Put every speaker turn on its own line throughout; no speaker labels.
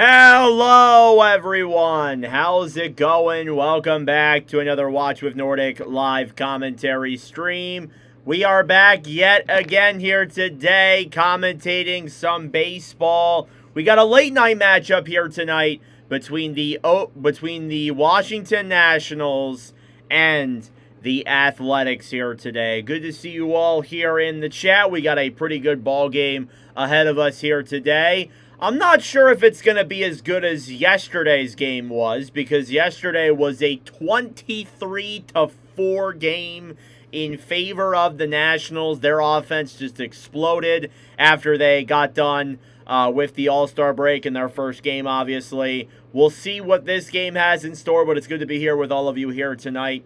Hello everyone, how's it going? Welcome back to another Watch with Nordic live commentary stream. We are back yet again here today, commentating some baseball. We got a late night matchup here tonight between the Washington Nationals and the Athletics here today. Good to see you all here in the chat. We got a pretty good ball game ahead of us here today. I'm not sure if it's going to be as good as yesterday's game was, because yesterday was a 23-4 game in favor of the Nationals. Their offense just exploded after they got done with the All-Star break in their first game, obviously. We'll see what this game has in store, but it's good to be here with all of you here tonight.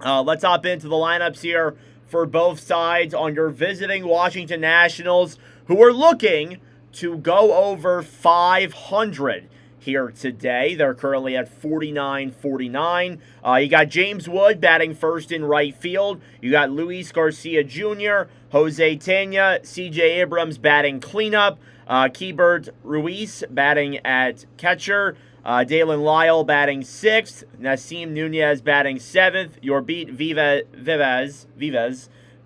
Let's hop into the lineups here for both sides on your visiting Washington Nationals, who are looking to go over 500 here today. They're currently at 49-49. You got James Wood batting first in right field. You got Luis Garcia Jr., Jose Tena, C.J. Abrams batting cleanup. Keibert Ruiz batting at catcher. Dalen Lyle batting sixth. Nasim Nunez batting seventh. Yorbit Vivez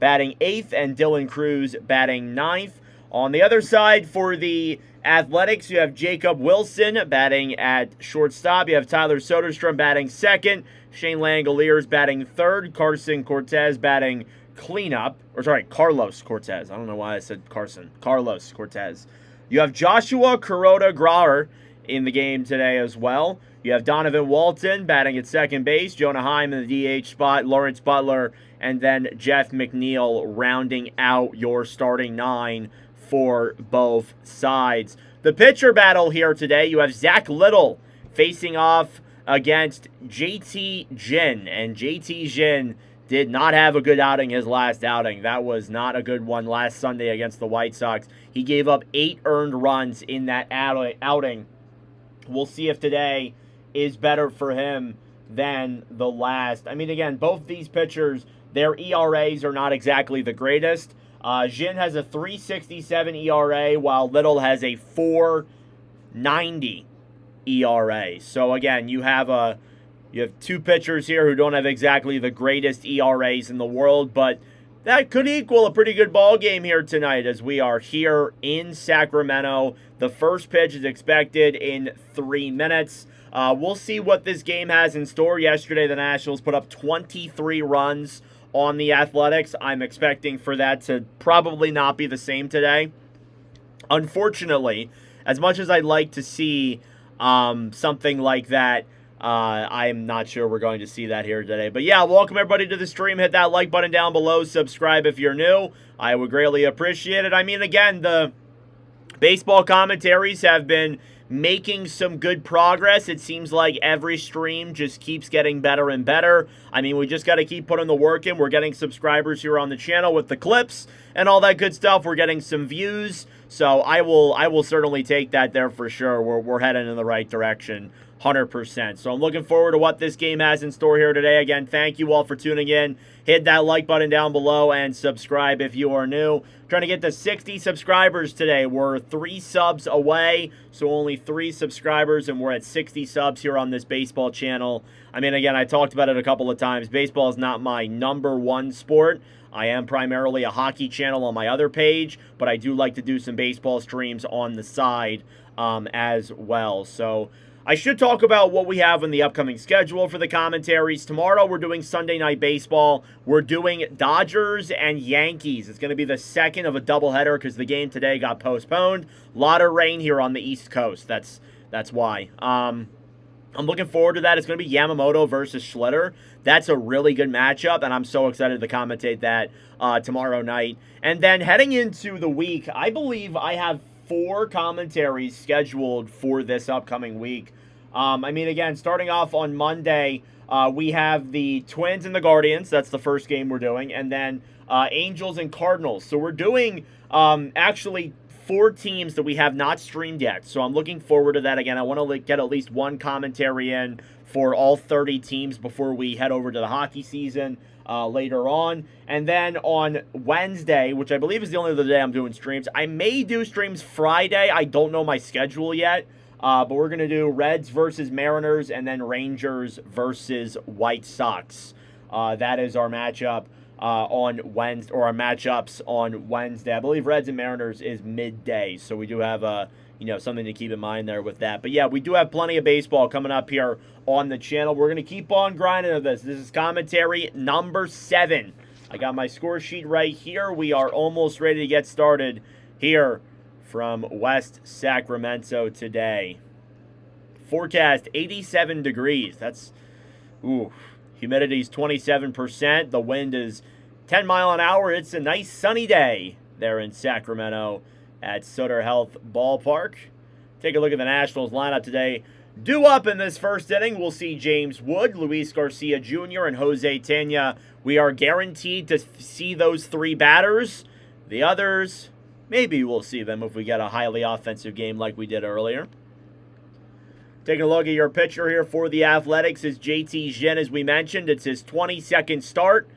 batting eighth. And Dylan Cruz batting ninth. On the other side, for the Athletics, you have Jacob Wilson batting at shortstop. You have Tyler Soderstrom batting second. Shane Langoliers batting third. Carlos Cortez batting cleanup. Carlos Cortez. I don't know why I said Carson. Carlos Cortez. You have Joshua Kuroda Grauer in the game today as well. You have Donovan Walton batting at second base. Jonah Heim in the DH spot. Lawrence Butler. And then Jeff McNeil rounding out your starting nine for both sides. The pitcher battle here today, you have Zach Little facing off against JT Ginn. And JT Ginn did not have a good outing his last outing. That was not a good one last Sunday against the White Sox. He gave up 8 earned runs in that outing. We'll see if today is better for him than the last. I mean, again, both these pitchers, their ERAs are not exactly the greatest. Ginn has a 3.67 ERA, while Little has a 4.90 ERA. So again, you have two pitchers here who don't have exactly the greatest ERAs in the world, but that could equal a pretty good ball game here tonight as we are here in Sacramento. The first pitch is expected in 3 minutes. We'll see what this game has in store. Yesterday, the Nationals put up 23 runs on the Athletics. I'm expecting for that to probably not be the same today. Unfortunately, as much as I'd like to see something like that, I'm not sure we're going to see that here today. But yeah, welcome everybody to the stream. Hit that like button down below. Subscribe if you're new. I would greatly appreciate it. I mean, again, the baseball commentaries have been making some good progress. It seems like every stream just keeps getting better and better. I mean, we just got to keep putting the work in. We're getting subscribers here on the channel with the clips and all that good stuff. We're getting some views. So I will certainly take that there for sure. We're heading in the right direction. 100%. So I'm looking forward to what this game has in store here today. Again, thank you all for tuning in. Hit that like button down below and subscribe if you are new. Trying to get to 60 subscribers today. We're 3 subs away, so only 3 subscribers, and we're at 60 subs here on this baseball channel. I mean, again, I talked about it a couple of times. Baseball is not my #1 sport. I am primarily a hockey channel on my other page, but I do like to do some baseball streams on the side as well. So I should talk about what we have in the upcoming schedule for the commentaries. Tomorrow, we're doing Sunday Night Baseball. We're doing Dodgers and Yankees. It's going to be the second of a doubleheader because the game today got postponed. A lot of rain here on the East Coast. That's why. I'm looking forward to that. It's going to be Yamamoto versus Schlitter. That's a really good matchup, and I'm so excited to commentate that tomorrow night. And then heading into the week, I believe I have 4 commentaries scheduled for this upcoming week. I mean, again, starting off on Monday, we have the Twins and the Guardians. That's the first game we're doing. And then Angels and Cardinals. So we're doing actually 4 teams that we have not streamed yet. So I'm looking forward to that. Again, I want to get at least one commentary in for all 30 teams before we head over to the hockey season later on. And then on Wednesday, which I believe is the only other day I'm doing streams, I may do streams Friday. I don't know my schedule yet. But we're going to do Reds versus Mariners and then Rangers versus White Sox. That is our matchup on Wednesday, or our matchups on Wednesday. I believe Reds and Mariners is midday, so we do have something to keep in mind there with that. But yeah, we do have plenty of baseball coming up here on the channel. We're going to keep on grinding of this. This is commentary number 7. I got my score sheet right here. We are almost ready to get started here from West Sacramento today. Forecast 87 degrees. That's, humidity's 27%. The wind is 10 mile an hour. It's a nice sunny day there in Sacramento at Sutter Health Ballpark. Take a look at the Nationals lineup today. Due up in this first inning, we'll see James Wood, Luis Garcia Jr., and Jose Tena. We are guaranteed to see those 3 batters. The others, maybe we'll see them if we get a highly offensive game like we did earlier. Taking a look at your pitcher here for the Athletics is JT Ginn, as we mentioned. It's his 22nd start.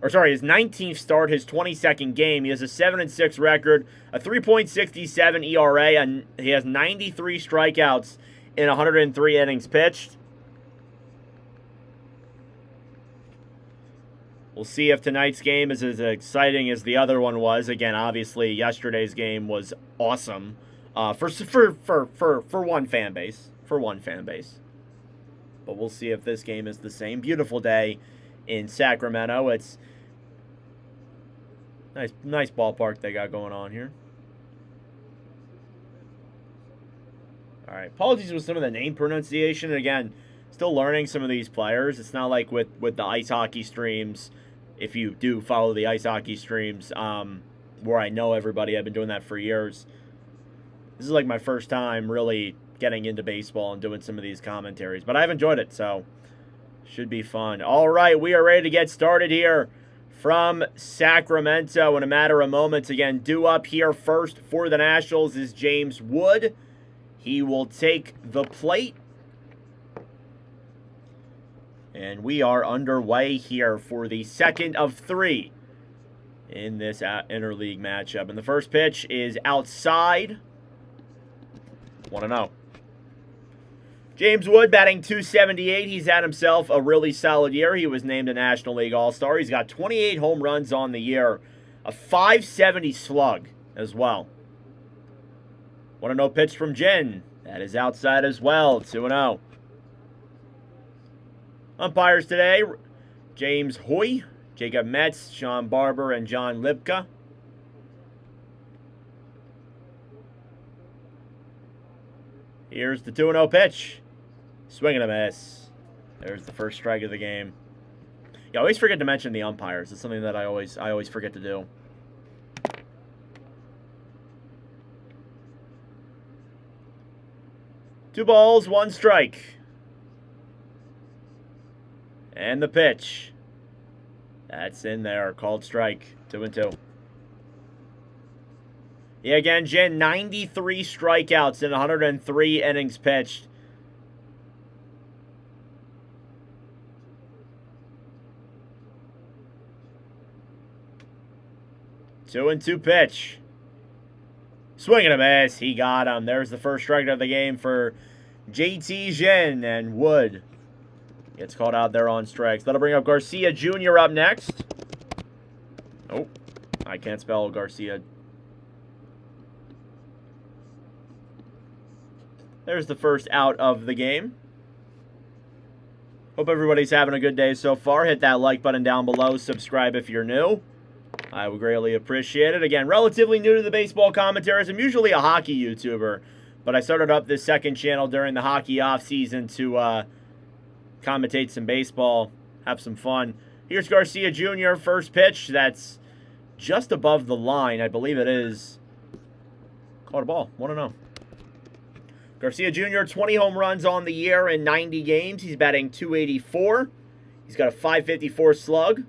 His 19th start, his 22nd game. He has a 7-6 record, a 3.67 ERA, and he has 93 strikeouts in 103 innings pitched. We'll see if tonight's game is as exciting as the other one was. Again, obviously, yesterday's game was awesome for one fan base. But we'll see if this game is the same. Beautiful day in Sacramento. It's nice ballpark they got going on here. All right, apologies with some of the name pronunciation. And again, still learning some of these players. It's not like with the ice hockey streams, if you do follow the ice hockey streams, where I know everybody. I've been doing that for years. This is like my first time really getting into baseball and doing some of these commentaries. But I've enjoyed it, so should be fun. All right, we are ready to get started here from Sacramento in a matter of moments. Again, due up here first for the Nationals is James Wood. He will take the plate. And we are underway here for the second of 3 in this interleague matchup. And the first pitch is outside. 1-0. James Wood batting .278. He's had himself a really solid year. He was named a National League All-Star. He's got 28 home runs on the year. A .570 slug as well. 1-0 pitch from Ginn. That is outside as well. 2-0. Umpires today, James Hoy, Jacob Metz, Sean Barber, and John Lipka. Here's the 2-0 pitch. Swing and a miss. There's the first strike of the game. You always forget to mention the umpires. It's something that I always forget to do. Two balls, one strike. And the pitch. That's in there. Called strike. 2-2. Yeah, again, Ginn, 93 strikeouts in 103 innings pitched. Two and two pitch. Swing and a miss. He got him. There's the first strike of the game for JT Ginn, and Wood gets called out there on strikes. That'll bring up Garcia Jr. up next. Oh, I can't spell Garcia. There's the first out of the game. Hope everybody's having a good day so far. Hit that like button down below. Subscribe if you're new. I would greatly appreciate it. Again, relatively new to the baseball commentaries. I'm usually a hockey YouTuber, but I started up this second channel during the hockey off-season to commentate some baseball, have some fun. Here's Garcia Jr., first pitch. That's just above the line. I believe it is. Caught a ball. 1-0. Garcia Jr., 20 home runs on the year in 90 games. He's batting .284. He's got a .554 slug.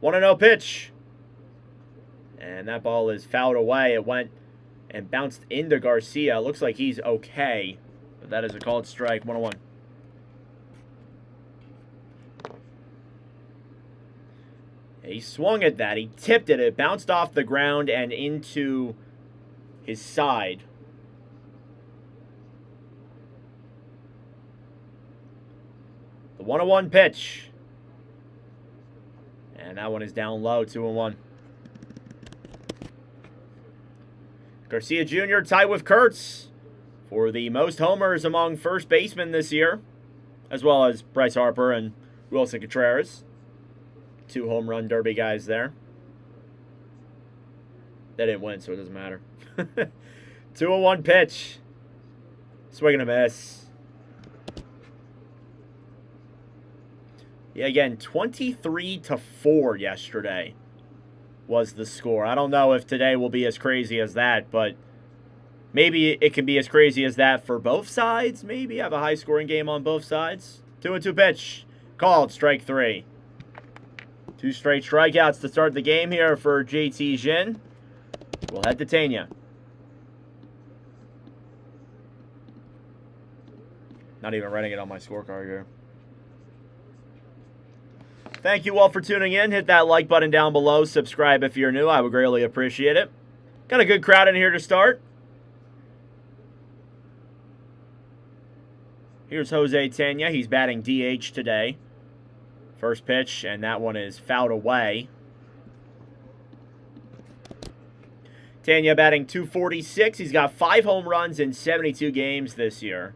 1-0 pitch. And that ball is fouled away. It went and bounced into Garcia. Looks like he's okay. But that is a called strike. 1-1. He swung at that. He tipped it. It bounced off the ground and into his side. The 1-0 pitch. And that one is down low, 2-1. Garcia Jr. tied with Kurtz for the most homers among first basemen this year, as well as Bryce Harper and Wilson Contreras. 2 home run derby guys there. They didn't win, so it doesn't matter. 2-1 pitch. Swing and a miss. Yeah, again, 23-4 yesterday was the score. I don't know if today will be as crazy as that, but maybe it can be as crazy as that for both sides. Maybe have a high-scoring game on both sides. 2-2 pitch. Called, strike 3. 2 straight strikeouts to start the game here for JT Jin. We'll head to Tanya. Not even writing it on my scorecard here. Thank you all for tuning in. Hit that like button down below. Subscribe if you're new. I would greatly appreciate it. Got a good crowd in here to start. Here's Jose Tena. He's batting DH today. First pitch, and that one is fouled away. Tena batting .246. He's got 5 home runs in 72 games this year.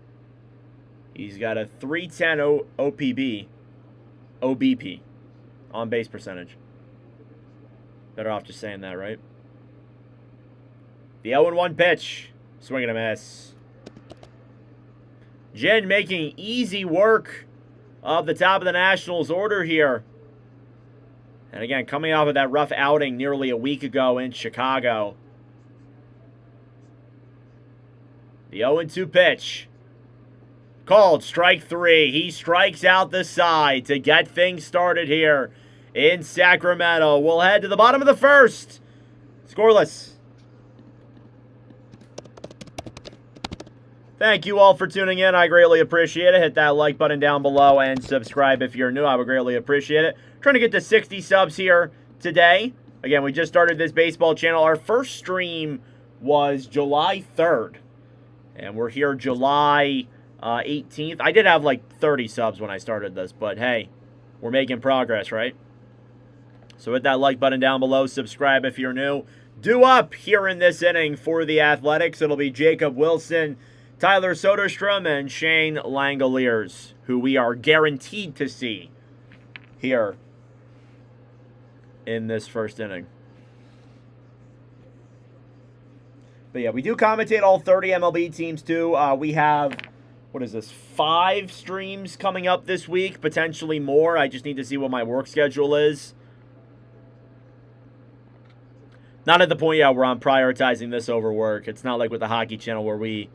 He's got a .310 OBP, on base percentage. Better off just saying that, right? The 0-1 pitch. Swing and a miss. Jin making easy work of the top of the Nationals order here. And again, coming off of that rough outing nearly a week ago in Chicago. The 0-2 pitch. Called, strike 3. He strikes out the side to get things started here in Sacramento. We'll head to the bottom of the first. Scoreless. Thank you all for tuning in. I greatly appreciate it. Hit that like button down below and subscribe if you're new. I would greatly appreciate it. Trying to get to 60 subs here today. Again, we just started this baseball channel. Our first stream was July 3rd. And we're here July 18th. I did have like 30 subs when I started this, but hey, we're making progress, right? So hit that like button down below. Subscribe if you're new. Due up here in this inning for the Athletics. It'll be Jacob Wilson, Tyler Soderstrom, and Shane Langoliers, who we are guaranteed to see here in this first inning. But yeah, we do commentate all 30 MLB teams too. We have, what is this, 5 streams coming up this week, potentially more. I just need to see what my work schedule is. Not at the point yet where I'm prioritizing this over work. It's not like with the hockey channel where you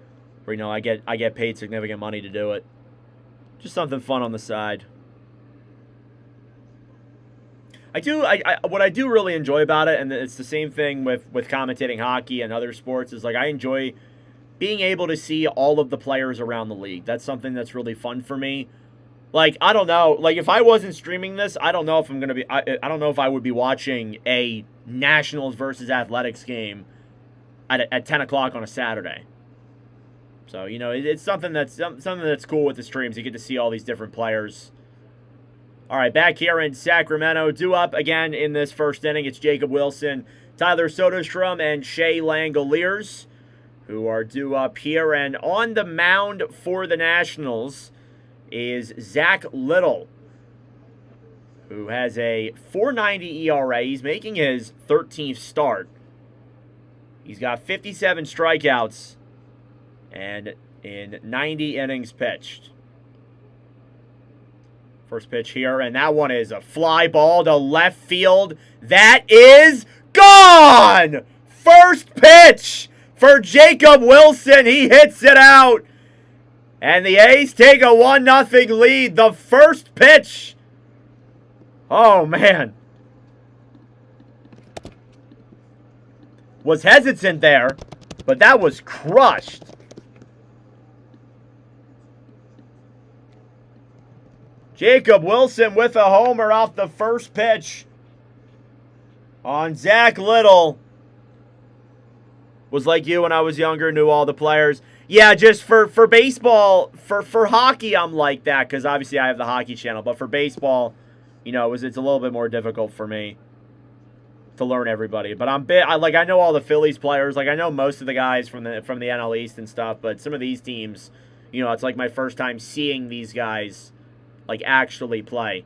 know, I get paid significant money to do it. Just something fun on the side. What I do really enjoy about it, and it's the same thing with commentating hockey and other sports, is like I enjoy being able to see all of the players around the league. That's something that's really fun for me. Like, I don't know, like if I wasn't streaming this, I don't know if I'm gonna be. I don't know if I would be watching a Nationals versus Athletics game at 10 o'clock on a Saturday. So, you know, it's something that's cool with the streams. You get to see all these different players. All right, back here in Sacramento, due up again in this first inning. It's Jacob Wilson, Tyler Soderstrom, and Shea Langoliers, who are due up here. And on the mound for the Nationals is Zach Little, who has a .490 ERA. He's making his 13th start. He's got 57 strikeouts and in 90 innings pitched. First pitch here, and that one is a fly ball to left field. That is gone! First pitch for Jacob Wilson. He hits it out. And the A's take a 1-0 lead. The first pitch. Oh, man. Was hesitant there, but that was crushed. Jacob Wilson with a homer off the first pitch on Zach Little. Was like you when I was younger, knew all the players. Yeah, just for baseball, for hockey, I'm like that because obviously I have the hockey channel. But for baseball, you know, it's a little bit more difficult for me to learn everybody. But I know all the Phillies players. Like I know most of the guys from the NL East and stuff. But some of these teams, you know, it's like my first time seeing these guys like actually play.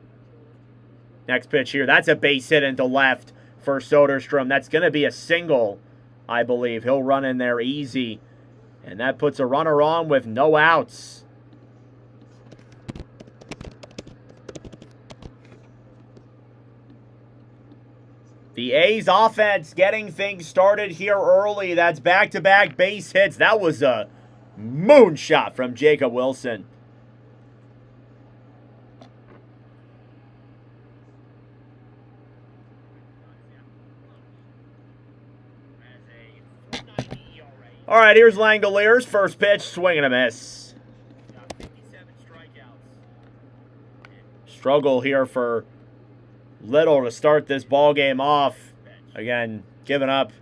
Next pitch here, that's a base hit into left for Soderstrom. That's going to be a single, I believe. He'll run in there easy. And that puts a runner on with no outs. The A's offense getting things started here early. That's back-to-back base hits. That was a moonshot from Jacob Wilson. All right, here's Langoliers. First pitch, swing and a miss. Got 57 strikeouts. Struggle here for Little to start this ball game off. Again, giving up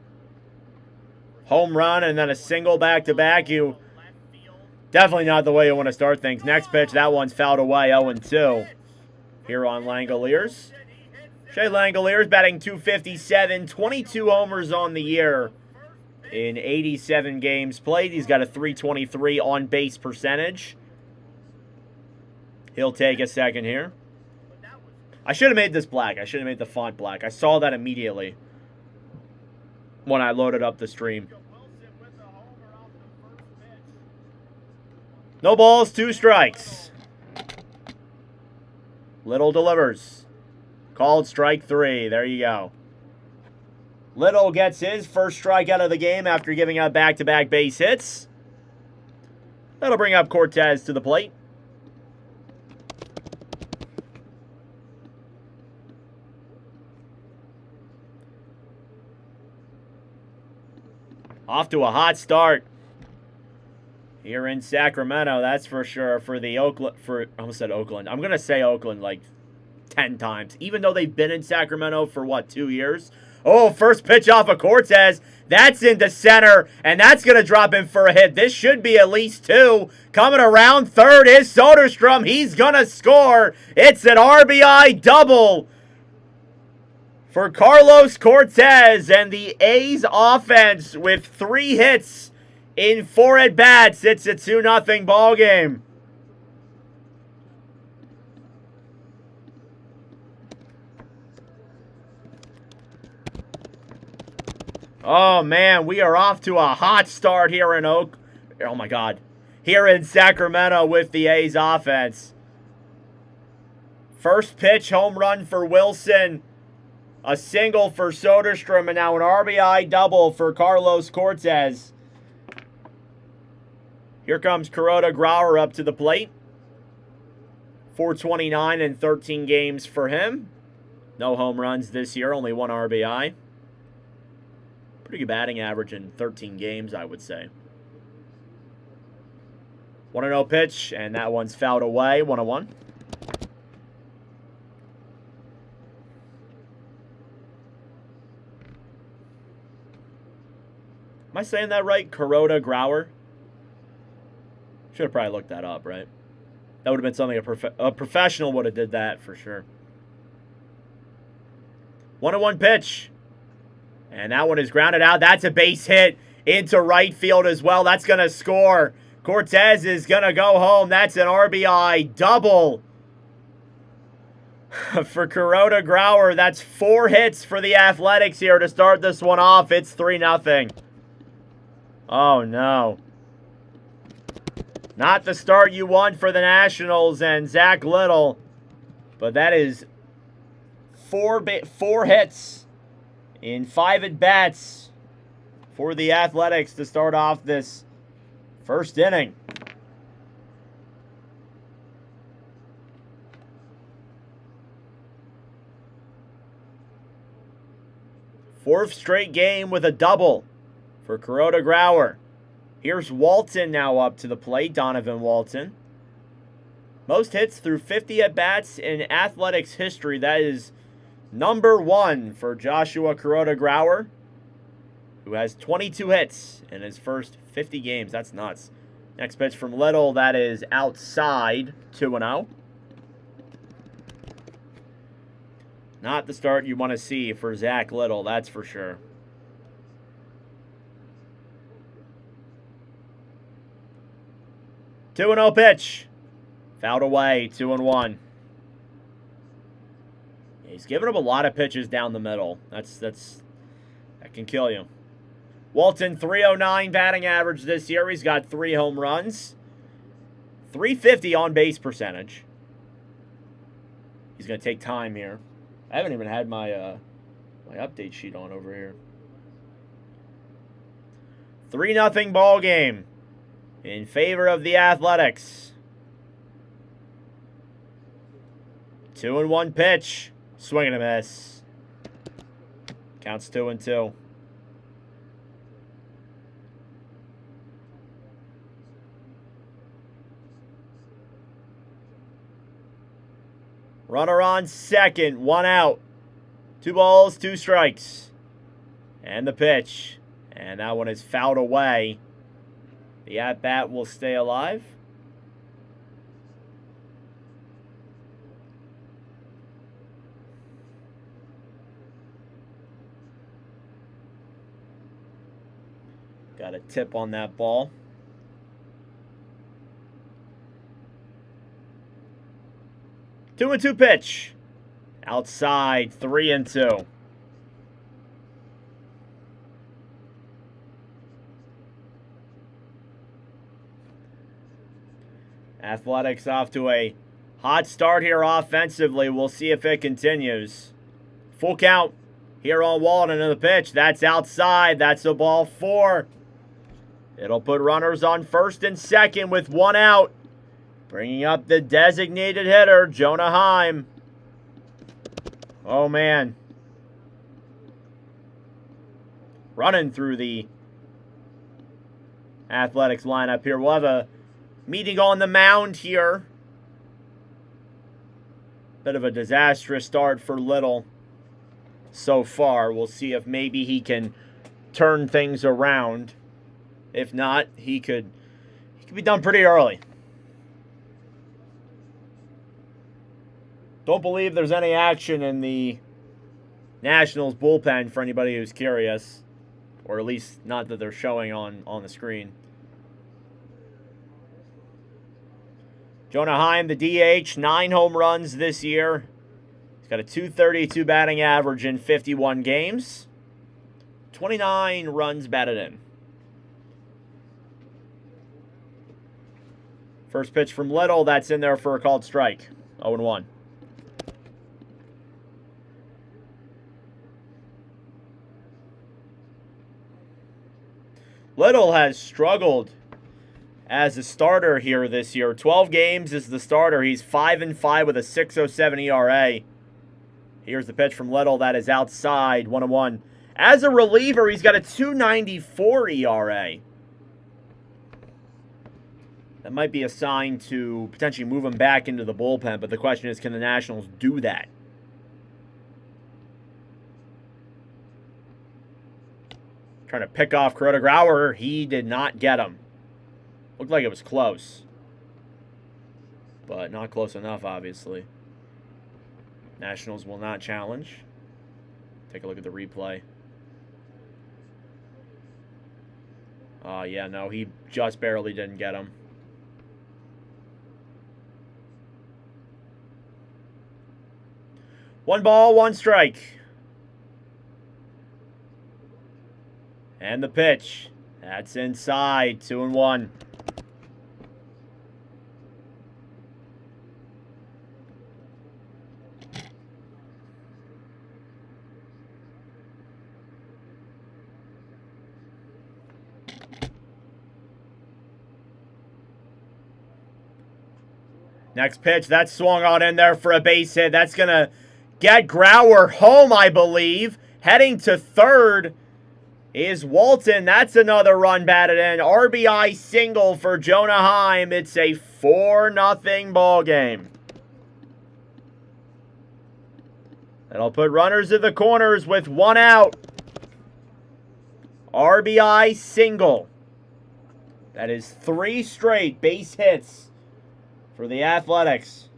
home run and then a single back-to-back. You definitely not the way you want to start things. Next pitch, that one's fouled away, 0-2. Here on Langoliers. Shea Langoliers batting .257, 22 homers on the year. In 87 games played, he's got a .323 on-base percentage. He'll take a second here. I should have made this black. I should have made the font black. I saw that immediately when I loaded up the stream. No balls, 2 strikes. Little delivers. Called strike 3. There you go. Little gets his first strikeout of the game after giving up back-to-back base hits. That'll bring up Cortez to the plate. Off to a hot start here in Sacramento, that's for sure. For the Oakland, I almost said Oakland. I'm going to say Oakland like 10 times, even though they've been in Sacramento for, what, 2 years? Oh, first pitch off of Cortez. That's into center, and that's going to drop in for a hit. This should be at least 2. Coming around third is Soderstrom. He's going to score. It's an RBI double for Carlos Cortez, and the A's offense with 3 hits in 4 at-bats. It's a 2-0 ball game. Oh, man, we are off to a hot start here in here in Sacramento with the A's offense. First pitch, home run for Wilson. A single for Soderstrom, and now an RBI double for Carlos Cortez. Here comes Kuroda Grauer up to the plate. 429 in 13 games for him. No home runs this year, only 1 RBI. Pretty good batting average in 13 games, I would say. 1-0 pitch, and that one's fouled away, 1-1. Am I saying that right? Kuroda Grauer? Should have probably looked that up, right? That would have been something a professional would have did that for sure. 1-1 pitch. And that one is grounded out. That's a base hit into right field as well. That's going to score. Cortez is going to go home. That's an RBI double for Kuroda Grauer. That's 4 hits for the Athletics here to start this one off. It's 3-0. Oh, no. Not the start you want for the Nationals and Zach Little. But that is 4 hits in 5 at-bats for the Athletics to start off this first inning. Fourth straight game with a double for Kuroda Grauer. Here's Walton now up to the plate, Donovan Walton. Most hits through 50 at-bats in Athletics history. That is number 1 for Joshua Kuroda Grauer. who has 22 hits in his first 50 games. That's nuts. Next pitch from Little, that is outside, 2-0. Not the start you want to see for Zach Little, that's for sure. Two 2-0 pitch. Fouled away, 2-1. He's giving up a lot of pitches down the middle. That can kill you. Walton, 309 batting average this year. He's got 3 home runs. 350 on base percentage. He's going to take time here. I haven't even had my my update sheet on over here. 3-0 ball game in favor of the Athletics. 2-1 pitch. Swing and a miss. Counts 2-2. Runner on second, 1 out. 2 balls, 2 strikes. And the pitch. And that one is fouled away. The at-bat will stay alive. Got a tip on that ball. Two and 2 pitch. Outside, 3-2. Athletics off to a hot start here offensively. We'll see if it continues. Full count here on Walton in the pitch. That's outside. That's a ball 4. It'll put runners on first and second with 1 out. Bringing up the designated hitter, Jonah Heim. Oh, man. Running through the Athletics lineup here. We'll have a meeting on the mound here. Bit of a disastrous start for Little so far. We'll see if maybe he can turn things around. If not, he could be done pretty early. Don't believe there's any action in the Nationals bullpen for anybody who's curious. Or at least not that they're showing on the screen. Jonah Heim, the DH, 9 home runs this year. He's got a .232 batting average in 51 games. 29 runs batted in. First pitch from Little, that's in there for a called strike. 0-1. Little has struggled as a starter here this year. 12 games as the starter. He's 5-5 with a 6.07 ERA. Here's the pitch from Little. That is outside, 1-1. As a reliever, he's got a .294 ERA. That might be a sign to potentially move him back into the bullpen, but the question is, can the Nationals do that? Trying to pick off Kuroda Grauer. He did not get him. Looked like it was close. But not close enough, obviously. Nationals will not challenge. Take a look at the replay. Yeah, no, he just barely didn't get him. One ball, 1 strike. And the pitch. That's inside. 2-1. Next pitch. That's swung on in there for a base hit. That's going to get Grauer home, I believe. Heading to third is Walton. That's another run batted in. RBI single for Jonah Heim. It's a 4-0 ball game. That'll put runners in the corners with 1 out. RBI single. That is 3 straight base hits for the Athletics.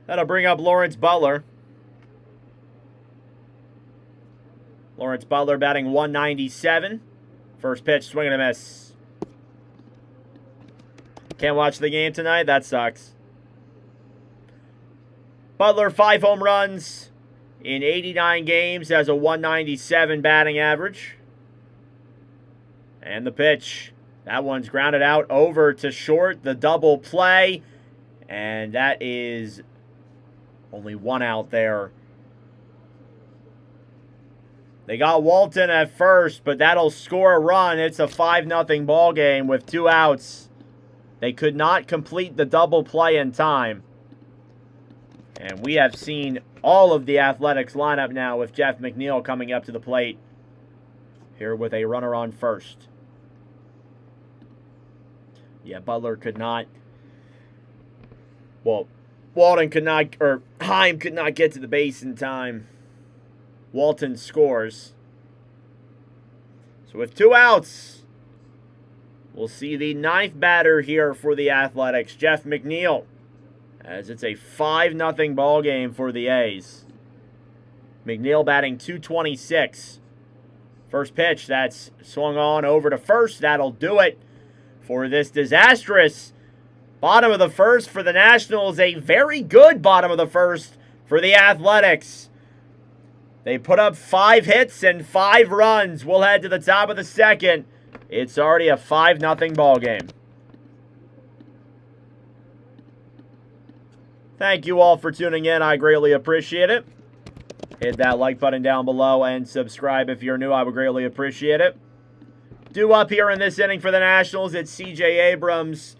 That'll bring up Lawrence Butler. Lawrence Butler batting 197. First pitch, swing and a miss. Can't watch the game tonight? That sucks. Butler, 5 home runs in 89 games, has a 197 batting average. And the pitch. That one's grounded out over to short. The double play. And that is only 1 out there. They got Walton at first, but that'll score a run. It's a 5-0 ball game with 2 outs. They could not complete the double play in time. And we have seen all of the Athletics lineup now with Jeff McNeil coming up to the plate here with a runner on first. Yeah, Butler could not. Well, Walton could not, or Heim could not get to the base in time. Walton scores. So with 2 outs, we'll see the 9th batter here for the Athletics, Jeff McNeil, as it's a 5-0 ball game for the A's. McNeil batting .226. First pitch, that's swung on over to first. That'll do it for this disastrous bottom of the first for the Nationals. A very good bottom of the first for the Athletics. They put up 5 hits and 5 runs. We'll head to the top of the second. It's already a 5-0 ball game. Thank you all for tuning in. I greatly appreciate it. Hit that like button down below and subscribe if you're new. I would greatly appreciate it. Due up here in this inning for the Nationals, it's C.J. Abrams,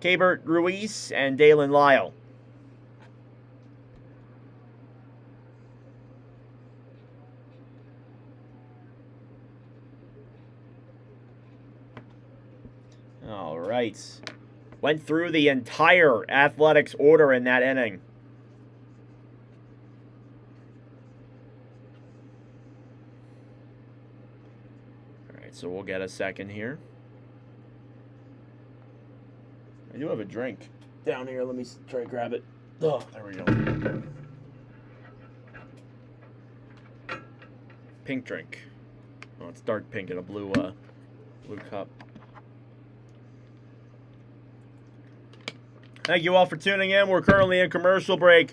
Keibert Ruiz, and Dalen Lyle. All right. Went through the entire Athletics order in that inning. All right, so we'll get a second here. I do have a drink down here. Let me try to grab it. Oh, there we go. Pink drink. Oh, it's dark pink in a blue cup. Thank you all for tuning in. We're currently in commercial break.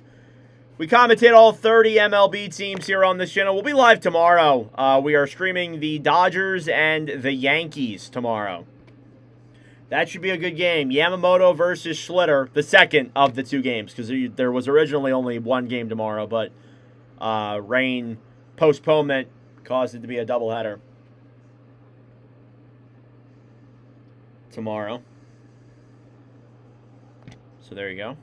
We commentate all 30 MLB teams here on this channel. We'll be live tomorrow. We are streaming the Dodgers and the Yankees tomorrow. That should be a good game. Yamamoto versus Schlitter, the second of the 2 games, because there was originally only 1 game tomorrow, but rain postponement caused it to be a doubleheader tomorrow. So there you go.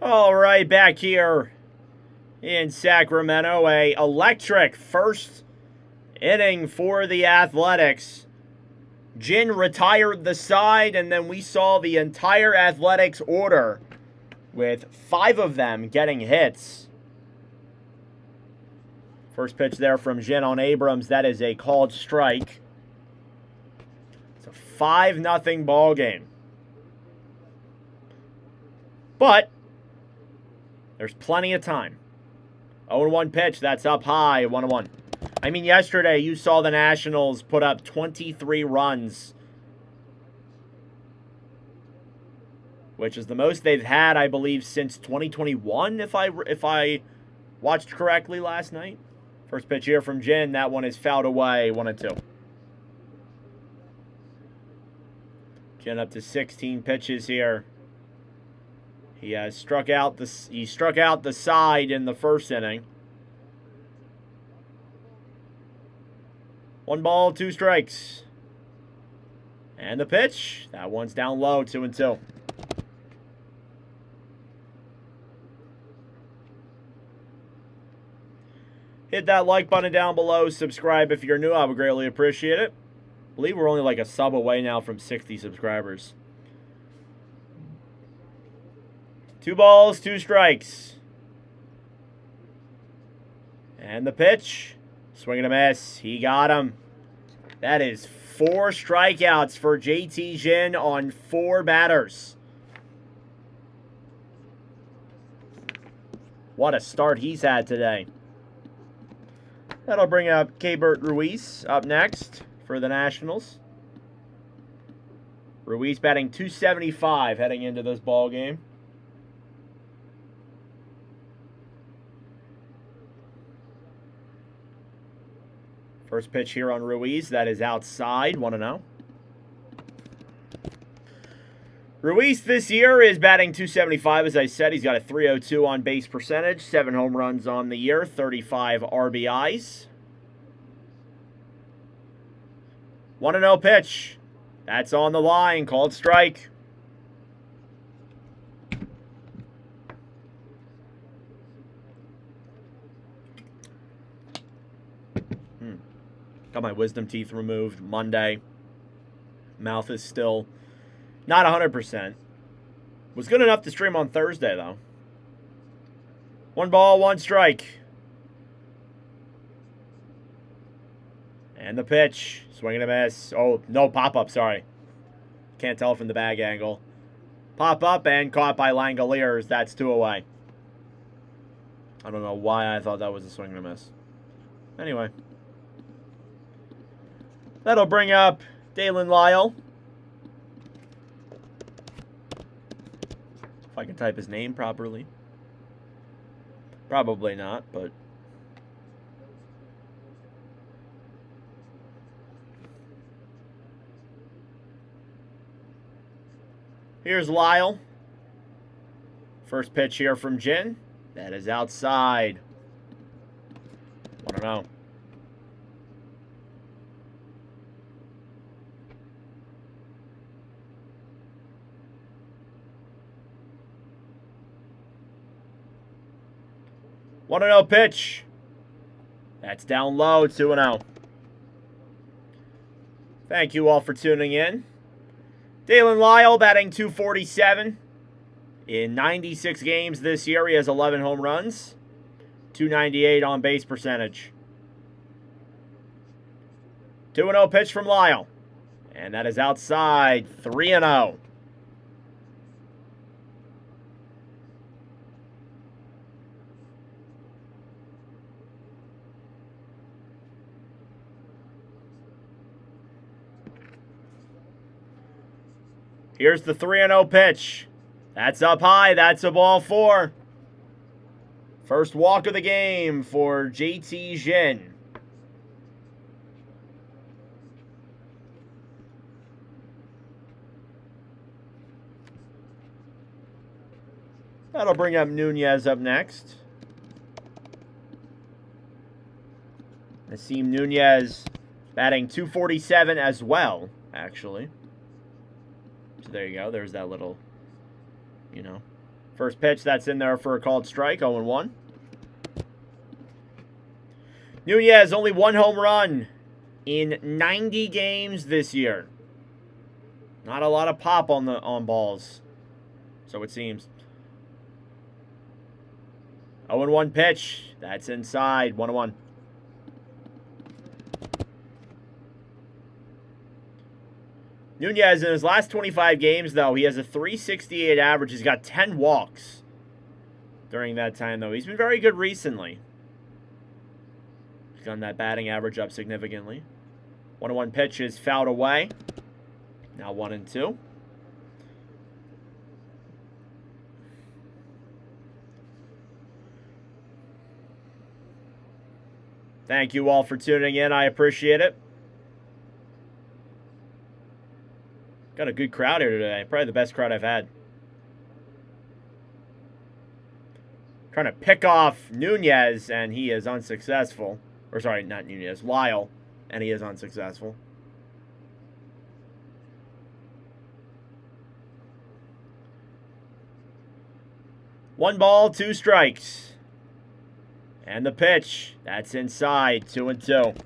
All right, back here in Sacramento, a electric first inning for the Athletics. Jin retired the side, and then we saw the entire Athletics order with 5 of them getting hits. First pitch there from Jin on Abrams. That is a called strike. It's a 5-0 ball game. But there's plenty of time. 0-1 pitch. That's up high. 1-1. I mean, yesterday you saw the Nationals put up 23 runs, which is the most they've had, I believe, since 2021, if I watched correctly last night. First pitch here from Jin. That one is fouled away. 1-2. Jin up to 16 pitches here. He has struck out the side in the first inning. 1 ball, 2 strikes. And the pitch. That one's down low, 2-2. Hit that like button down below. Subscribe if you're new. I would greatly appreciate it. I believe we're only like a sub away now from 60 subscribers. 2 balls, 2 strikes. And the pitch. Swing and a miss. He got him. That is 4 strikeouts for JT Jin on 4 batters. What a start he's had today. That'll bring up Keibert Ruiz up next for the Nationals. Ruiz batting .275 heading into this ball game. First pitch here on Ruiz. That is outside. 1-0. Ruiz this year is batting .275, as I said. He's got a .302 on base percentage, 7 home runs on the year, 35 RBIs. 1-0 pitch. That's on the line. Called strike. Got my wisdom teeth removed Monday. Mouth is still not 100%. Was good enough to stream on Thursday, though. 1 ball, 1 strike. And the pitch. Swing and a miss. Oh, no pop-up, sorry. Can't tell from the bag angle. Pop-up and caught by Langoliers. That's 2 away. I don't know why I thought that was a swing and a miss. Anyway. That'll bring up Dalen Lyle. If I can type his name properly. Probably not, but... Here's Lyle. First pitch here from Jin. That is outside. 1-0. One 1-0 pitch. That's down low, 2-0. Thank you all for tuning in. Dalen Lyle batting .247. In 96 games this year, he has 11 home runs. .298 on base percentage. 2-0 pitch from Lyle. And that is outside, 3-0. Here's the 3-0 pitch. That's up high. That's a ball 4. First walk of the game for JT Jin. That'll bring up Nunez up next. Nasim Nunez batting .247 as well, actually. So there you go. There's that little, first pitch that's in there for a called strike, 0-1. Nunez only 1 home run in 90 games this year. Not a lot of pop on balls, so it seems. 0-1 pitch. That's inside, 1-1. Nunez, in his last 25 games, though, he has a .368 average. He's got 10 walks during that time, though. He's been very good recently. He's gotten that batting average up significantly. 1-1 pitch is fouled away. Now 1-2. Thank you all for tuning in. I appreciate it. Got a good crowd here today. Probably the best crowd I've had. Trying to pick off Nunez, and he is unsuccessful. Or sorry, not Nunez. Lyle, and he is unsuccessful. One ball, 2 strikes. And the pitch. That's inside. 2-2.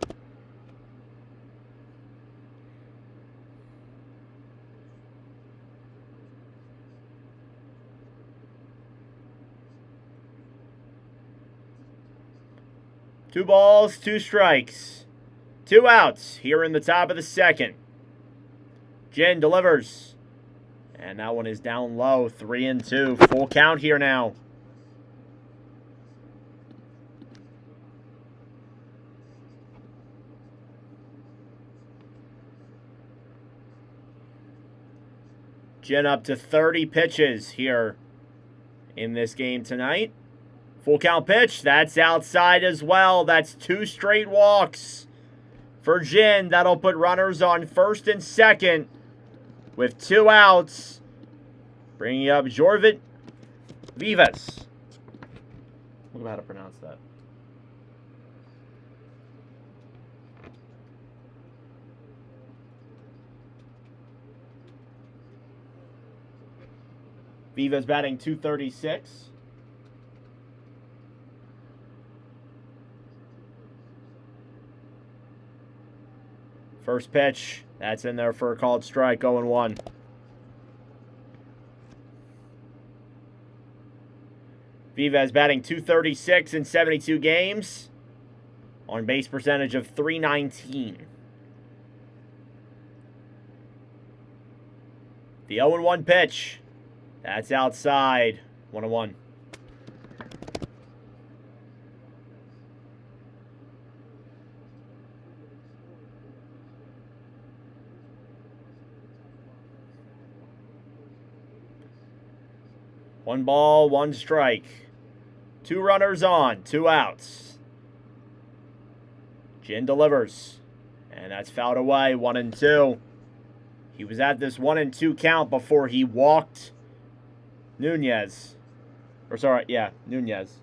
Two balls, two strikes. 2 outs here in the top of the second. Jin delivers. And that one is down low. 3-2. Full count here now. Jin up to 30 pitches here in this game tonight. Full count pitch. That's outside as well. That's 2 straight walks for Jin. That'll put runners on first and second with 2 outs. Bringing up Jorvit Vivas. Look at how to pronounce that. Vivas batting .236. First pitch, that's in there for a called strike, 0-1. Vivas batting .236 in 72 games. On base percentage of .319. The 0-1 pitch. That's outside. 1-1. One ball, one strike. 2 runners on, 2 outs. Jin delivers. And that's fouled away, 1-2. He was at this 1-2 count before he walked Nunez. Or sorry, yeah, Nunez.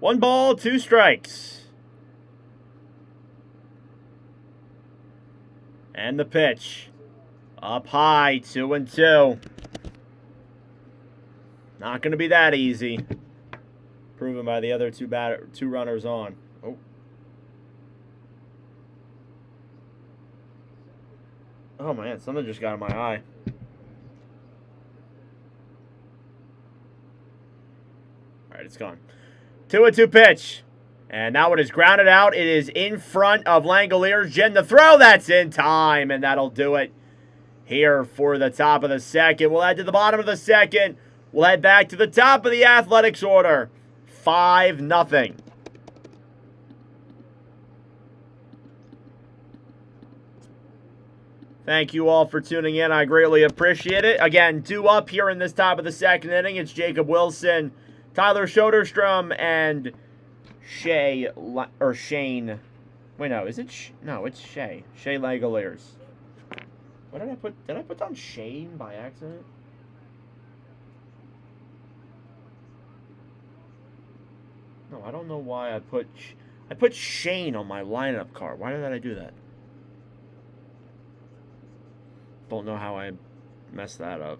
One ball, 2 strikes. And the pitch. Up high, 2-2. Not going to be that easy. Proven by the other two runners on. Oh. Oh man, something just got in my eye. Alright, it's gone. 2-2 pitch. And that one is grounded out. It is in front of Langoliers. Jin the throw. That's in time. And that'll do it here for the top of the second. We'll head to the bottom of the second. We'll head back to the top of the athletics order. 5-0. Thank you all for tuning in. I greatly appreciate it. Again, due up here in this top of the second inning, it's Jacob Wilson, Tyler Soderstrom, and Shane. Wait, no, is it? No, it's Shea. Shea Langoliers. What did I put? Did I put down Shane by accident? No, I don't know why I put Shane on my lineup card. Why did I do that? Don't know how I messed that up.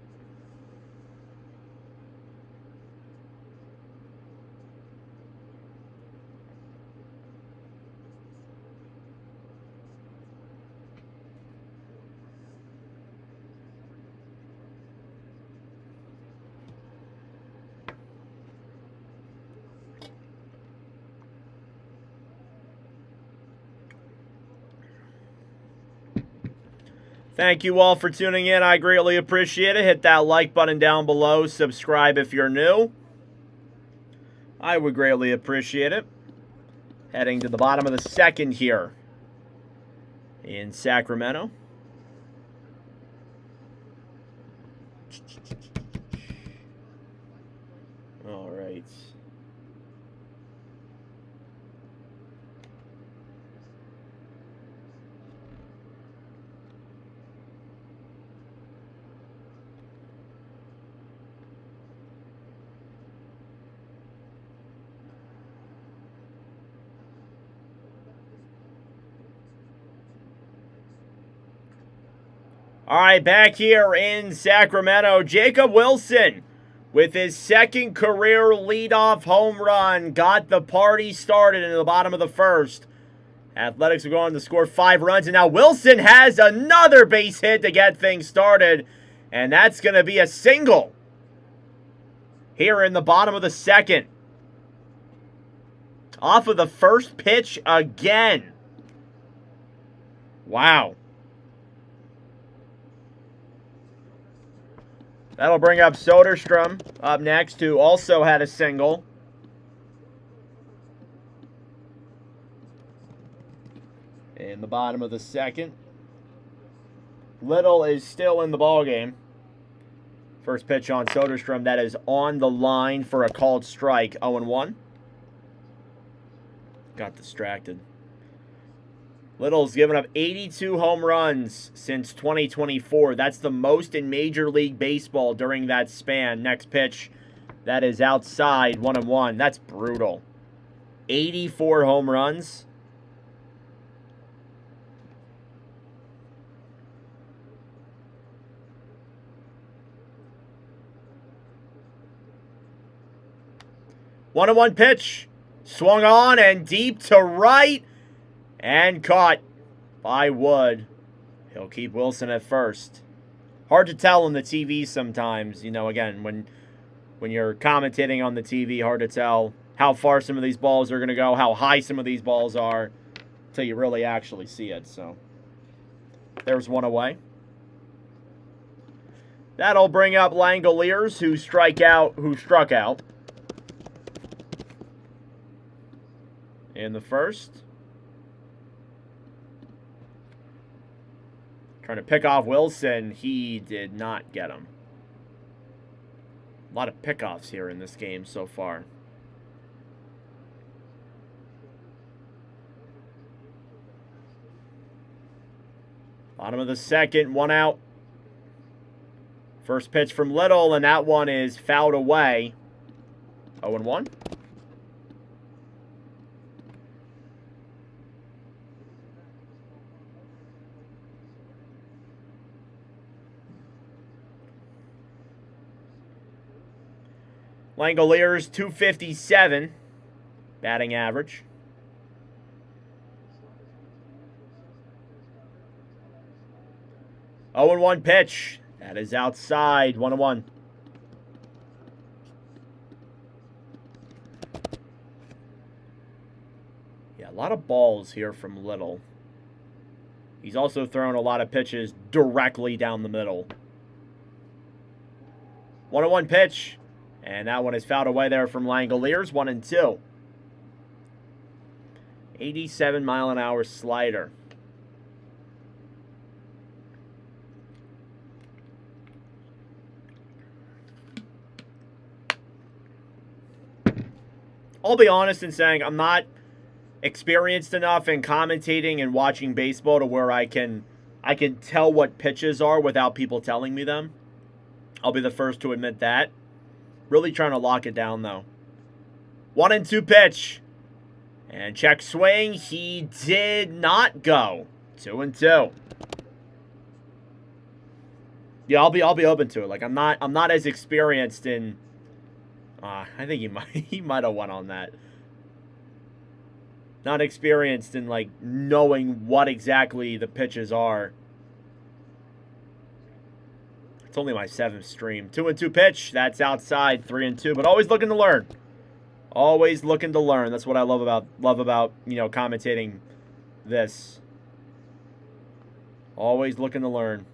Thank you all for tuning in. I greatly appreciate it. Hit that like button down below. Subscribe if you're new. I would greatly appreciate it. Heading to the bottom of the second here in Sacramento. All right. All right, back here in Sacramento, Jacob Wilson with his second career leadoff home run got the party started in the bottom of the first. Athletics are going to score 5 runs, and now Wilson has another base hit to get things started, and that's going to be a single here in the bottom of the second. Off of the first pitch again. Wow. That'll bring up Soderstrom up next, who also had a single. In the bottom of the second. Little is still in the ballgame. First pitch on Soderstrom, that is on the line for a called strike. 0-1. Got distracted. Little's given up 82 home runs since 2024. That's the most in Major League Baseball during that span. Next pitch, that is outside, 1-1. That's brutal. 84 home runs. One pitch. Swung on and deep to right. And caught by Wood. He'll keep Wilson at first. Hard to tell on the TV sometimes. You know, again, when you're commentating on the TV, hard to tell how far some of these balls are going to go, how high some of these balls are, until you really actually see it. So, there's one away. That'll bring up Langoliers, who struck out in the first. Trying to pick off Wilson. He did not get him. A lot of pickoffs here in this game so far. Bottom of the second, 1 out. First pitch from Little, and that one is fouled away. 0-1. Langoliers, 257 batting average. Oh, 0-1 pitch. That is outside. 1-1. Yeah, a lot of balls here from Little. He's also thrown a lot of pitches directly down the middle. 1-1 pitch. And that one is fouled away there from Langoliers. 1-2. 87-mile-an-hour slider. I'll be honest in saying I'm not experienced enough in commentating and watching baseball to where I can tell what pitches are without people telling me them. I'll be the first to admit that. Really trying to lock it down, though. 1-2 pitch. And check swing. He did not go. 2-2. Yeah, I'll be open to it. Like I'm not as experienced in. I think he might have won on that. Not experienced in like knowing what exactly the pitches are. It's only my 7th stream. 2-2 pitch. That's outside. 3-2. But always looking to learn. Always looking to learn. That's what I love about commentating this. Always looking to learn.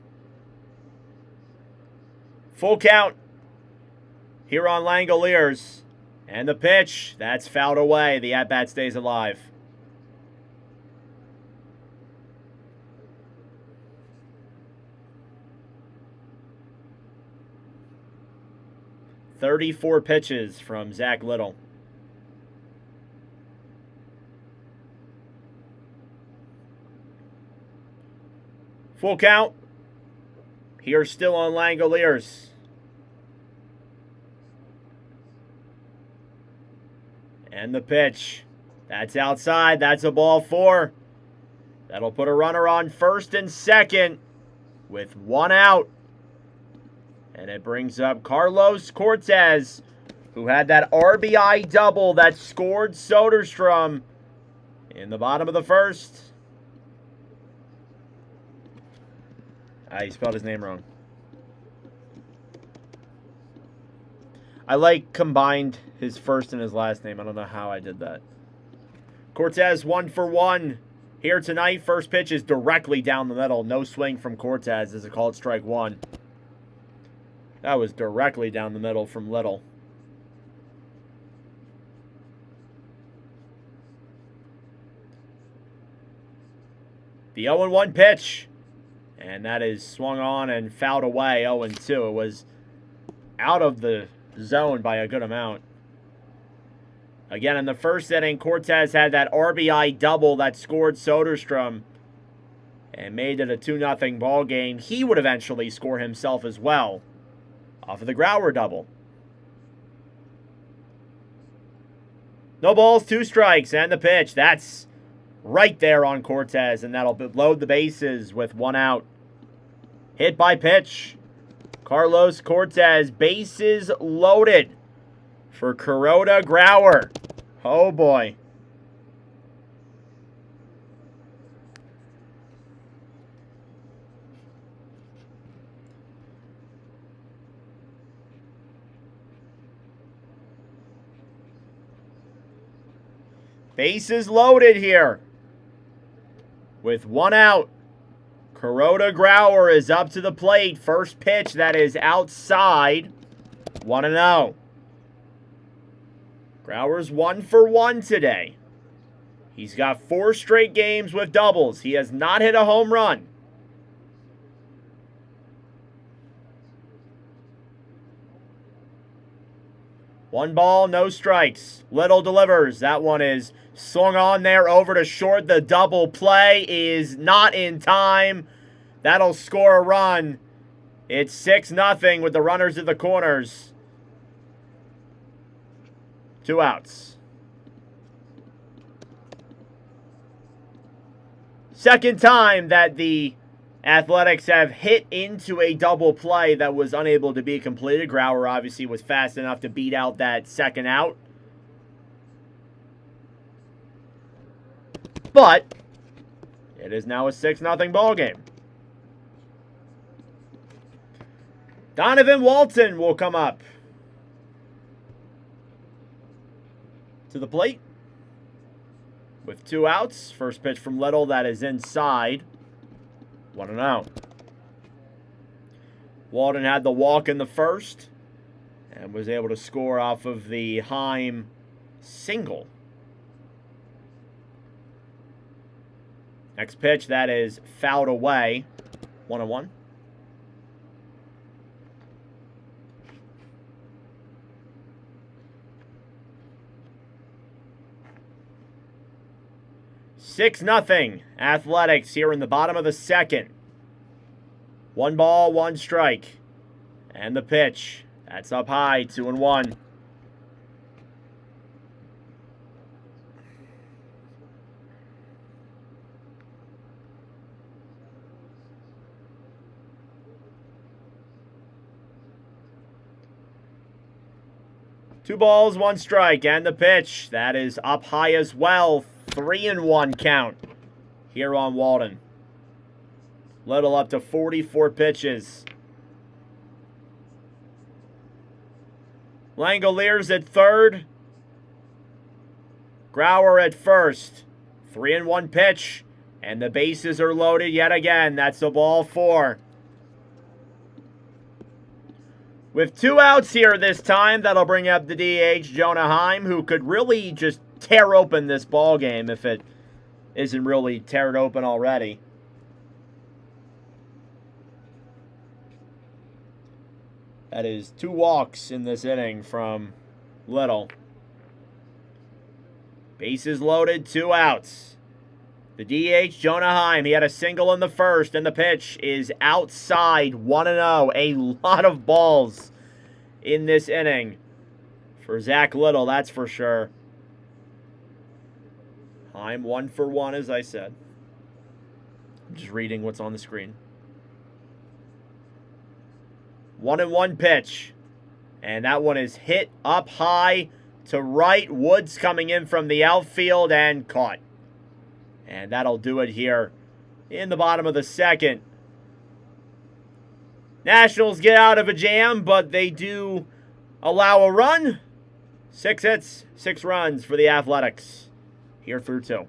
Full count here on Langoliers. And the pitch. That's fouled away. The at-bat stays alive. "34 pitches from Zach Little. Full count. Here still on Langoliers. And the pitch. That's outside. That's a ball 4. That'll put a runner on first and second with 1 out. And it brings up Carlos Cortez, who had that RBI double that scored Soderstrom in the bottom of the first. He spelled his name wrong. I combined his first and his last name. I don't know how I did that. Cortez 1 for 1 here tonight. First pitch is directly down the middle. No swing from Cortez as it called strike 1. That was directly down the middle from Little. The 0-1 pitch. And that is swung on and fouled away 0-2. It was out of the zone by a good amount. Again, in the first inning, Cortez had that RBI double that scored Soderstrom and made it a 2-0 ball game. He would eventually score himself as well off of the Grauer double. No balls, 2 strikes, and the pitch. That's right there on Cortez, and that'll load the bases with 1 out. Hit by pitch. Carlos Cortez, bases loaded for Kuroda Grauer. Oh boy. Bases loaded here with 1 out. Kuroda Grauer is up to the plate. First pitch that is outside. 1-0. Grauer's 1 for 1 today. He's got 4 straight games with doubles. He has not hit a home run. One ball, no strikes. Little delivers. That one is swung on there over to short. The double play is not in time. That'll score a run. It's 6-0 with the runners at the corners. 2 outs. Second time that the Athletics have hit into a double play that was unable to be completed. Grauer obviously was fast enough to beat out that second out. But it is now a 6-0 ball game. Donovan Walton will come up to the plate with 2 outs. First pitch from Little that is inside. 1-0. Walton had the walk in the first and was able to score off of the Heim single. Next pitch, that is fouled away. 1-1. Six nothing Athletics here in the bottom of the second. 1 ball, 1 strike. And the pitch. That's up high, 2-1. Two balls, 1 strike, and the pitch. That is up high as well. 3-1 count here on Walton. Little up to 44 pitches. Langoliers at third. Grauer at first. 3-1 pitch. And the bases are loaded yet again. That's a ball 4. With 2 outs here this time, that'll bring up the DH, Jonah Heim, who could really just tear open this ball game if it isn't really teared open already. That is 2 walks in this inning from Little. Bases loaded, 2 outs. The DH, Jonah Heim, he had a single in the first, and the pitch is outside, 1-0. A lot of balls in this inning for Zach Little, that's for sure. Heim 1 for 1, as I said. I'm just reading what's on the screen. 1-1 pitch. And that one is hit up high to right. Woods coming in from the outfield and caught. And that'll do it here in the bottom of the second. Nationals get out of a jam, but they do allow a run. 6 hits, 6 runs for the Athletics here through 2.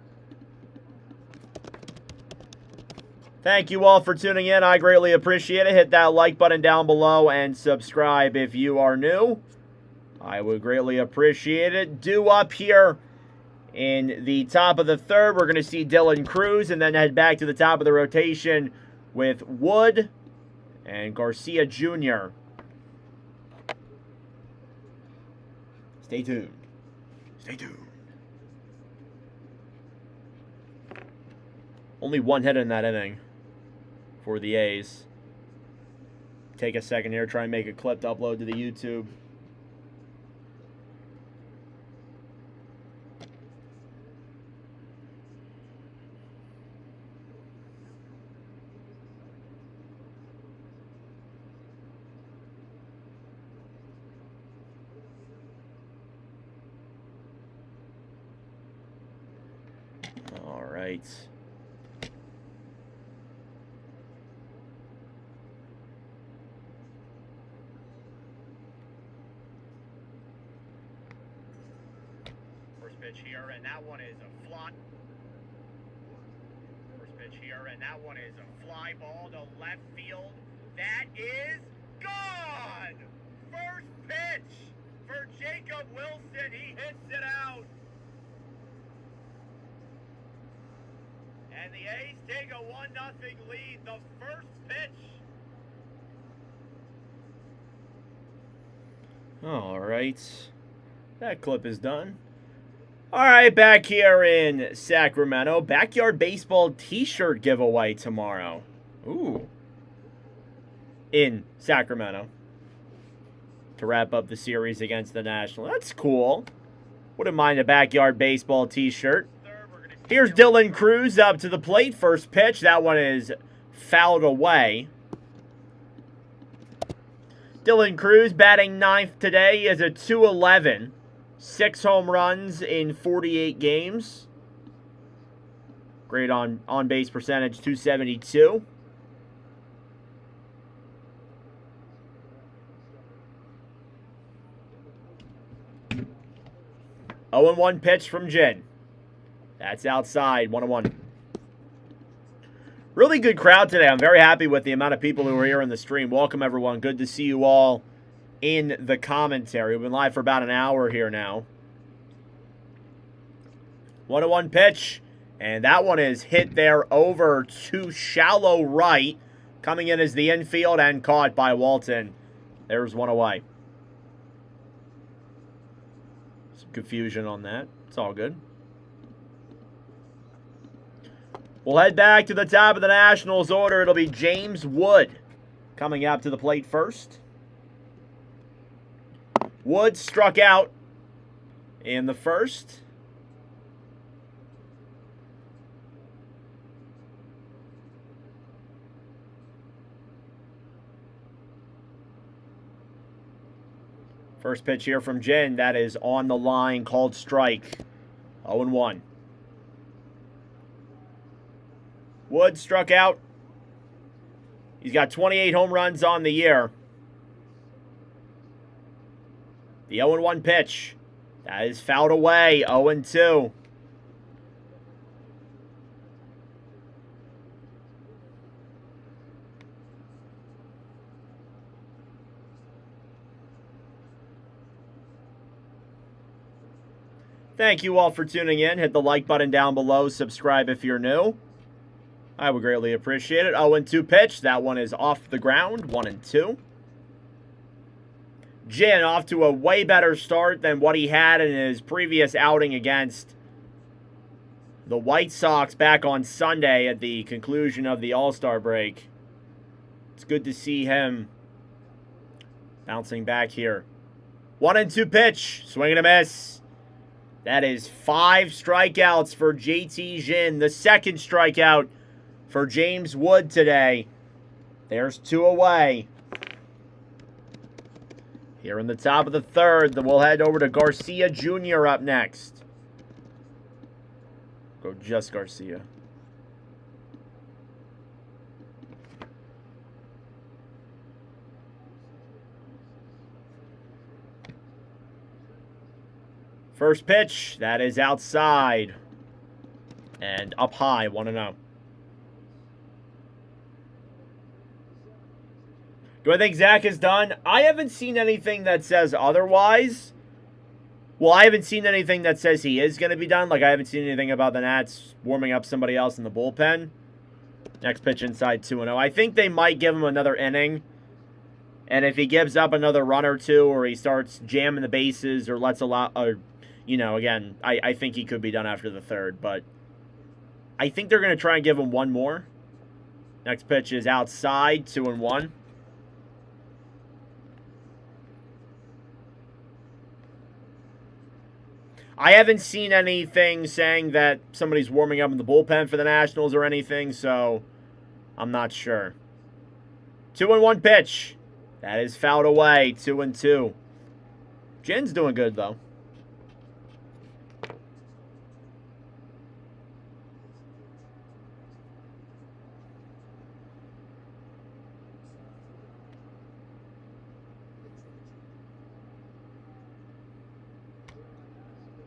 Thank you all for tuning in. I greatly appreciate it. Hit that like button down below and subscribe if you are new. I would greatly appreciate it. Due up here in the top of the third, we're going to see Dylan Cruz, and then head back to the top of the rotation with Wood and Garcia Jr. Stay tuned. Stay tuned. Only 1 hit in that inning for the A's. Take a second here, try and make a clip to upload to the YouTube. All right. First pitch here, and that one is a fly. First pitch here, and that one is a fly ball to left field. That is gone! First pitch for Jacob Wilson. He hits it out. And the A's take a 1-0 lead. The first pitch. All right. That clip is done. All right, back here in Sacramento. Backyard baseball t-shirt giveaway tomorrow. Ooh. In Sacramento. To wrap up the series against the Nationals. That's cool. Wouldn't mind a backyard baseball t-shirt. Here's Dylan Cruz up to the plate. First pitch. That one is fouled away. Dylan Cruz batting 9th today. He has a .211. 6 home runs in 48 games. Great on-base percentage, .272. Oh and 1 pitch from Jin. That's outside, 1-1. Really good crowd today. I'm very happy with the amount of people who are here in the stream. Welcome, everyone. Good to see you all in the commentary. We've been live for about an hour here now. 1-1 pitch. And that one is hit there over to shallow right. Coming in as the infield and caught by Walton. There's one away. Some confusion on that. It's all good. We'll head back to the top of the Nationals order. It'll be James Wood coming up to the plate first. Wood struck out in the first. First pitch here from Jen. That is on the line, called strike. 0-1. Wood struck out. He's got 28 home runs on the year. The 0-1 pitch. That is fouled away. 0-2. Thank you all for tuning in. Hit the like button down below. Subscribe if you're new. I would greatly appreciate it. 0-2 pitch. That one is off the ground. 1-2. Jin off to a way better start than what he had in his previous outing against the White Sox back on Sunday at the conclusion of the All-Star break. It's good to see him bouncing back here. 1-2 pitch. Swing and a miss. That is 5 strikeouts for JT Jin. The second strikeout for James Wood today. There's 2 away. Here in the top of the third, then we'll head over to Garcia Jr. up next. Go just Garcia. First pitch, that is outside. And up high, 1-0. Do I think Zach is done? I haven't seen anything that says otherwise. Well, I haven't seen anything that says he is going to be done. Like, I haven't seen anything about the Nats warming up somebody else in the bullpen. Next pitch inside 2-0. I think they might give him another inning. And if he gives up another run or two, or he starts jamming the bases, or lets a lot, or, you know, again, I think he could be done after the third. But I think they're going to try and give him one more. Next pitch is outside, 2-1. I haven't seen anything saying that somebody's warming up in the bullpen for the Nationals or anything, so I'm not sure. 2-1 pitch. That is fouled away, 2-2. Jin's doing good, though.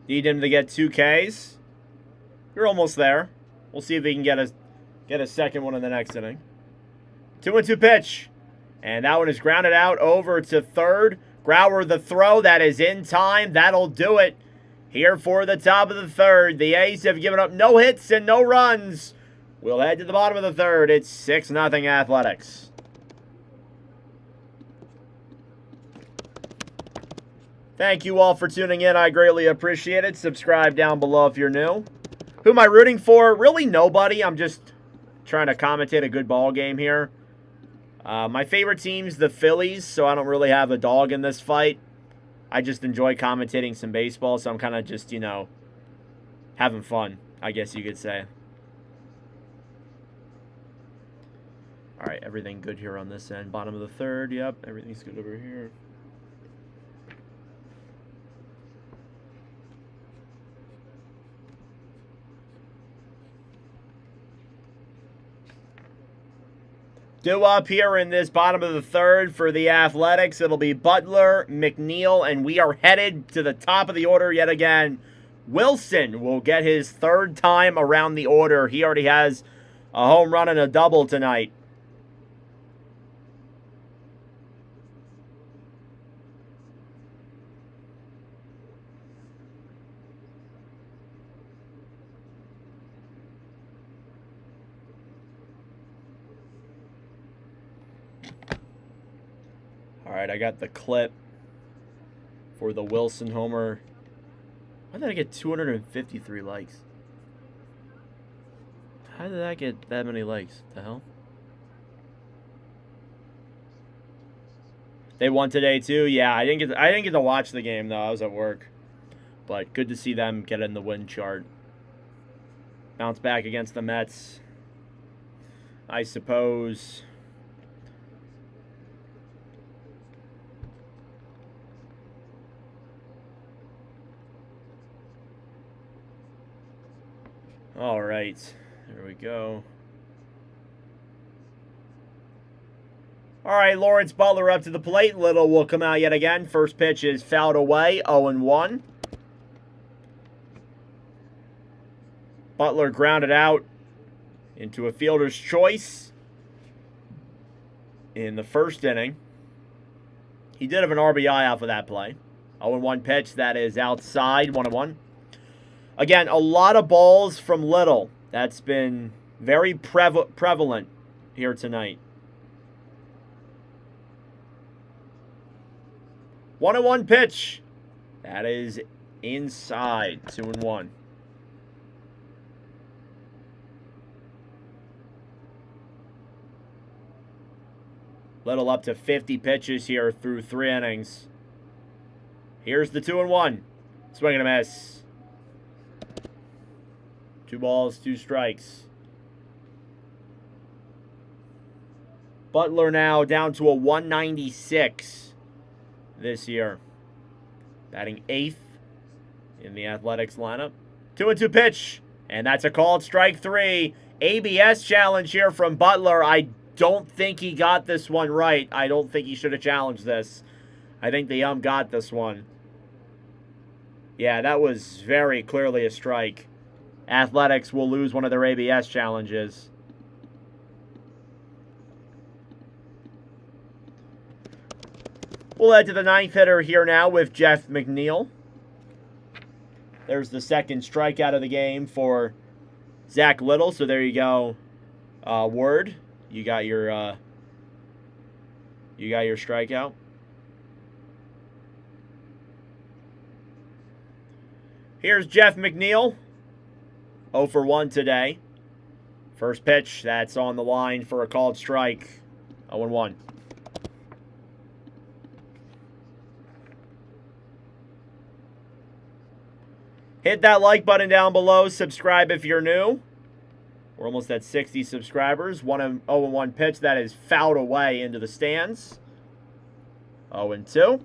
Need him to get 2 Ks. You're almost there. We'll see if he can get a second one in the next inning. 2-2 pitch. And that one is grounded out over to third. Grauer the throw. That is in time. That'll do it. Here for the top of the third. The A's have given up no hits and no runs. We'll head to the bottom of the third. It's 6-0 Athletics. Thank you all for tuning in. I greatly appreciate it. Subscribe down below if you're new. Who am I rooting for? Really nobody. I'm just trying to commentate a good ball game here. My favorite team's the Phillies, so I don't really have a dog in this fight. I just enjoy commentating some baseball, so I'm kind of just, you know, having fun, I guess you could say. All right, everything good here on this end. Bottom of the third, yep, everything's good over here. Due up here in this bottom of the third for the Athletics. It'll be Butler, McNeil, and we are headed to the top of the order yet again. Wilson will get his third time around the order. He already has a home run and a double tonight. All right, I got the clip for the Wilson homer. Why did I get 253 likes? How did that get that many likes? The hell? They won today too. Yeah, I didn't get to watch the game though. I was at work. But good to see them get in the win chart. Bounce back against the Mets, I suppose. All right, there we go. All right, Lawrence Butler up to the plate. Little will come out yet again. First pitch is fouled away, 0-1. Butler grounded out into a fielder's choice in the first inning. He did have an RBI off of that play. 0-1 pitch, that is outside, 1-1. Again, a lot of balls from Little. That's been very prevalent here tonight. 1-1 pitch. That is inside, 2-1. Little up to 50 pitches here through 3 innings. Here's the 2-1. Swing and a miss. 2 balls, 2 strikes. Butler now down to a 196. this year. Batting 8th in the Athletics lineup. 2-2 pitch, and that's a called strike 3. ABS challenge here from Butler. I don't think he got this one right. I don't think he should have challenged this. I think the got this one. Yeah, that was very clearly a strike. Athletics will lose one of their ABS challenges. We'll head to the 9th hitter here now with Jeff McNeil. There's the second strikeout of the game for Zach Little. So there you go. Word, you got your strikeout. Here's Jeff McNeil. 0 for 1 today. First pitch, that's on the line for a called strike. 0-1. Hit that like button down below. Subscribe if you're new. We're almost at 60 subscribers. 0-1 pitch. That is fouled away into the stands. 0-2.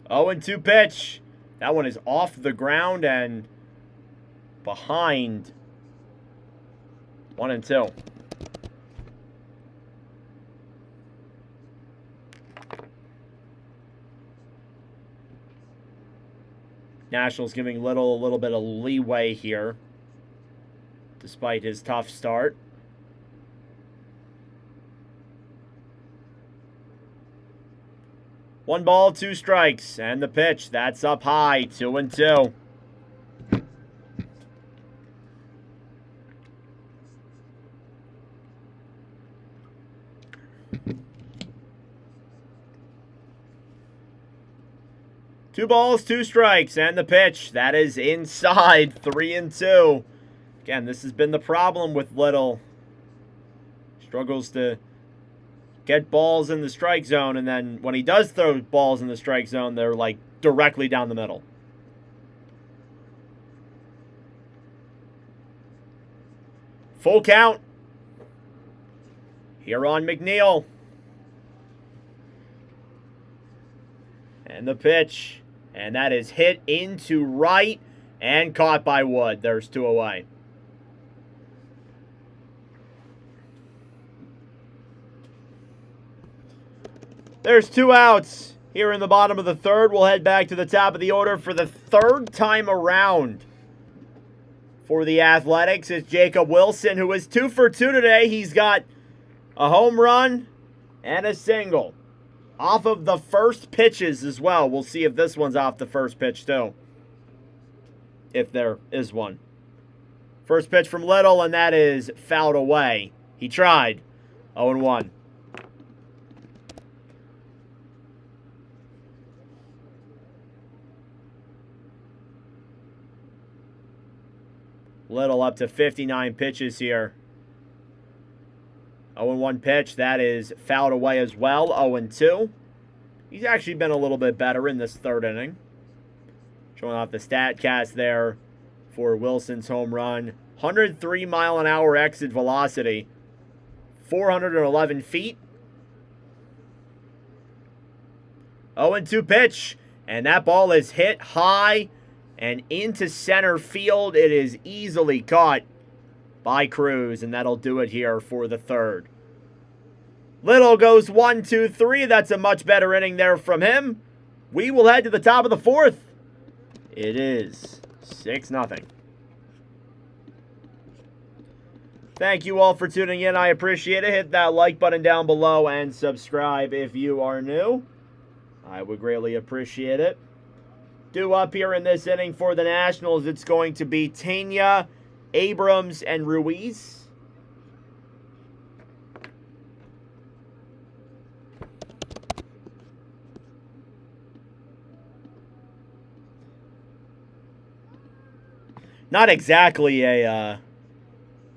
Oh, and 2 pitch. That one is off the ground and behind. 1-2. Nationals giving Little a little bit of leeway here, despite his tough start. One ball, 2 strikes, and the pitch, that's up high, 2-2. Two balls, 2 strikes, and the pitch, that is inside, 3-2. Again, this has been the problem with Little. Struggles to get balls in the strike zone, and then when he does throw balls in the strike zone, they're like directly down the middle. Full count here on McNeil. And the pitch, and that is hit into right and caught by Wood. There's 2 away. There's 2 outs here in the bottom of the 3rd. We'll head back to the top of the order for the 3rd time around. For the Athletics, it's Jacob Wilson, who is 2 for 2 today. He's got a home run and a single off of the first pitches as well. We'll see if this one's off the first pitch too, if there is one. First pitch from Little, and that is fouled away. He tried. 0-1. Little up to 59 pitches here. 0-1 pitch. That is fouled away as well. 0-2. He's actually been a little bit better in this 3rd inning. Showing off the StatCast there for Wilson's home run. 103 mile an hour exit velocity. 411 feet. 0-2 pitch. And that ball is hit high and into center field. It is easily caught by Cruz, and that'll do it here for the 3rd. Little goes 1, 2, 3. That's a much better inning there from him. We will head to the top of the 4th. It is 6-0. Thank you all for tuning in. I appreciate it. Hit that like button down below and subscribe if you are new. I would greatly appreciate it. Due up here in this inning for the Nationals, it's going to be Tena, Abrams, and Ruiz. Not exactly a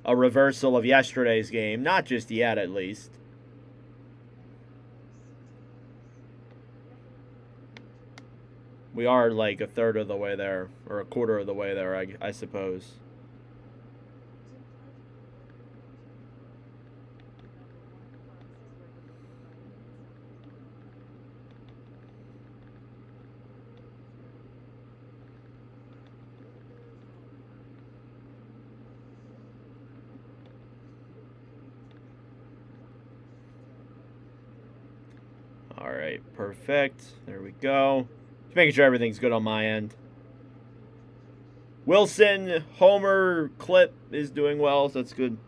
reversal of yesterday's game. Not just yet, at least. We are like a third of the way there, or a quarter of the way there, I suppose. All right, perfect. There we go. Just making sure everything's good on my end. Wilson, Homer, Clip is doing well, so that's good.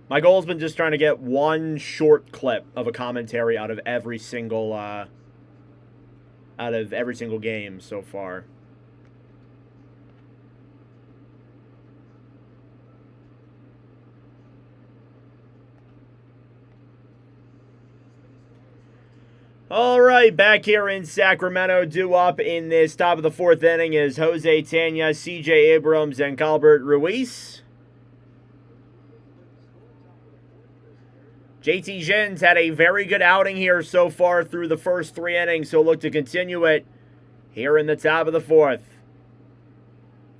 My goal has been just trying to get one short clip of a commentary out of every single game so far. All right, back here in Sacramento, due up in this top of the fourth inning is Jose Tena, C.J. Abrams, and Calbert Ruiz. JT Jin's had a very good outing here so far through the first 3 innings, so look to continue it here in the top of the fourth.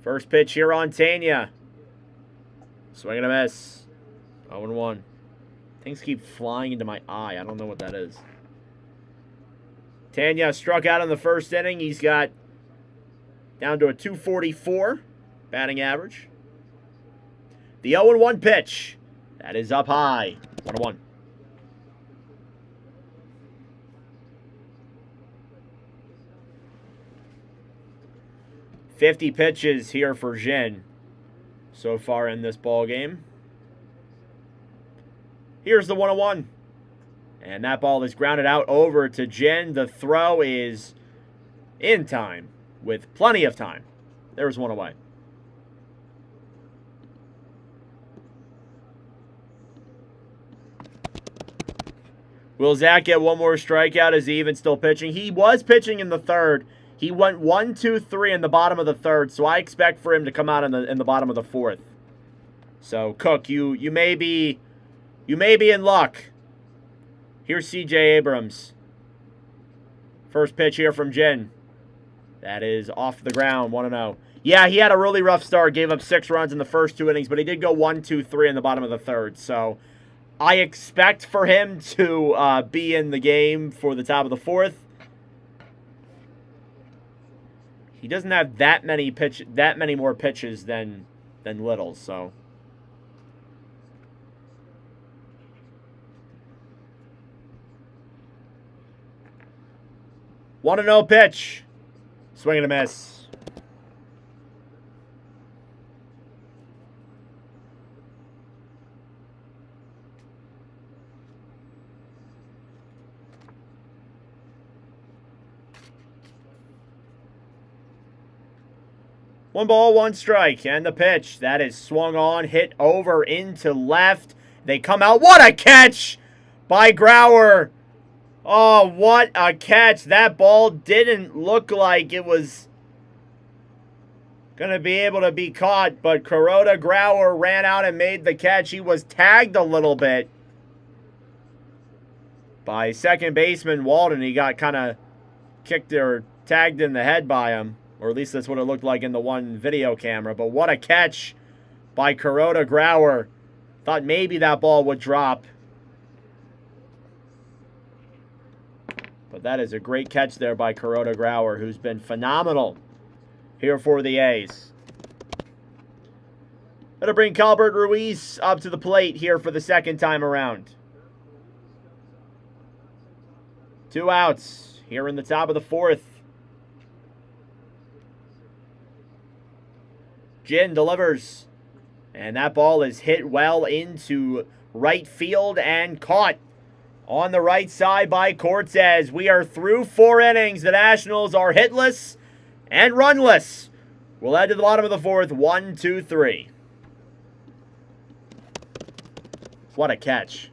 First pitch here on Tena. Swing and a miss. 0-1. Things keep flying into my eye. I don't know what that is. Tena struck out in the first inning. He's got down to a 244 batting average. The 0-1 pitch. That is up high. 1-1. $50 pitches here for Jin so far in this ball game. Here's the 1-1. And that ball is grounded out over to Jin. The throw is in time with plenty of time. There's one away. Will Zach get one more strikeout? Is he even still pitching? He was pitching in the third. He went 1, 2, 3 in the bottom of the third, so I expect for him to come out in the bottom of the fourth. So Cook, you may be in luck. Here's C.J. Abrams. First pitch here from Jin. That is off the ground, 1-0. Yeah, he had a really rough start. Gave up 6 runs in the first 2 innings, but he did go 1, 2, 3 in the bottom of the third. So I expect for him to be in the game for the top of the fourth. He doesn't have that many more pitches than Little, so. 1-0 pitch. Swing and a miss. One ball, one strike, and the pitch. That is swung on, hit over into left. They come out. What a catch by Grauer. Oh, what a catch. That ball didn't look like it was going to be able to be caught, but Kuroda Grauer ran out and made the catch. He was tagged a little bit by second baseman Walden. He got kind of kicked or tagged in the head by him, or at least that's what it looked like in the one video camera. But what a catch by Kuroda Grauer. Thought maybe that ball would drop. But that is a great catch there by Kuroda Grauer, who's been phenomenal here for the A's. Gonna bring Calbert Ruiz up to the plate here for the second time around. 2 outs here in the top of the fourth. Jin delivers. And that ball is hit well into right field and caught on the right side by Cortez. We are through 4 innings. The Nationals are hitless and runless. We'll head to the bottom of the fourth. 1, 2, 3. What a catch.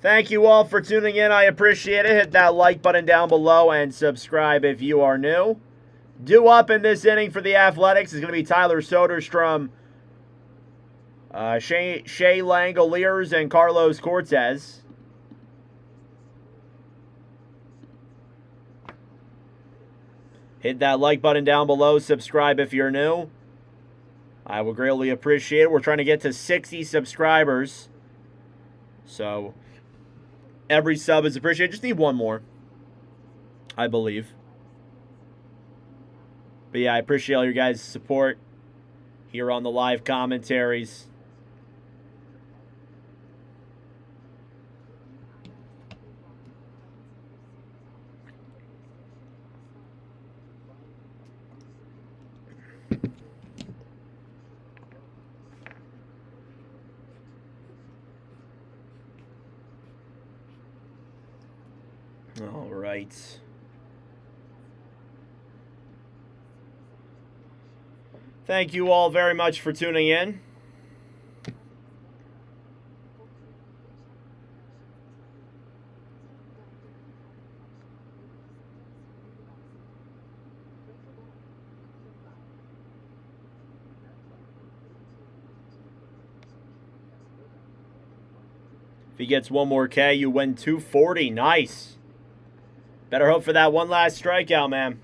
Thank you all for tuning in. I appreciate it. Hit that like button down below and subscribe if you are new. Due up in this inning for the Athletics is going to be Tyler Soderstrom. Shea Langoliers and Carlos Cortez. Hit that like button down below. Subscribe if you're new. I would greatly appreciate it. We're trying to get to 60 subscribers. So, every sub is appreciated. Just need one more, I believe. But yeah, I appreciate all your guys' support here on the live commentaries. All right. Thank you all very much for tuning in. If he gets one more K, you win 240. Nice. Better hope for that one last strikeout, man.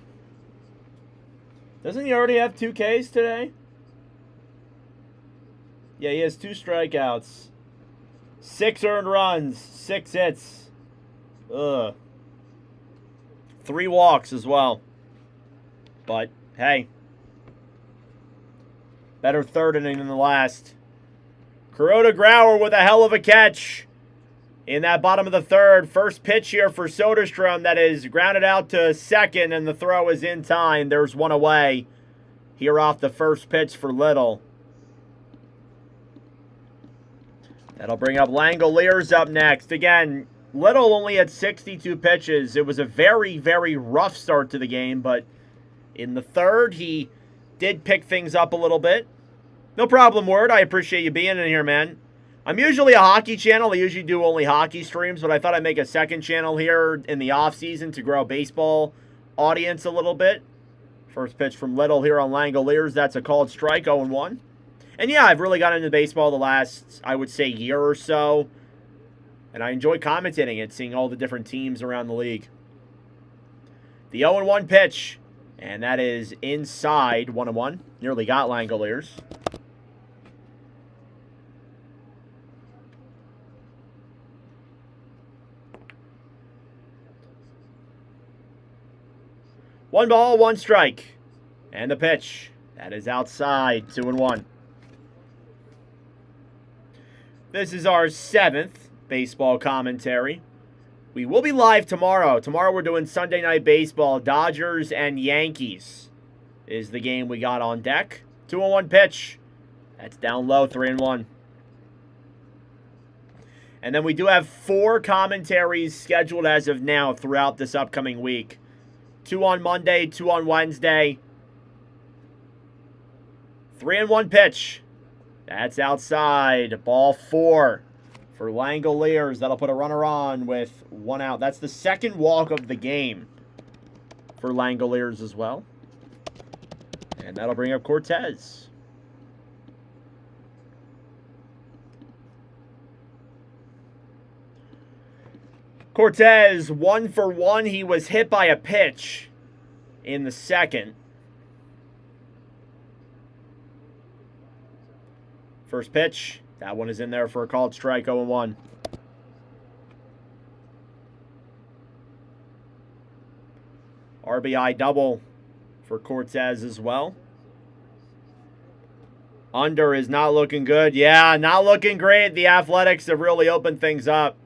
Doesn't he already have 2 Ks today? Yeah, he has 2 strikeouts. 6 earned runs. 6 hits. Ugh. 3 walks as well. But, hey. Better third inning than the last. Kuroda Grauer with a hell of a catch. In that bottom of the third, first pitch here for Soderstrom that is grounded out to second, and the throw is in time. There's one away here off the first pitch for Little. That'll bring up Langoliers up next. Again, Little only had 62 pitches. It was a very, very rough start to the game, but in the third, he did pick things up a little bit. No problem, Word. I appreciate you being in here, man. I'm usually a hockey channel. I usually do only hockey streams, but I thought I'd make a second channel here in the off-season to grow baseball audience a little bit. First pitch from Little here on Langoliers. That's a called strike, 0-1. And yeah, I've really gotten into baseball the last, I would say, year or so. And I enjoy commentating it, seeing all the different teams around the league. The 0-1 pitch. And that is inside, 1-1. Nearly got Langoliers. One ball, one strike. And the pitch. That is outside, 2-1. This is our 7th baseball commentary. We will be live tomorrow. Tomorrow we're doing Sunday Night Baseball. Dodgers and Yankees is the game we got on deck. 2-1 pitch. That's down low, 3-1. And then we do have 4 commentaries scheduled as of now throughout this upcoming week. 2 on Monday, 2 on Wednesday. 3-1 pitch. That's outside. Ball 4 for Langoliers. That'll put a runner on with 1 out. That's the second walk of the game for Langoliers as well. And that'll bring up Cortez. Cortez, 1 for 1. He was hit by a pitch in the second. First pitch. That one is in there for a called strike, 0-1. RBI double for Cortez as well. Under is not looking good. Yeah, not looking great. The Athletics have really opened things up.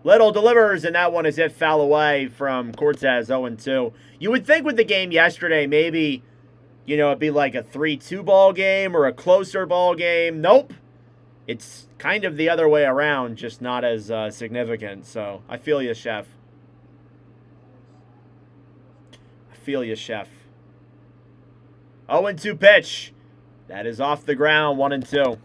Little delivers, and that one is hit foul away from Cortez, 0-2. You would think with the game yesterday, maybe, you know, it'd be like a 3-2 ball game or a closer ball game. Nope. It's kind of the other way around, just not as significant. So, I feel you, Chef. I feel you, Chef. 0-2 pitch. That is off the ground, 1-2.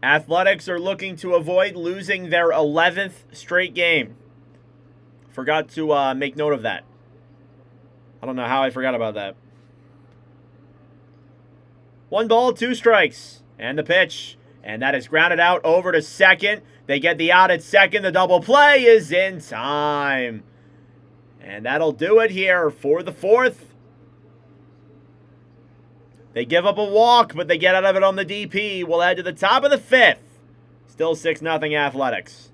Athletics are looking to avoid losing their 11th straight game. Forgot to make note of that. I don't know how I forgot about that. 1 ball, 2 strikes. And the pitch. And that is grounded out over to second. They get the out at second. The double play is in time. And that'll do it here for the 4th. They give up a walk, but they get out of it on the DP. We'll head to the top of the 5th. Still 6-0 Athletics.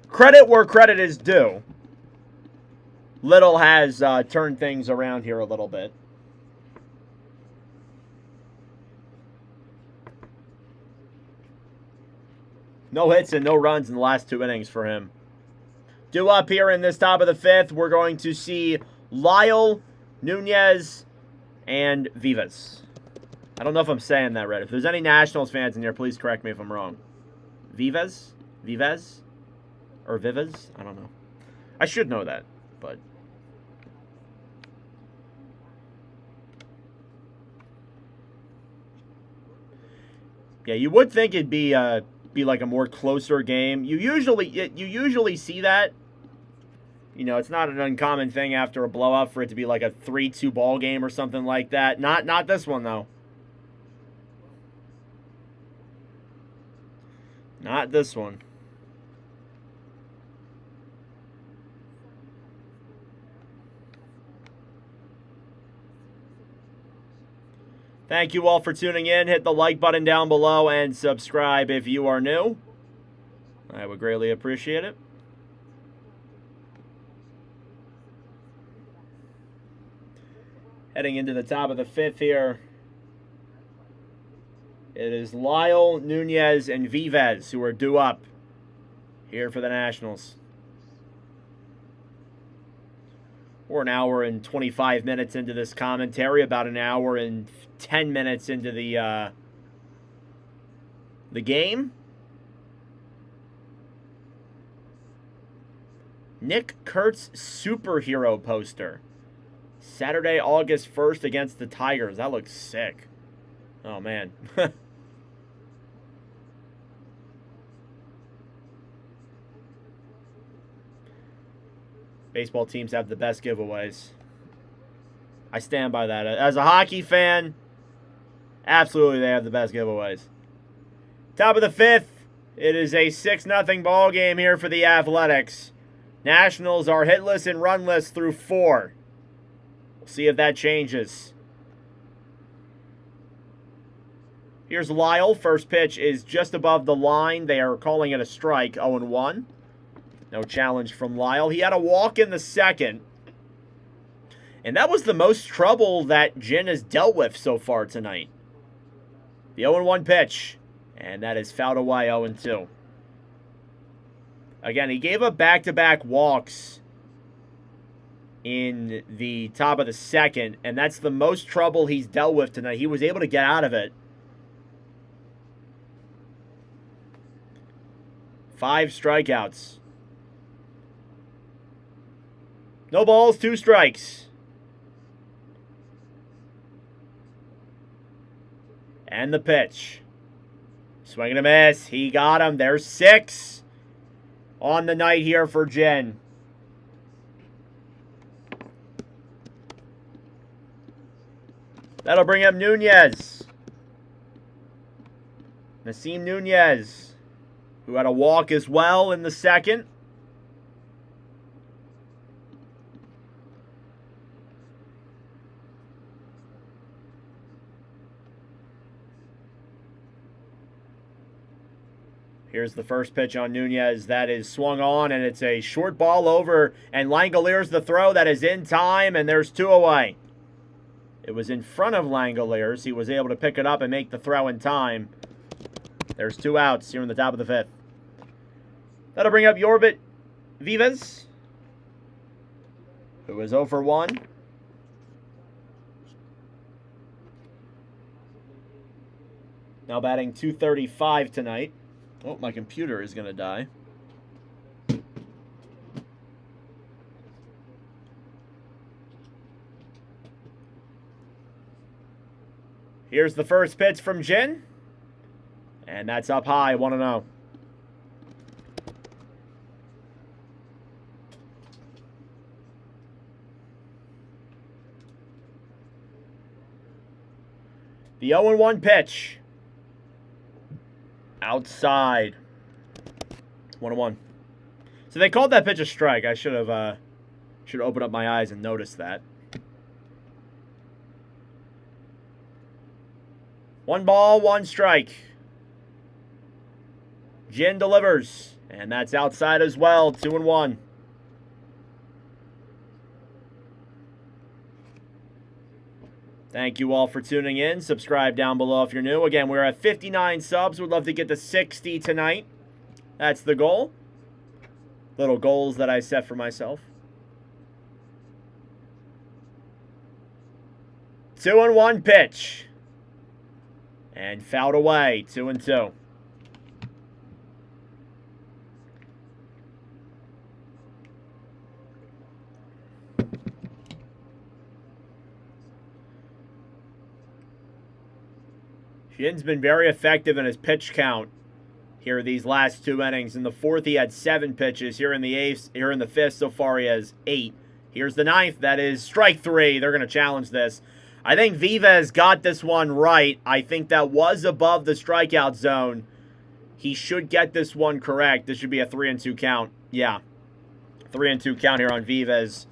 Credit where credit is due. Little has turned things around here a little bit. No hits and no runs in the last 2 innings for him. Due up here in this top of the 5th, we're going to see Lyle, Nunez, and Vivas. I don't know if I'm saying that right. If there's any Nationals fans in here, please correct me if I'm wrong. Vivas? Vives? Or Vivas? I don't know. I should know that, but... yeah, you would think it'd be like a more closer game. You usually see that. You know, it's not an uncommon thing after a blowout for it to be like a 3-2 ball game or something like that. Not this one though. Not this one. Thank you all for tuning in. Hit the like button down below and subscribe if you are new. I would greatly appreciate it. Heading into the top of the 5th here. It is Lyle, Nunez, and Vives who are due up here for the Nationals. We're an hour and 25 minutes into this commentary, about an hour and 10 minutes into the game. Nick Kurtz superhero poster. Saturday, August 1st against the Tigers. That looks sick. Oh, man. Baseball teams have the best giveaways. I stand by that. As a hockey fan, absolutely they have the best giveaways. Top of the 5th. It is a 6-0 ball game here for the Athletics. Nationals are hitless and runless through 4. We'll see if that changes. Here's Lyle. First pitch is just above the line. They are calling it a strike, 0-1. No challenge from Lyle. He had a walk in the 2nd. And that was the most trouble that Jin has dealt with so far tonight. The 0-1 pitch. And that is fouled away, 0-2. Again, he gave up back-to-back walks in the top of the 2nd. And that's the most trouble he's dealt with tonight. He was able to get out of it. 5 strikeouts. No balls, 2 strikes. And the pitch. Swing and a miss. He got him. There's 6 on the night here for Jen. That'll bring up Nunez. Nasim Nunez, who had a walk as well in the 2nd. Here's the first pitch on Nunez. That is swung on, and it's a short ball over. And Langoliers the throw. That is in time, and there's 2 away. It was in front of Langoliers. He was able to pick it up and make the throw in time. There's 2 outs here in the top of the 5th. That'll bring up Yorbit Vivas, who is 0 for 1. Now batting .235 tonight. Oh, my computer is going to die. Here's the first pitch from Jin. And that's up high, 1-0. The 0-1 pitch. Outside. 1-1. So they called that pitch a strike. I should have opened up my eyes and noticed that. 1 ball, 1 strike. Jin delivers. And that's outside as well. 2-1. Thank you all for tuning in. Subscribe down below if you're new. Again, we're at 59 subs. We'd love to get to 60 tonight. That's the goal. Little goals that I set for myself. 2-1 pitch. And fouled away. 2-2. Jin's been very effective in his pitch count here these last 2 innings. In the 4th, he had 7 pitches. Here in the 5th, so far he has 8. Here's the 9th. That is strike 3. They're going to challenge this. I think Vives got this one right. I think that was above the strikeout zone. He should get this one correct. This should be a 3-2 count. Yeah, 3-2 count here on Vives.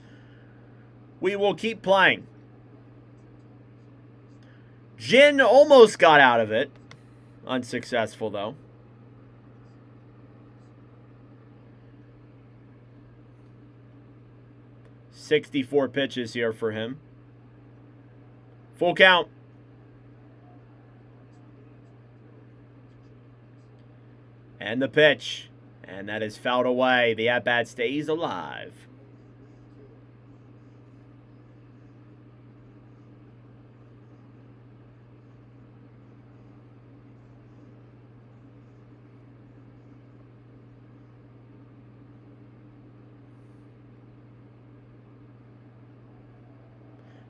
We will keep playing. Jin almost got out of it. Unsuccessful, though. .64 pitches here for him. Full count. And the pitch. And that is fouled away. The at-bat stays alive.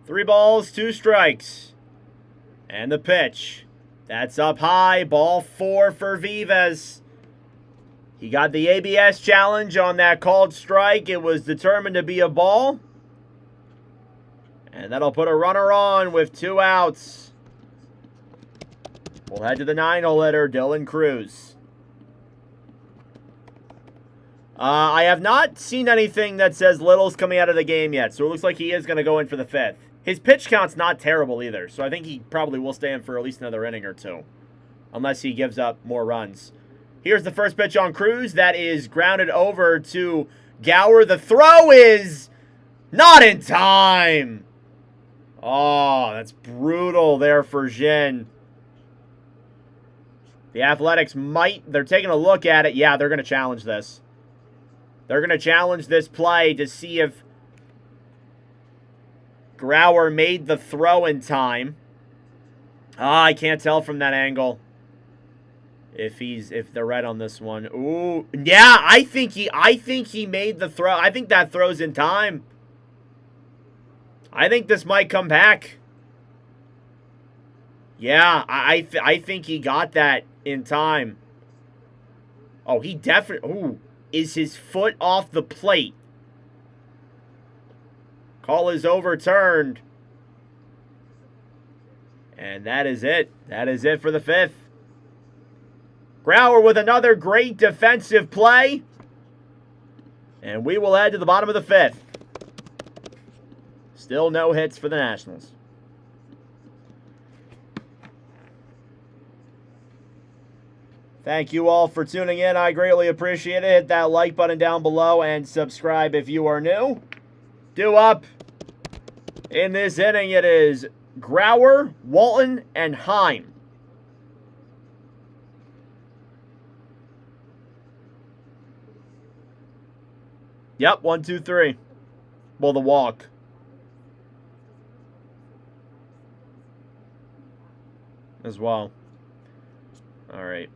Three balls, 2 strikes. And the pitch. That's up high. Ball 4 for Vives. He got the ABS challenge on that called strike. It was determined to be a ball. And that'll put a runner on with 2 outs. We'll head to the 9-hole hitter, Dylan Cruz. I have not seen anything that says Little's coming out of the game yet, so it looks like he is going to go in for the 5th. His pitch count's not terrible either, so I think he probably will stay in for at least another inning or 2. Unless he gives up more runs. Here's the first pitch on Cruz. That is grounded over to Gower. The throw is not in time. Oh, that's brutal there for Jin. The Athletics they're taking a look at it. Yeah, they're going to challenge this. They're going to challenge this play to see if Grauer made the throw in time. I can't tell from that angle if they're right on this one. Ooh, yeah, I think he made the throw. I think that throw's in time. I think this might come back. Yeah, I think he got that in time. Oh, he definitely. Ooh, is his foot off the plate? Call is overturned. And that is it. That is it for the 5th. Grauer with another great defensive play. And we will head to the bottom of the 5th. Still no hits for the Nationals. Thank you all for tuning in. I greatly appreciate it. Hit that like button down below and subscribe if you are new. Due up in this inning, it is Grauer, Walton, and Heim. Yep, 1, 2, 3. Well, the walk. As well. All right.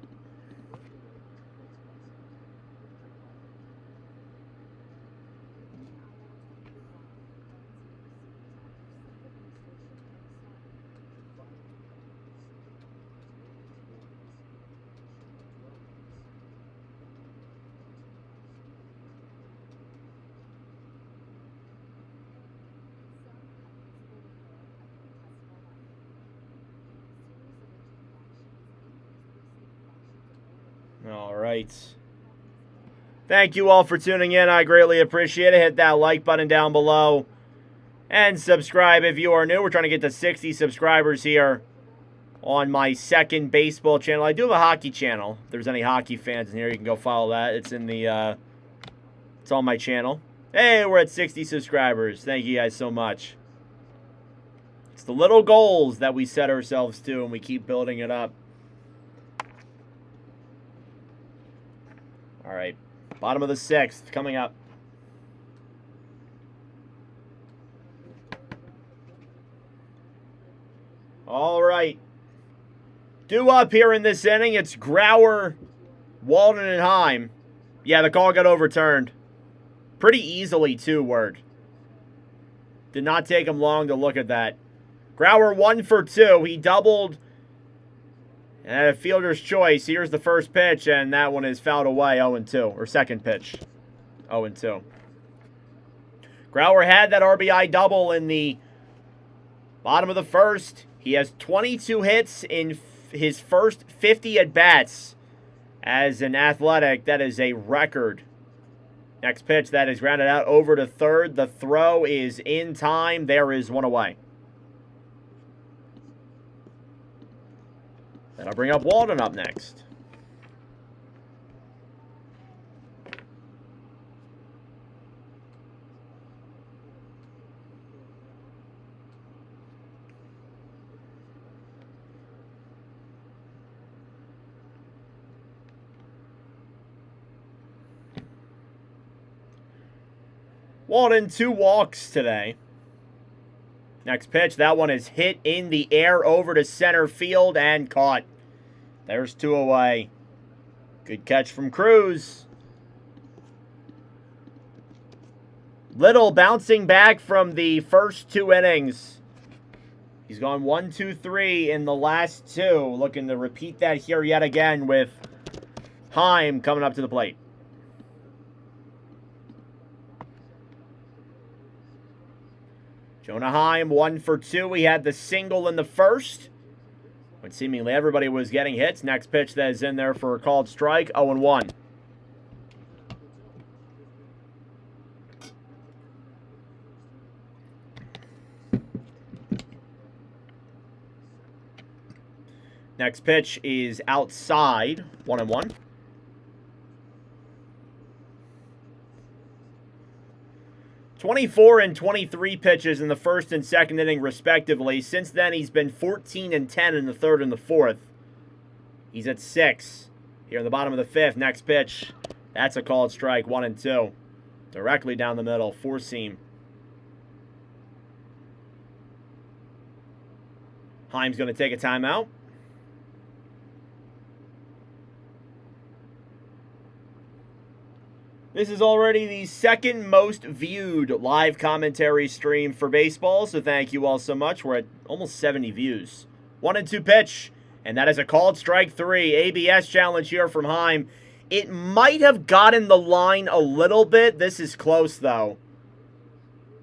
All right. Thank you all for tuning in. I greatly appreciate it. Hit that like button down below. And subscribe if you are new. We're trying to get to 60 subscribers here on my second baseball channel. I do have a hockey channel. If there's any hockey fans in here, you can go follow that. It's in the, it's on my channel. Hey, we're at 60 subscribers. Thank you guys so much. It's the little goals that we set ourselves to, and we keep building it up. All right. Bottom of the 6th coming up. All right. Due up here in this inning, it's Grauer, Walden, and Heim. Yeah, the call got overturned. Pretty easily, too, word. Did not take him long to look at that. Grauer 1 for 2. He doubled and a fielder's choice. Here's the first pitch, and that one is fouled away, 0-2. Or second pitch, 0-2. Grauer had that RBI double in the bottom of the first. He has 22 hits in his first 50 at-bats. As an Athletic, that is a record. Next pitch, that is grounded out over to third. The throw is in time. There is one away. Then I'll bring up Walden up next. Walden, 2 walks today. Next pitch, that one is hit in the air over to center field and caught. There's 2 away. Good catch from Cruz. Little bouncing back from the first 2 innings. He's gone 1, 2, 3 in the last 2. Looking to repeat that here yet again with Heim coming up to the plate. Jonah Heim, 1 for 2. He had the single in the first, when seemingly everybody was getting hits. Next pitch that is in there for a called strike, 0-1. Next pitch is outside, 1-1. 24 and 23 pitches in the first and second inning, respectively. Since then, he's been 14 and 10 in the third and the fourth. He's at 6 here in the bottom of the 5th. Next pitch, that's a called strike, 1-2. Directly down the middle, 4-seam. Heim's going to take a timeout. This is already the second most viewed live commentary stream for baseball, so thank you all so much. We're at almost 70 views. 1-2 pitch, and that is a called strike 3. ABS challenge here from Heim. It might have gotten the line a little bit. This is close, though.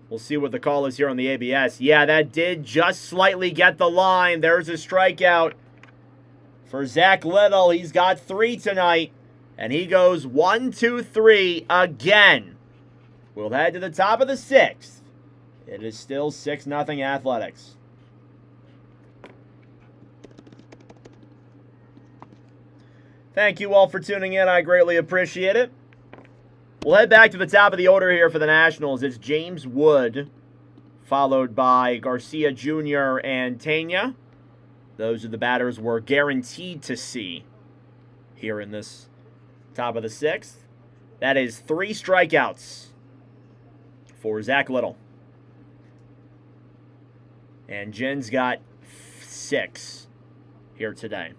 We'll see what the call is here on the ABS. Yeah, that did just slightly get the line. There's a strikeout for Zach Little. He's got 3 tonight. And he goes 1, 2, 3 again. We'll head to the top of the 6th. It is still 6-0 Athletics. Thank you all for tuning in. I greatly appreciate it. We'll head back to the top of the order here for the Nationals. It's James Wood, followed by Garcia Jr. and Tena. Those are the batters we're guaranteed to see here in this top of the 6th. That is 3 strikeouts for Zach Little. And Jen's got 6 here today.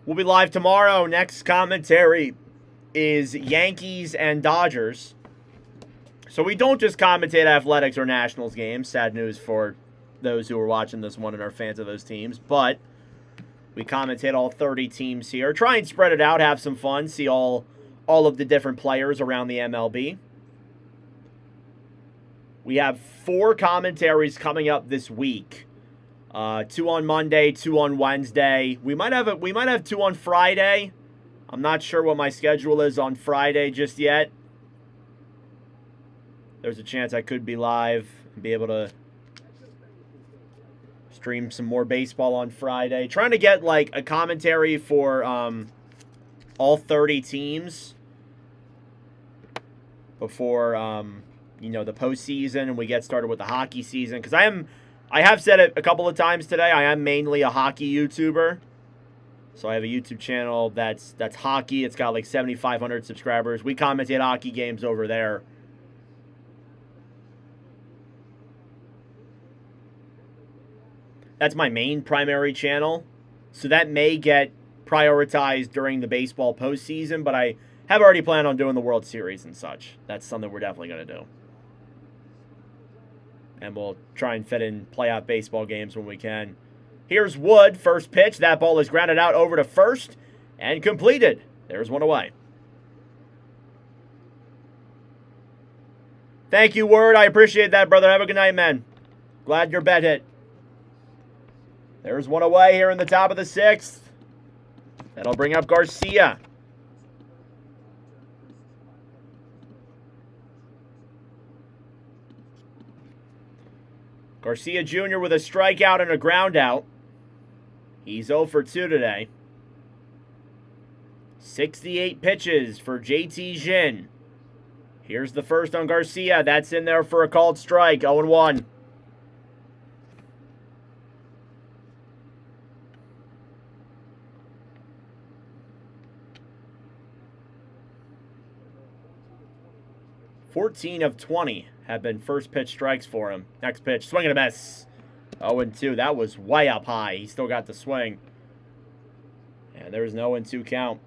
We'll be live tomorrow. Next commentary is Yankees and Dodgers. So we don't just commentate Athletics or Nationals games. Sad news for those who are watching this one and are fans of those teams. But we commentate all 30 teams here. Try and spread it out, have some fun, see all of the different players around the MLB. We have 4 commentaries coming up this week. 2 on Monday, 2 on Wednesday. We might have 2 on Friday. I'm not sure what my schedule is on Friday just yet. There's a chance I could be live and be able to stream some more baseball on Friday. Trying to get like a commentary for all 30 teams before the postseason and we get started with the hockey season. Because I have said it a couple of times today, I am mainly a hockey YouTuber. So I have a YouTube channel that's hockey. It's got like 7,500 subscribers. We commentate hockey games over there. That's my main primary channel. So that may get prioritized during the baseball postseason, but I have already planned on doing the World Series and such. That's something we're definitely going to do. And we'll try and fit in playoff baseball games when we can. Here's Wood, first pitch. That ball is grounded out over to first and completed. There's one away. Thank you, Word. I appreciate that, brother. Have a good night, man. Glad your bet hit. There's one away here in the top of the 6th. That'll bring up Garcia. Garcia Jr. with a strikeout and a ground out. He's 0 for 2 today. 68 pitches for JT Jin. Here's the first on Garcia. That's in there for a called strike. 0-1. Fourteen of 20 have been first pitch strikes for him. Next pitch, swing and a miss. 0-2. That was way up high. He still got the swing. And there's an 0-2 count.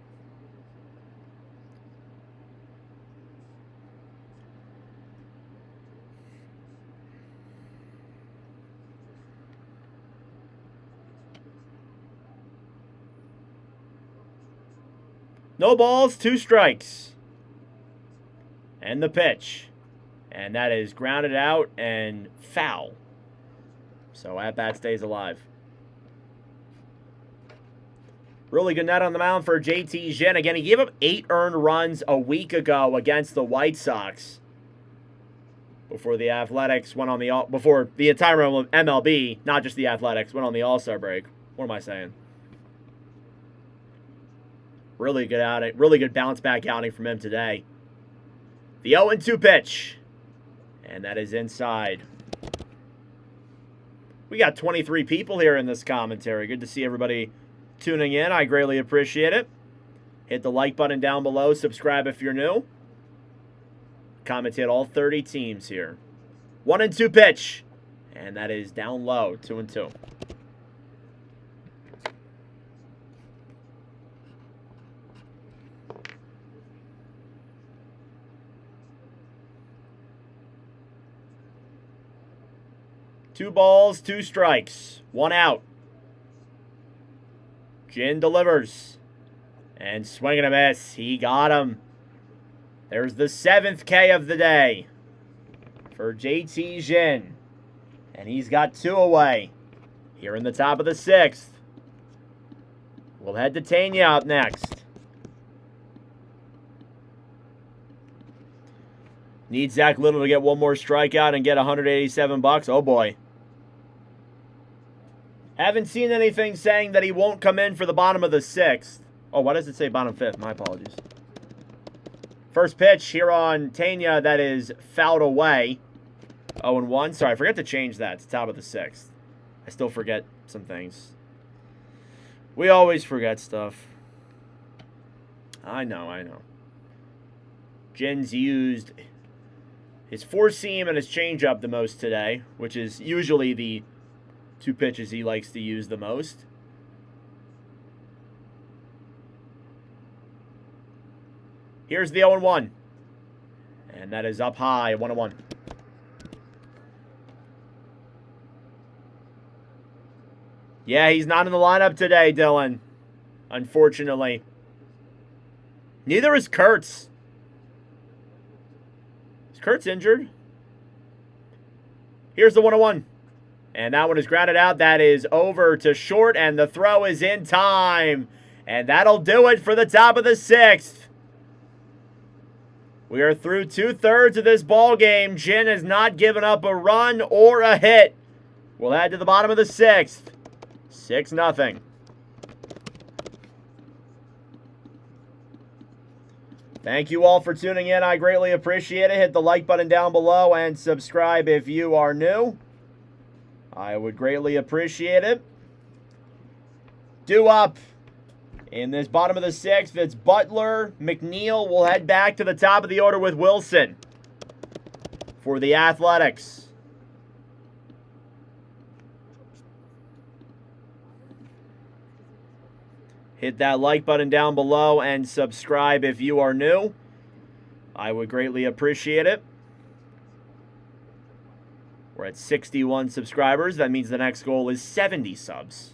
No balls, 2 strikes. And the pitch. And that is grounded out and foul. So at-bat stays alive. Really good night on the mound for JT Jin. Again, he gave up 8 earned runs a week ago against the White Sox. Before the Athletics went on before the entire MLB, not just the Athletics, went on the All-Star break. What am I saying? Really good outing. Really good bounce back outing from him today. The 0-2 pitch. And that is inside. We got 23 people here in this commentary. Good to see everybody tuning in. I greatly appreciate it. Hit the like button down below. Subscribe if you're new. Commentate all 30 teams here. 1-2 pitch. And that is down low. 2-2. Two balls, 2 strikes. 1 out. Jin delivers. And swing and a miss. He got him. There's the 7th K of the day for JT Jin. And he's got 2 away. Here in the top of the 6th. We'll head to Tanya up next. Need Zach Little to get 1 more strikeout and get $187. Oh boy. Haven't seen anything saying that he won't come in for the bottom of the 6th. Oh, why does it say bottom 5th? My apologies. First pitch here on Tanya, that is fouled away. 0-1. Sorry, I forgot to change that to top of the 6th. I still forget some things. We always forget stuff. I know. Jin's used his 4-seam and his changeup the most today, which is usually the 2 pitches he likes to use the most. Here's the 0-1. And that is up high, 1-1. Yeah, he's not in the lineup today, Dylan. Unfortunately. Neither is Kurtz. Is Kurtz injured? Here's the 1-1. And that one is grounded out. That is over to short, and the throw is in time. And that'll do it for the top of the 6th. We are through 2/3 of this ball game. Jin has not given up a run or a hit. We'll head to the bottom of the 6th. 6-0. Thank you all for tuning in. I greatly appreciate it. Hit the like button down below and subscribe if you are new. I would greatly appreciate it. Due up in this bottom of the 6th, it's Butler. McNeil will head back to the top of the order with Wilson for the Athletics. Hit that like button down below and subscribe if you are new. I would greatly appreciate it. We're at 61 subscribers. That means the next goal is 70 subs.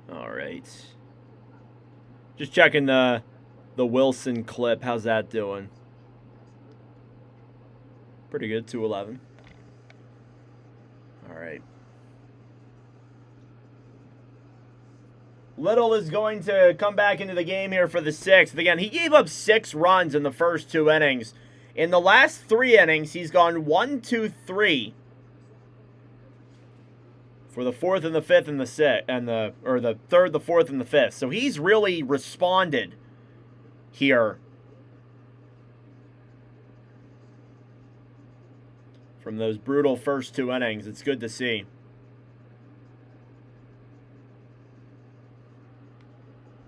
All right. Just checking the Wilson clip. How's that doing? Pretty good, 211. All right. Little is going to come back into the game here for the 6th. Again, he gave up 6 runs in the first 2 innings. In the last 3 innings, he's gone 1, 2, 3. For the 4th and the 5th and the 6th, and the 3rd, the 4th, and the 5th. So he's really responded here from those brutal first 2 innings. It's good to see.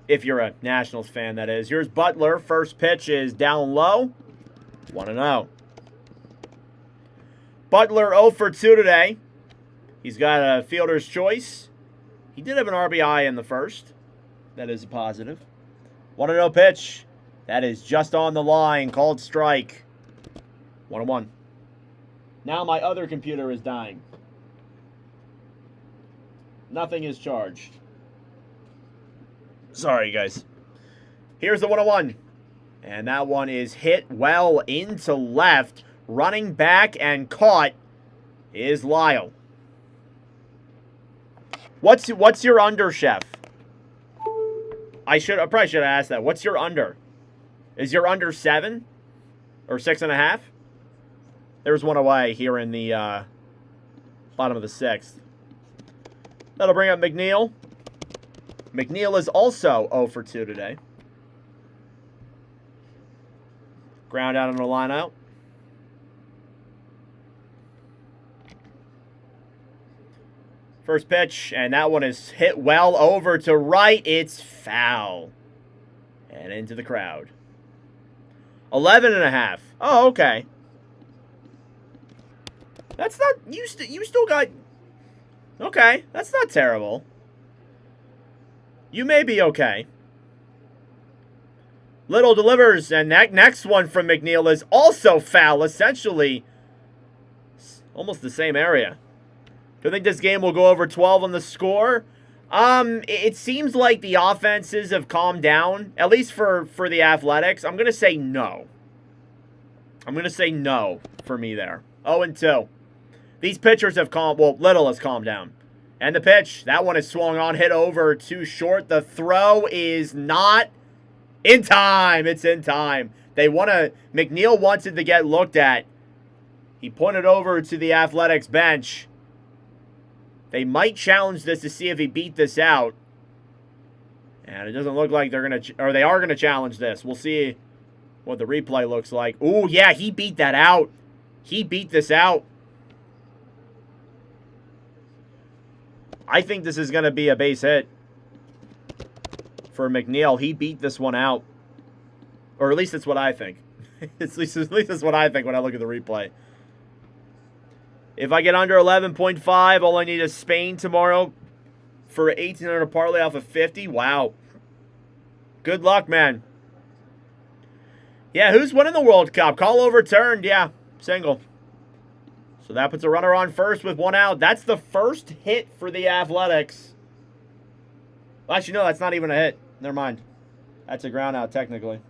If you're a Nationals fan, that is. Here's Butler. First pitch is down low. 1-0. Butler 0 for 2 today. He's got a fielder's choice. He did have an RBI in the first. That is a positive. 1-0 pitch. That is just on the line. Called strike. 1-1. Now my other computer is dying. Nothing is charged. Sorry, guys. Here's the 1-1. And that one is hit well into left. Running back and caught is Lyle. What's your under, Chef? I probably should have asked that. What's your under? Is your under 7 or 6.5? There's one away here in the bottom of the 6th. That'll bring up McNeil. McNeil is also 0 for 2 today. Ground out on the line out. First pitch, and that one is hit well over to right. It's foul. And into the crowd. 11.5. Oh, okay. That's not... You still got... Okay, that's not terrible. You may be okay. Little delivers, and that next one from McNeil is also foul. Essentially, almost the same area. Do you think this game will go over 12 on the score? It seems like the offenses have calmed down, at least for the Athletics. I'm going to say no. I'm going to say no for me there. 0-2. These pitchers have calmed, well, Little has calmed down. And the pitch, that one is swung on, hit over too short. The throw is not in time. It's in time. McNeil wanted to get looked at. He pointed over to the Athletics bench. They might challenge this to see if he beat this out. And it doesn't look like they're going to, or they are going to challenge this. We'll see what the replay looks like. Ooh, yeah, he beat that out. He beat this out. I think this is going to be a base hit for McNeil. He beat this one out. Or at least that's what I think. At least that's what I think when I look at the replay. If I get under 11.5, all I need is Spain tomorrow for 1,800 parlay off of 50. Wow. Good luck, man. Yeah, who's winning the World Cup? Call overturned. Yeah, single. So that puts a runner on first with 1 out. That's the first hit for the Athletics. Well, actually, no, that's not even a hit. Never mind. That's a ground out, technically.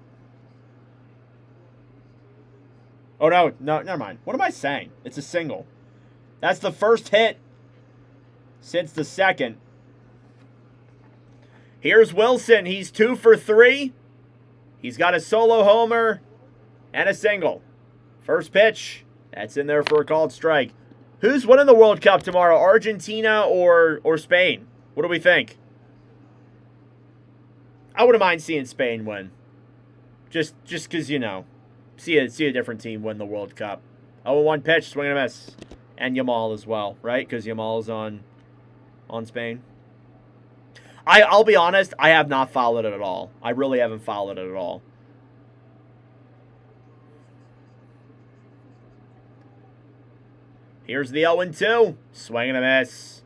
Oh, no, never mind. What am I saying? It's a single. That's the first hit since the second. Here's Wilson. He's 2 for 3. He's got a solo homer and a single. First pitch. That's in there for a called strike. Who's winning the World Cup tomorrow? Argentina or Spain? What do we think? I wouldn't mind seeing Spain win. Just because, you know, see a different team win the World Cup. 0-1 pitch, swing and a miss. And Yamal as well, right? Because Yamal's on Spain. I'll be honest, I have not followed it at all. I really haven't followed it at all. Here's the 0-2. Swing and a miss.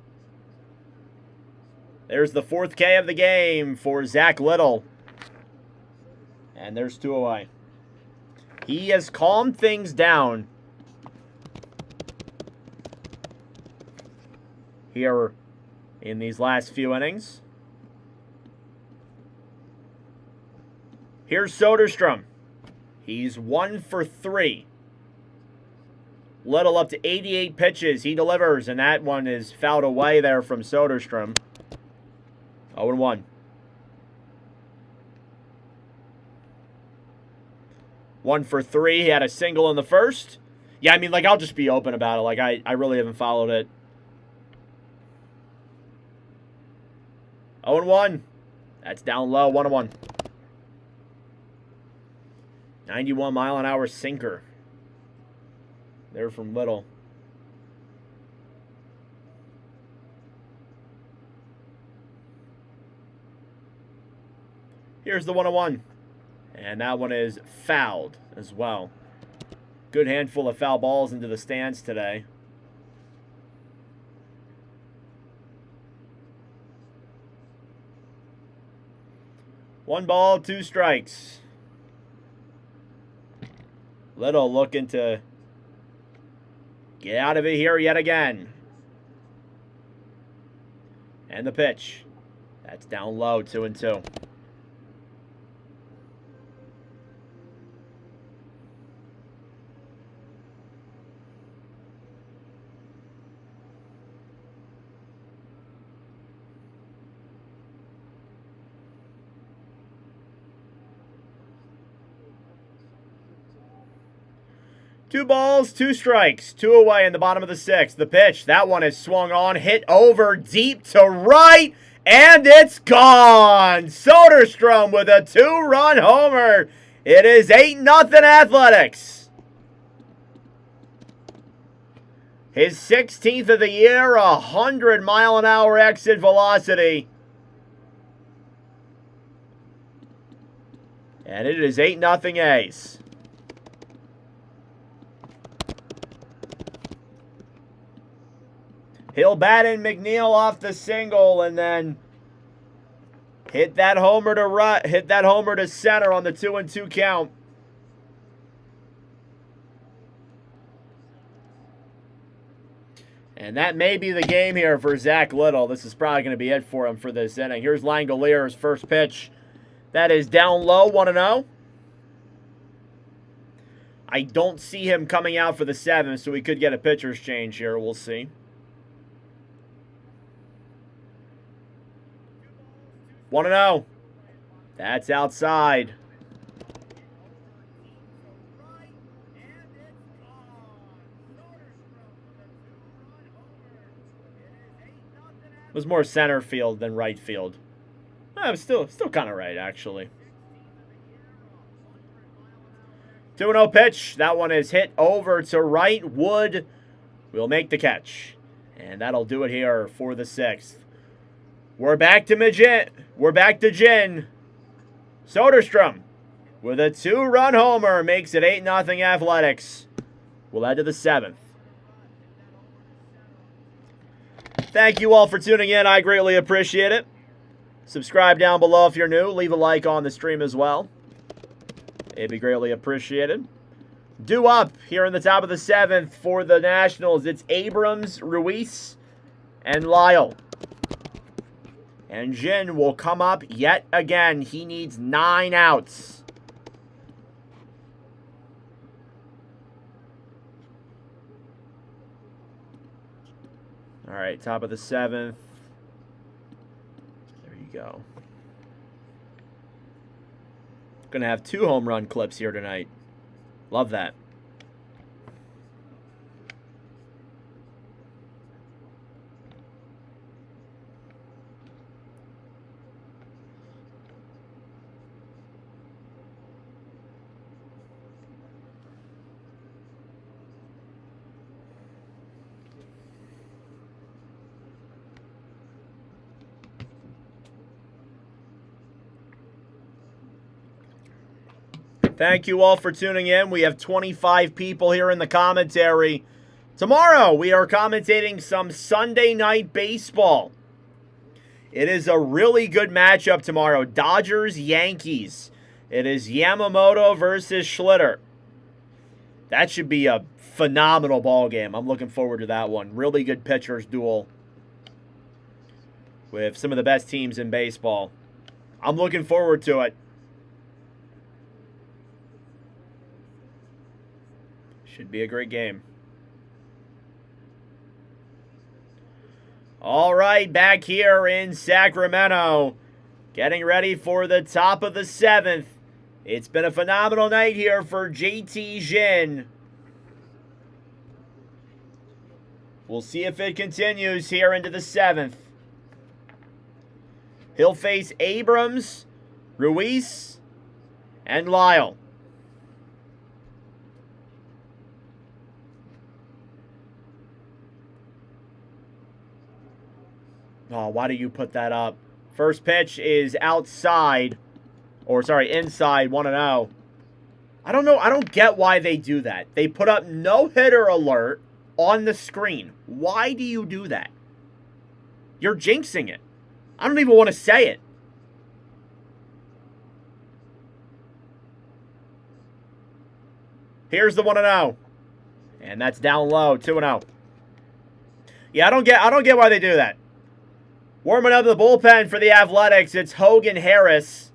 There's the 4th K of the game for Zach Little. And there's 2 away. He has calmed things down here in these last few innings. Here's Soderstrom. He's 1 for 3. Little up to 88 pitches. He delivers, and that one is fouled away there from Soderstrom. 0-1. One for 3. He had a single in the first. Yeah, I mean, like, I'll just be open about it. Like, I really haven't followed it. 0-1. That's down low. 1-1. 91-mile-an-hour sinker. There from Little. Here's the 1-1. And that one is fouled as well. Good handful of foul balls into the stands today. One ball, 2 strikes. Little looking to get out of it here yet again. And the pitch. That's down low, 2-2. Two balls, 2 strikes, 2 away in the bottom of the 6th. The pitch, that one is swung on, hit over deep to right, and it's gone. Soderstrom with a 2-run homer. It is 8-0 Athletics. His 16th of the year, 100-mile-an-hour exit velocity. And it is 8-0 A's. He'll bat in McNeil off the single and then hit that homer to right, hit that homer to center on the 2-2 count. And that may be the game here for Zach Little. This is probably going to be it for him for this inning. Here's Langolier's first pitch. That is down low, 1-0. I don't see him coming out for the 7th, so we could get a pitcher's change here. We'll see. 1-0. That's outside. It was more center field than right field. It was still kind of right, actually. 2-0 pitch. That one is hit over to right. Wood will make the catch. And that'll do it here for the 6th. We're back to Jin. Soderstrom. with a 2-run homer makes it 8-0 Athletics. We'll head to the 7th. Thank you all for tuning in. I greatly appreciate it. Subscribe down below if you're new. Leave a like on the stream as well. It'd be greatly appreciated. Due up here in the top of the 7th for the Nationals. It's Abrams, Ruiz, and Lyle. And Jin will come up yet again. He needs 9 outs. All right, top of the 7th. There you go. Gonna have 2 home run clips here tonight. Love that. Thank you all for tuning in. We have 25 people here in the commentary. Tomorrow, we are commentating some Sunday Night Baseball. It is a really good matchup tomorrow. Dodgers-Yankees. It is Yamamoto versus Schlitter. That should be a phenomenal ball game. I'm looking forward to that one. Really good pitchers duel with some of the best teams in baseball. I'm looking forward to it. Should be a great game. All right, back here in Sacramento, getting ready for the top of the 7th. It's been a phenomenal night here for JT Jin. We'll see if it continues here into the 7th. He'll face Abrams, Ruiz, and Lyle. Oh, why do you put that up? First pitch is outside. Or, sorry, inside, 1-0. I don't know. I don't get why they do that. They put up no-hitter alert on the screen. Why do you do that? You're jinxing it. I don't even want to say it. Here's the 1-0. And that's down low, 2-0. Yeah, I don't get why they do that. Warming up the bullpen for the Athletics, it's Hogan Harris.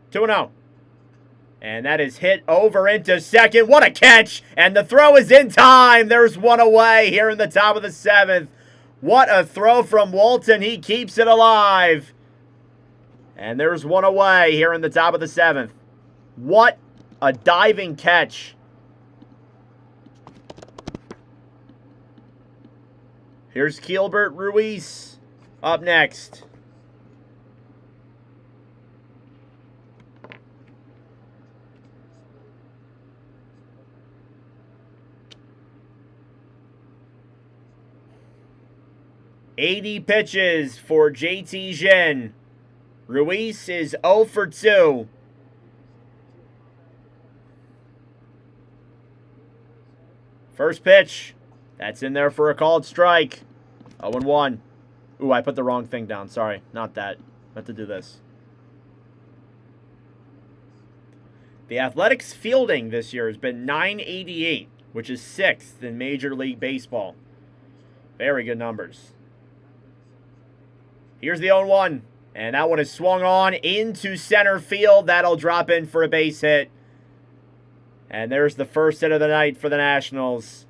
Two and 0. And that is hit over into second. What a catch! And the throw is in time. There's one away here in the top of the 7th. What a throw from Walton. He keeps it alive. And there's one away here in the top of the 7th. What a diving catch. Here's Gilbert Ruiz up next. $80 pitches for JT Jin. Ruiz is 0 for 2. First pitch. That's in there for a called strike. 0-1. Ooh, I put the wrong thing down. Sorry. Not that. I have to do this. The Athletics fielding this year has been .988, which is 6th in Major League Baseball. Very good numbers. Here's the 0-1. And that one is swung on into center field. That'll drop in for a base hit. And there's the first hit of the night for the Nationals.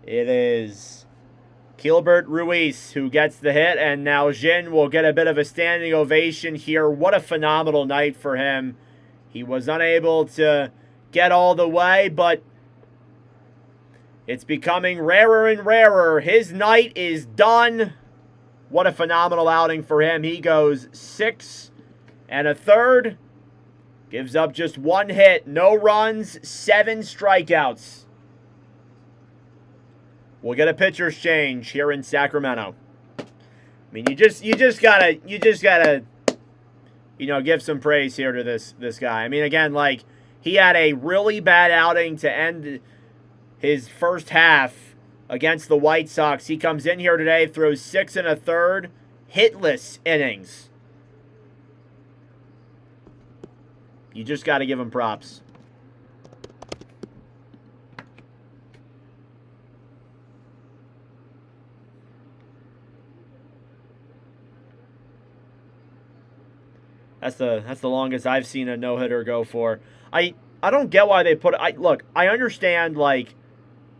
It is Gilbert Ruiz who gets the hit, and now Jin will get a bit of a standing ovation here. What a phenomenal night for him. He was unable to get all the way, but it's becoming rarer and rarer. His night is done. What a phenomenal outing for him. He goes 6 1/3. Gives up just 1 hit, no runs, 7 strikeouts. we'll get a pitcher's change here in Sacramento. I mean, you just gotta give some praise here to this guy. I mean, again, like, he had a really bad outing to end his first half against the White Sox. He comes in here today, throws 6 1/3, hitless innings. You just got to give him props. That's the longest I've seen a no-hitter go for. I don't get why they put it. Look, I understand, like,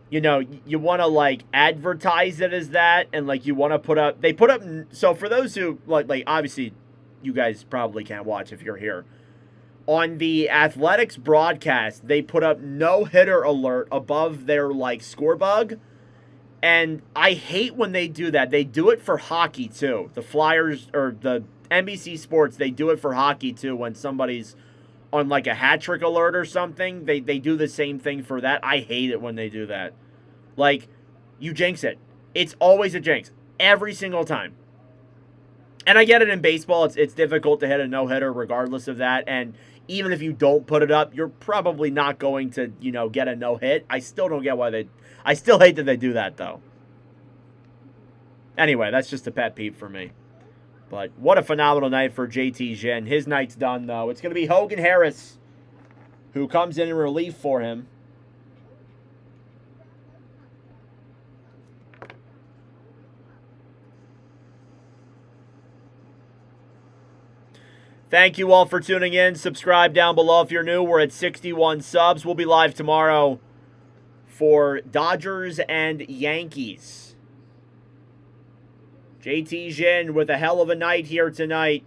you want to, like, advertise it as that, and, like, you want to put up, so for those who, like obviously, you guys probably can't watch if you're here. On the Athletics broadcast, they put up no-hitter alert above their, like, score bug, and I hate when they do that. They do it for hockey, too. The Flyers, or the NBC Sports, they do it for hockey, too, when somebody's on, like, a hat trick alert or something. They do the same thing for that. I hate it when they do that. Like, you jinx it. It's always a jinx. Every single time. And I get it in baseball. It's difficult to hit a no-hitter regardless of that. And even if you don't put it up, you're probably not going to, get a no-hit. I still don't get why I still hate that they do that, though. Anyway, that's just a pet peeve for me. But what a phenomenal night for JT Ginn. His night's done, though. It's going to be Hogan Harris who comes in relief for him. Thank you all for tuning in. Subscribe down below if you're new. We're at 61 subs. We'll be live tomorrow for Dodgers and Yankees. JT Ginn with a hell of a night here tonight.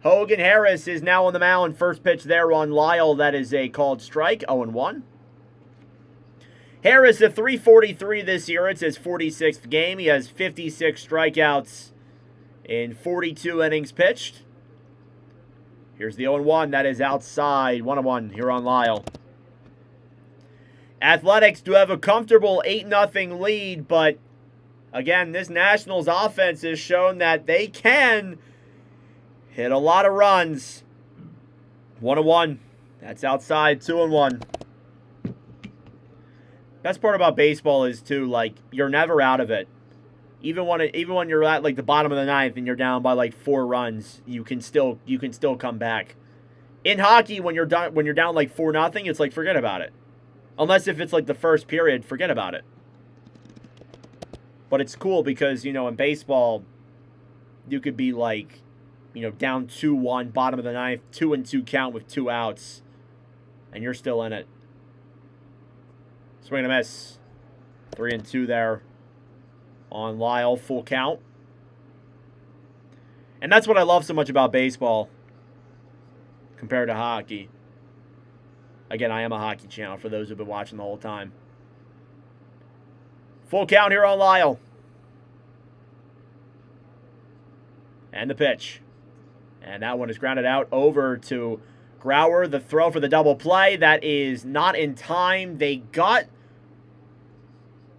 Hogan Harris is now on the mound. First pitch there on Lyle. That is a called strike. 0-1. Harris at 343 this year. It's his 46th game. He has 56 strikeouts in 42 innings pitched. Here's the 0-1. That is outside. 1-1 here on Lyle. Athletics do have a comfortable 8-0 lead, but again, this Nationals offense has shown that they can hit a lot of runs. 1-1. That's outside. 2-1. Best part about baseball is, too, like, you're never out of it. Even when you're at, like, the bottom of the ninth and you're down by, like, 4 runs, you can still come back. In hockey, when you're down like 4-0, it's like, forget about it. Unless if it's like the first period, forget about it. But it's cool because, in baseball, you could be like, down 2-1, bottom of the ninth, 2-2 count with 2 outs, and you're still in it. Swing and a miss. 3-2 there on Lyle, full count. And that's what I love so much about baseball compared to hockey. Again, I am a hockey channel for those who've been watching the whole time. Full count here on Lyle. And the pitch. And that one is grounded out over to Grauer. The throw for the double play. That is not in time. They got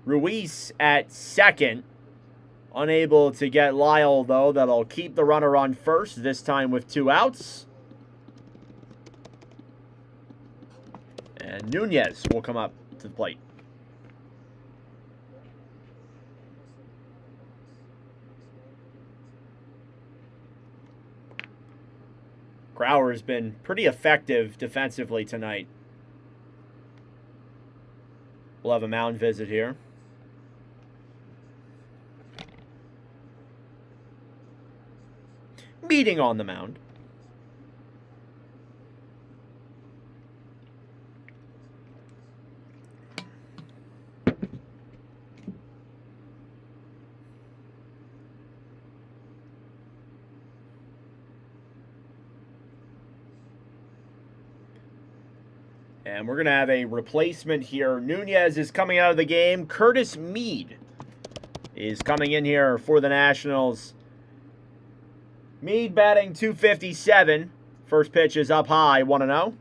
Ruiz at second. Unable to get Lyle, though. That'll keep the runner on first, this time with 2 outs. And Nunez will come up to the plate. Grauer has been pretty effective defensively tonight. We'll have a mound visit here. Meeting on the mound. And we're going to have a replacement here. Nunez is coming out of the game. Curtis Mead is coming in here for the Nationals. Mead batting .257. First pitch is up high, 1-0.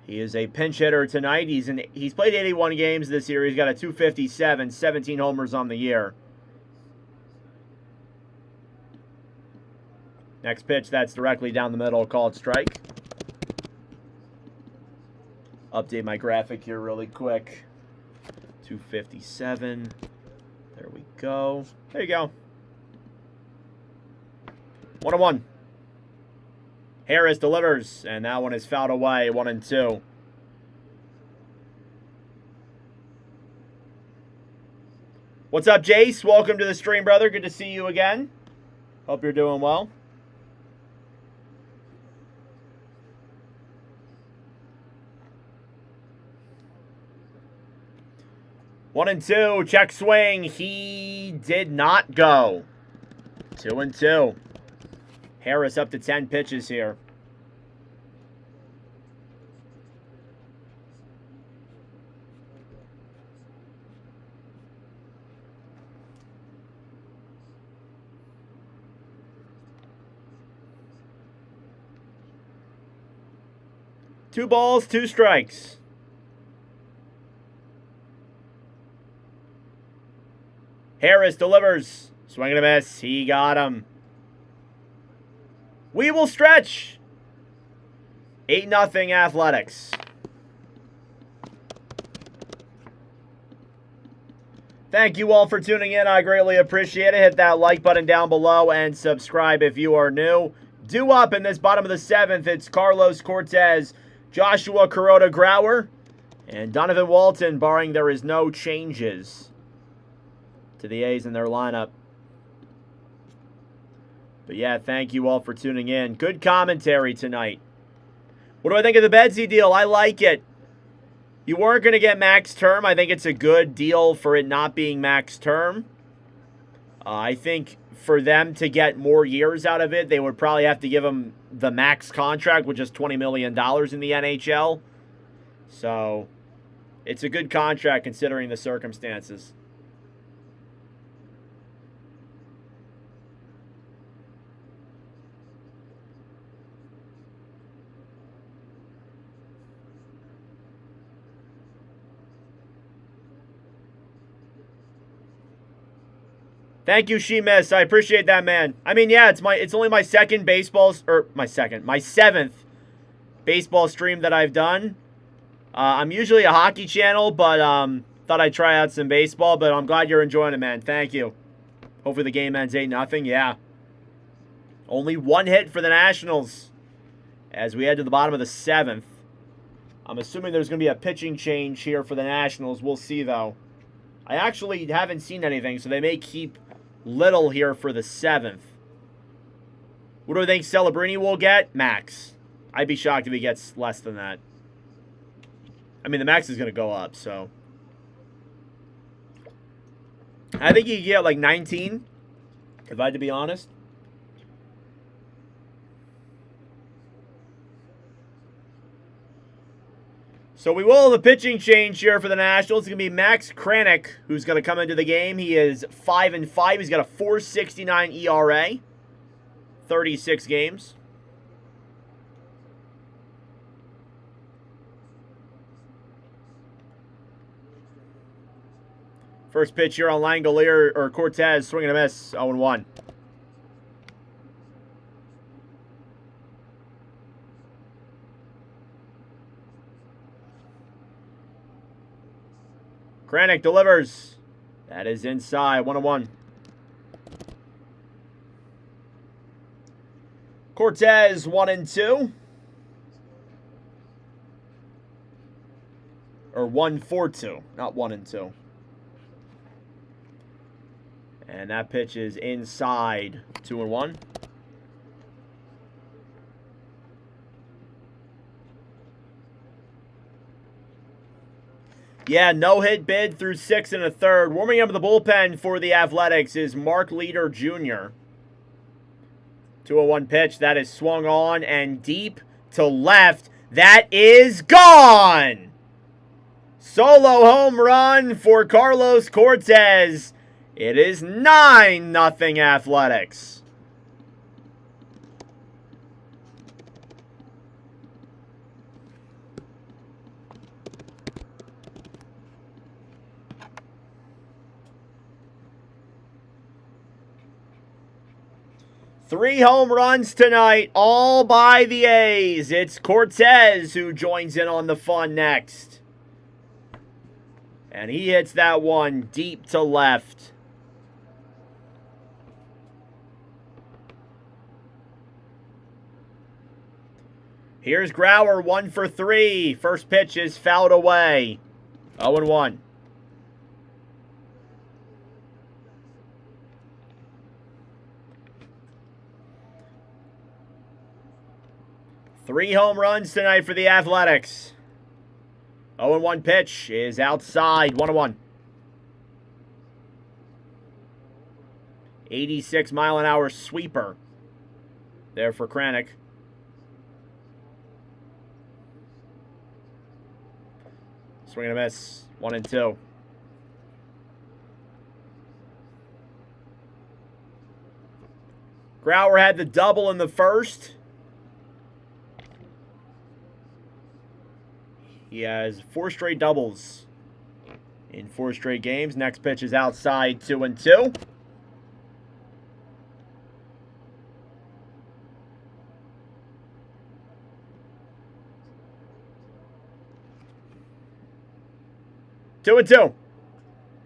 He is a pinch hitter tonight. He's played 81 games this year. He's got a 257, 17 homers on the year. Next pitch, that's directly down the middle, called strike. Update my graphic here really quick. 257. There we go. There you go. 1-1. Harris delivers, and that one is fouled away. 1-2. What's up, Jace? Welcome to the stream, brother. Good to see you again. Hope you're doing well. One and two, check swing. He did not go. 2-2. Harris up to 10 pitches here. Two balls, two strikes. Harris delivers. Swing and a miss. He got him. We will stretch. 8-0 Athletics. Thank you all for tuning in. I greatly appreciate it. Hit that like button down below and subscribe if you are new. Due up in this bottom of the 7th, it's Carlos Cortez, Joshua Kuroda Grauer, and Donovan Walton, barring there is no changes to the A's in their lineup. But yeah, thank you all for tuning in. Good commentary tonight. What do I think of the Bedsy deal? I like it. You weren't going to get max term. I think it's a good deal for it not being max term. I think for them to get more years out of it, they would probably have to give him the max contract, which is $20 million in the NHL. So, it's a good contract considering the circumstances. Thank you, She Miss. I appreciate that, man. I mean, yeah, it's only my seventh baseball stream that I've done. I'm usually a hockey channel, but thought I'd try out some baseball. But I'm glad you're enjoying it, man. Thank you. Hopefully the game ends 8-0. Yeah. Only one hit for the Nationals as we head to the bottom of the 7th. I'm assuming there's going to be a pitching change here for the Nationals. We'll see, though. I actually haven't seen anything, so they may keep Little here for the 7th. What do I think Celebrini will get? Max. I'd be shocked if he gets less than that. I mean, the max is going to go up, so. I think you get like 19, if I had to be honest. So we will have a pitching change here for the Nationals. It's going to be Max Kranick, who's going to come into the game. He is 5-5. He's got a .469 ERA. 36 games. First pitch here on Langolier or Cortez. Swing and a miss. 0-1. Kranick delivers. That is inside. 1-1. Cortez 1-2. Or 1-4-2. Not 1-2. And that pitch is inside. 2-1. Yeah, no-hit bid through 6 1/3. Warming up the bullpen for the Athletics is Mark Leader Jr. 2-1 pitch. That is swung on and deep to left. That is gone! Solo home run for Carlos Cortez. It is 9-0 Athletics. 3 home runs tonight, all by the A's. It's Cortez who joins in on the fun next. And he hits that one deep to left. Here's Grauer, 1 for 3. First pitch is fouled away. 0-1. Three home runs tonight for the Athletics. 0-1 pitch is outside. 1-1. 86-mile-an-hour sweeper there for Kranick. Swing and a miss. 1-2. Grauer had the double in the first. He has 4 straight doubles in 4 straight games. Next pitch is outside, 2-2.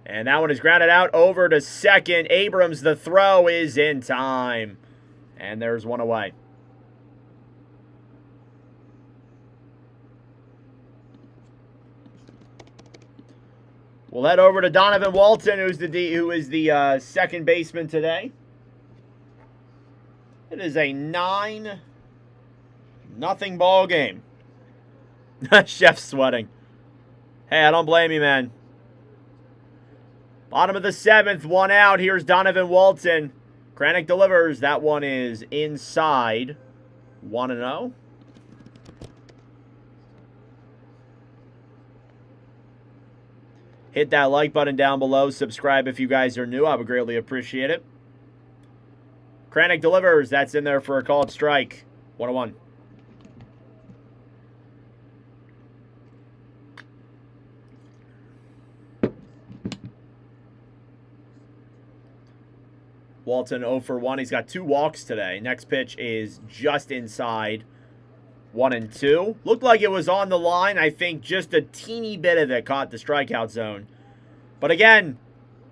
And that one is grounded out over to second. Abrams, the throw is in time. And there's one away. We'll head over to Donovan Walton, who is the second baseman today. It is a 9-0 ball game. Chef's sweating. Hey, I don't blame you, man. Bottom of the 7th, 1 out. Here's Donovan Walton. Kranick delivers. That one is inside. 1-0. Hit that like button down below. Subscribe if you guys are new. I would greatly appreciate it. Kranick delivers. That's in there for a called strike. 1-1. Walton 0 for 1. He's got 2 walks today. Next pitch is just inside. 1-2. Looked like it was on the line. I think just a teeny bit of it caught the strikeout zone. But again,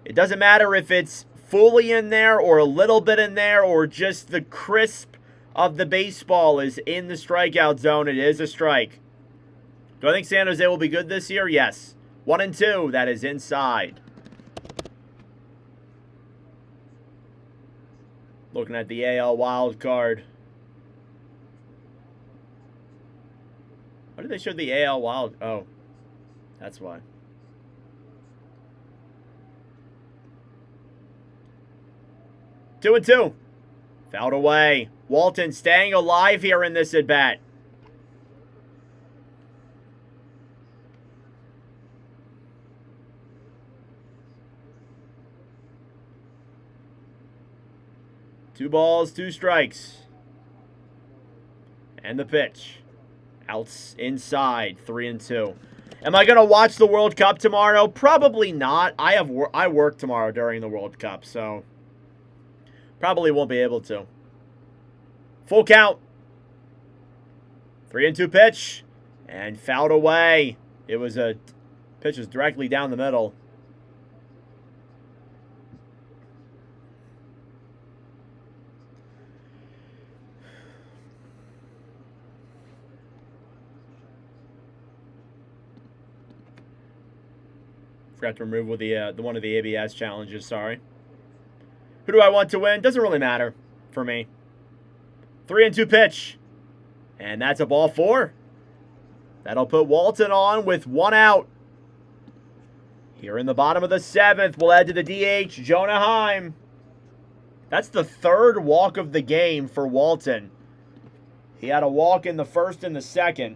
it doesn't matter if it's fully in there or a little bit in there or just the crisp of the baseball is in the strikeout zone. It is a strike. Do I think San Jose will be good this year? Yes. 1-2. That is inside. Looking at the AL wild card. Why did they show the AL wild? Oh, that's why. Two and two. Fouled away. Walton staying alive here in this at-bat. Two balls, 2 strikes. And the pitch. Out inside, 3-2. Am I going to watch the World Cup tomorrow? Probably not. I work tomorrow during the World Cup, so probably won't be able to. Full count. 3-2 pitch. And fouled away. It was a pitch was directly down the middle. Forgot to remove with the one of the ABS challenges, sorry. Who do I want to win? Doesn't really matter for me. 3-2 pitch. And that's a ball 4. That'll put Walton on with 1 out. Here in the bottom of the 7th, we'll head to the DH, Jonah Heim. That's the 3rd walk of the game for Walton. He had a walk in the 1st and the 2nd.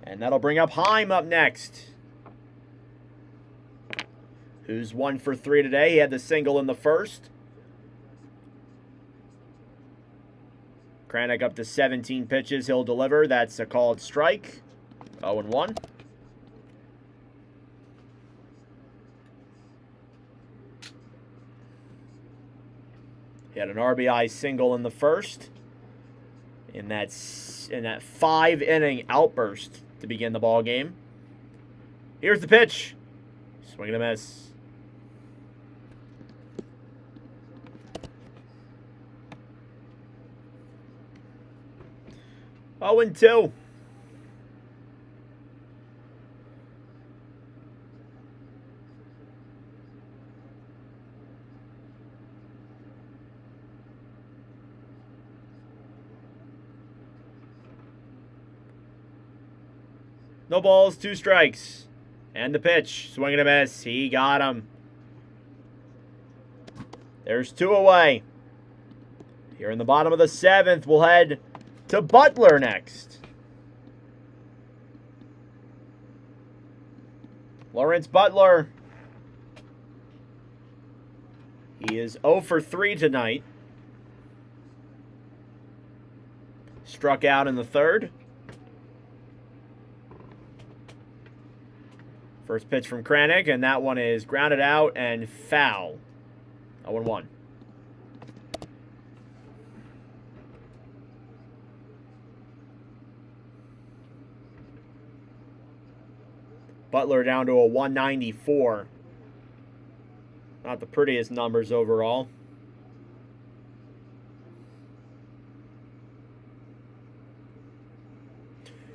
And that'll bring up Heim up next. Who's 1 for 3 today. He had the single in the 1st. Kranick up to 17 pitches. He'll deliver. That's a called strike. 0-1. He had an RBI single in the first. In that 5-inning outburst to begin the ball game. Here's the pitch. Swing and a miss. Oh, and 2. No balls, 2 strikes. And the pitch. Swing and a miss. He got him. There's 2 away. Here in the bottom of the 7th, we'll head to Butler next. Lawrence Butler. He is 0 for 3 tonight. Struck out in the 3rd. First pitch from Kranick, and that one is grounded out and foul. 0-1. Butler down to a 194. Not the prettiest numbers overall.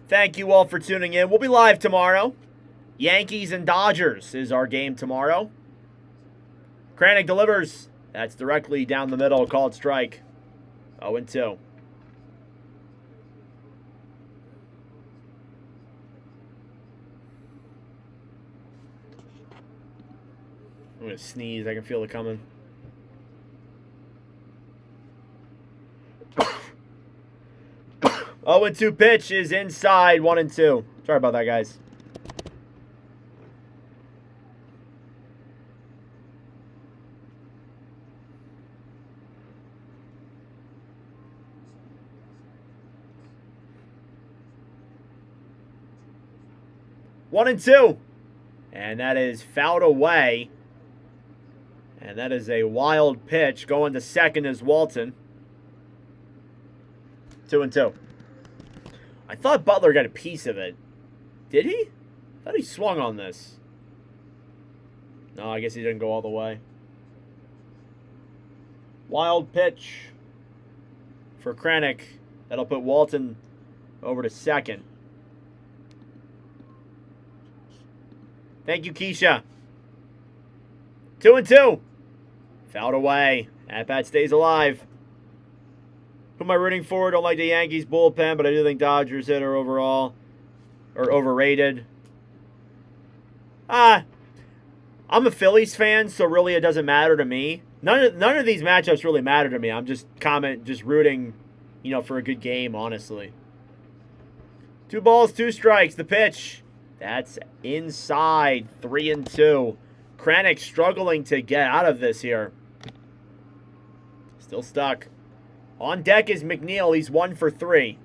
Thank you all for tuning in. We'll be live tomorrow. Yankees and Dodgers is our game tomorrow. Kranick delivers. That's directly down the middle. Called strike. 0-2. I'm going to sneeze. I can feel it coming. Oh, and 2 pitch is inside. 1-2. Sorry about that, guys. One and 2. And that is fouled away. And that is a wild pitch. Going to second is Walton. 2-2. I thought Butler got a piece of it. Did he? I thought he swung on this. No, I guess he didn't go all the way. Wild pitch for Kranick. That'll put Walton over to second. Thank you, Keisha. 2-2. Fouled away. At-bat stays alive. Who am I rooting for? Don't like the Yankees bullpen, but I do think Dodgers hit are overall or overrated. I'm a Phillies fan, so really it doesn't matter to me. None of these matchups really matter to me. I'm just rooting, for a good game, honestly. 2 balls, 2 strikes. The pitch. That's inside. 3-2. Kranick struggling to get out of this here. Still stuck. On deck is McNeil. He's 1 for 3.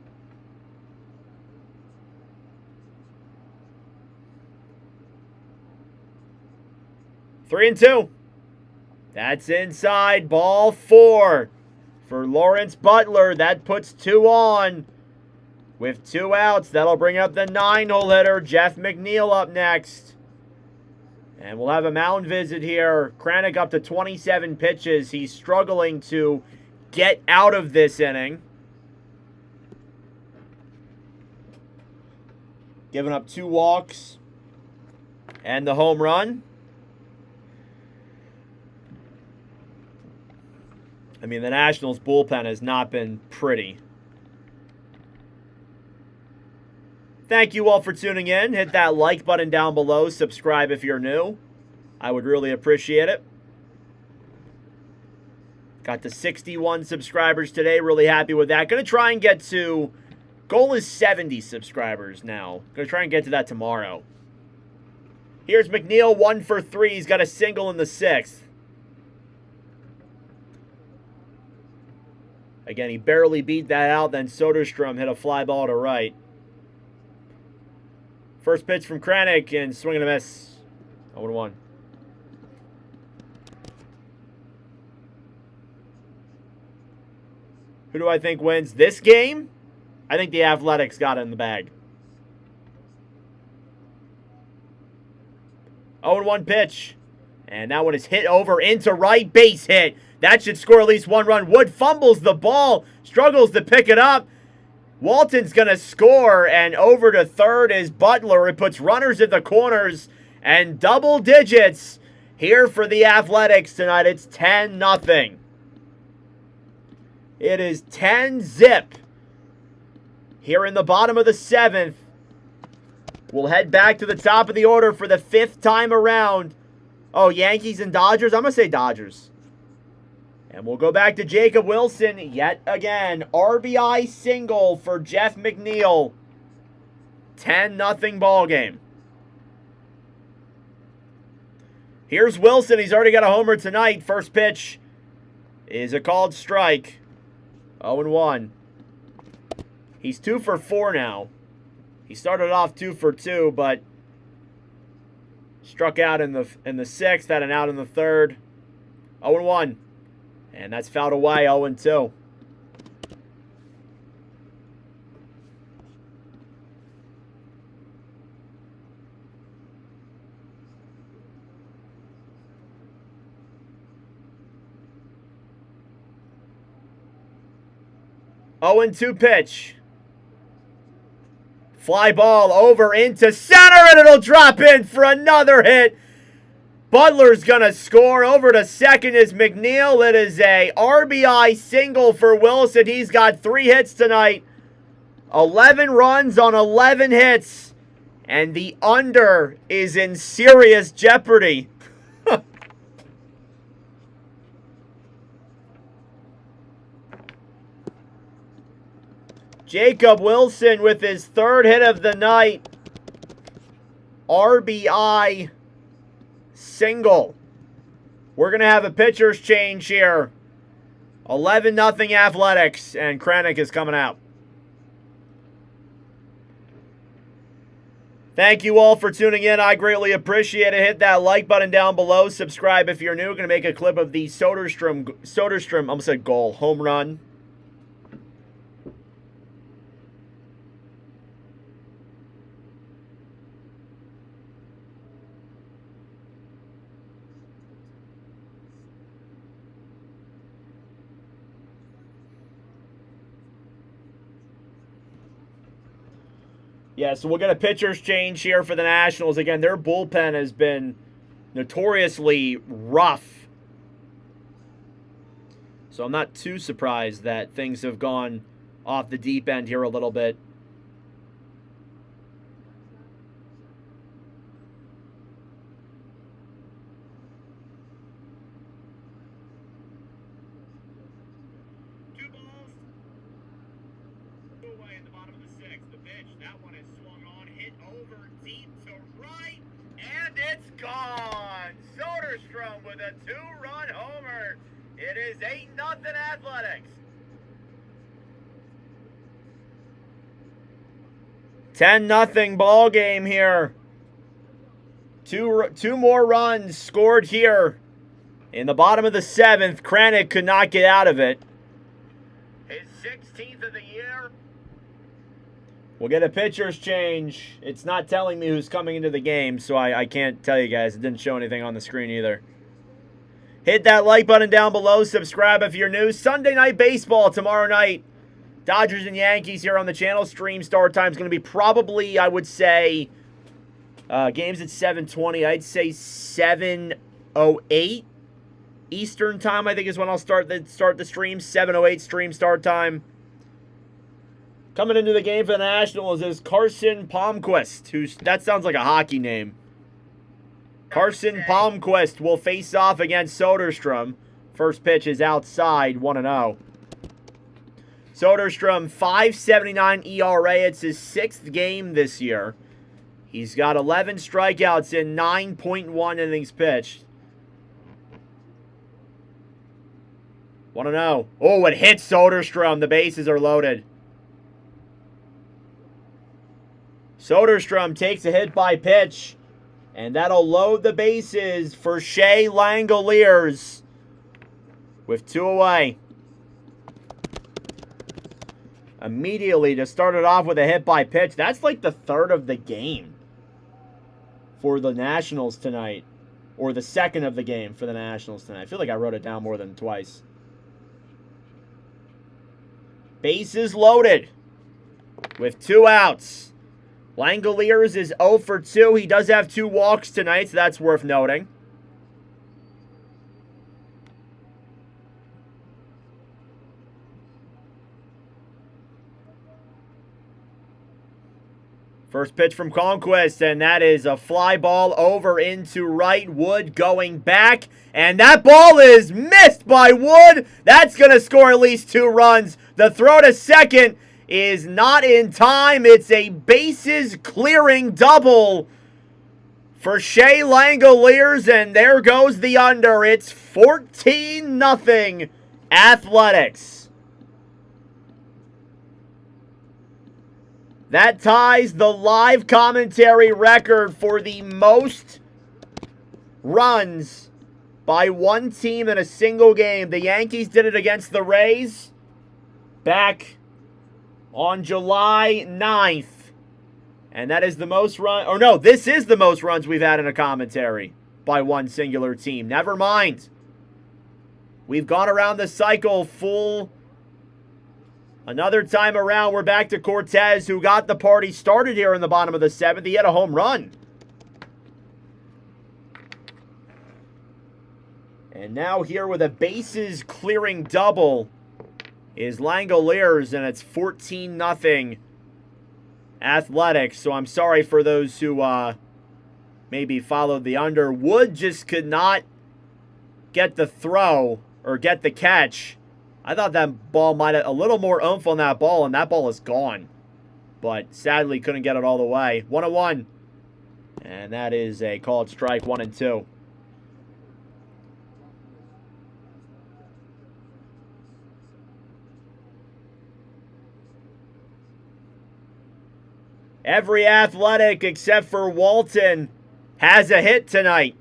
Three and 2. That's inside. Ball 4 for Lawrence Butler. That puts 2 on. With 2 outs, that'll bring up the 9-hole hitter, Jeff McNeil, up next. And we'll have a mound visit here. Kranick up to 27 pitches. He's struggling to get out of this inning. Giving up 2 walks and the home run. I mean, the Nationals' bullpen has not been pretty. Thank you all for tuning in. Hit that like button down below. Subscribe if you're new. I would really appreciate it. Got to 61 subscribers today. Really happy with that. Going to try and get to... Goal is 70 subscribers now. Going to try and get to that tomorrow. Here's McNeil, 1 for 3. He's got a single in the 6th. Again, he barely beat that out. Then Soderstrom hit a fly ball to right. First pitch from Kranick and swing and a miss. 0-1. Who do I think wins this game? I think the Athletics got it in the bag. 0-1 pitch. And that one is hit over into right, base hit. That should score at least one run. Wood fumbles the ball, struggles to pick it up. Walton's going to score, and over to third is Butler. It puts runners at the corners and double digits here for the Athletics tonight. It's 10-0. It is 10-zip here in the bottom of the 7th. We'll head back to the top of the order for the 5th time around. Oh, Yankees and Dodgers? I'm going to say Dodgers. And we'll go back to Jacob Wilson yet again. RBI single for Jeff McNeil. 10-0 ball game. Here's Wilson. He's already got a homer tonight. First pitch is a called strike. 0-1. He's 2 for 4 now. He started off 2 for 2, but struck out in the 6th, had an out in the 3rd. 0-1. And that's fouled away, 0-2. Oh, and 2 pitch. Fly ball over into center, and it'll drop in for another hit. Butler's going to score. Over to second is McNeil. It is a RBI single for Wilson. He's got 3 hits tonight. 11 runs on 11 hits. And the under is in serious jeopardy. Jacob Wilson with his 3rd hit of the night. RBI single. We're going to have a pitcher's change here. 11-0 Athletics, and Krennic is coming out. Thank you all for tuning in. I greatly appreciate it. Hit that like button down below. Subscribe if you're new. Going to make a clip of the Soderstrom, I almost said goal, home run. Yeah, so we'll get a pitcher's change here for the Nationals. Again, their bullpen has been notoriously rough. So I'm not too surprised that things have gone off the deep end here a little bit.
That one is swung on, hit over deep to right, and it's gone. Soderstrom with a 2-run homer. It is 8-0 Athletics.
10-0 ball game here. Two more runs scored here in the bottom of the 7th. Krennic could not get out of it.
His 16th of the year.
We'll get a pitcher's change. It's not telling me who's coming into the game, so I can't tell you guys. It didn't show anything on the screen either. Hit that like button down below. Subscribe if you're new. Sunday Night Baseball tomorrow night. Dodgers and Yankees here on the channel. Stream start time is going to be probably, I would say, games at 7:20. I'd say 7:08 Eastern time, I think, is when I'll start the stream. 7:08 stream start time. Coming into the game for the Nationals is Carson Palmquist, that sounds like a hockey name. Carson Palmquist will face off against Soderstrom. First pitch is outside, 1-0. Soderstrom, 5.79 ERA. It's his 6th game this year. He's got 11 strikeouts in 9.1 innings pitched. 1-0. Oh, it hits Soderstrom. The bases are loaded. Soderstrom takes a hit by pitch, and that'll load the bases for Shea Langoliers with 2 away. immediately to start it off with a hit by pitch. That's like the third of the game for the Nationals tonight. Or the second of the game for the Nationals tonight. I feel like I wrote it down more than twice. Bases loaded with 2 outs. Langoliers is 0 for 2. He does have 2 walks tonight, so that's worth noting. First pitch from Conquest, and that is a fly ball over into right. Wood going back, and that ball is missed by Wood. That's going to score at least 2 runs. The throw to second is not in time. It's a bases-clearing double for Shea Langoliers, and there goes the under. It's 14-0 Athletics. That ties the live commentary record for the most runs by one team in a single game. The Yankees did it against the Rays back on July 9th. And that is the most this is the most runs we've had in a commentary by one singular team. Never mind. We've gone around the cycle full. Another time around, we're back to Cortez, who got the party started here in the bottom of the 7th. He had a home run. And now here with a bases-clearing double is Langoliers, and it's 14-0 Athletics. So I'm sorry for those who maybe followed the under. Wood just could not get the throw or get the catch. I thought that ball might have a little more oomph on that ball, and that ball is gone. But sadly, couldn't get it all the way. 1-1. And that is a called strike, 1-2. Every Athletic except for Walton has a hit tonight.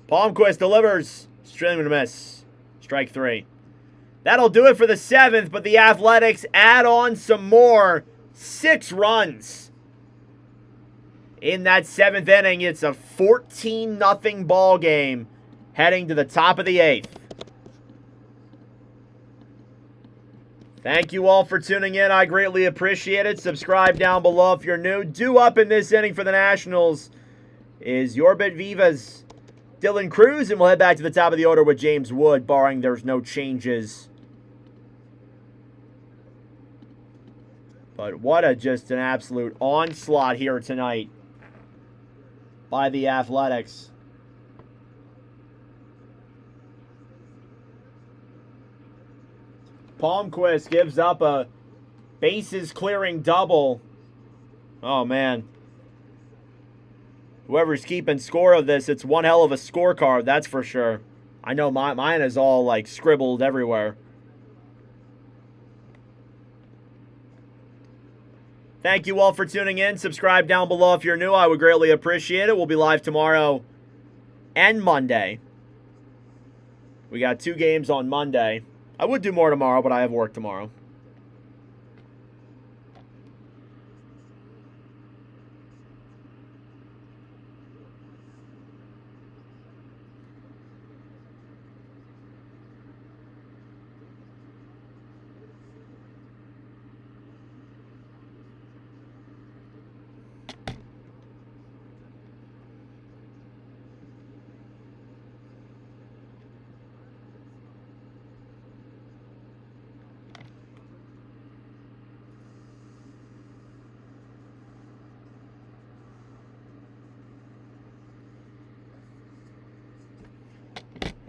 Palmquist delivers. String and a miss. Strike 3. That'll do it for the 7th, but the Athletics add on some more. 6 runs. In that 7th inning, it's a 14-0 ball game heading to the top of the 8th. Thank you all for tuning in. I greatly appreciate it. Subscribe down below if you're new. Due up in this inning for the Nationals is Yorbit Vivas, Dylan Cruz, and we'll head back to the top of the order with James Wood, barring there's no changes. But what just an absolute onslaught here tonight by the Athletics. Palmquist gives up a bases-clearing double. Oh, man. Whoever's keeping score of this, it's one hell of a scorecard, that's for sure. I know mine is all, like, scribbled everywhere. Thank you all for tuning in. Subscribe down below if you're new. I would greatly appreciate it. We'll be live tomorrow and Monday. We got 2 games on Monday. I would do more tomorrow, but I have work tomorrow.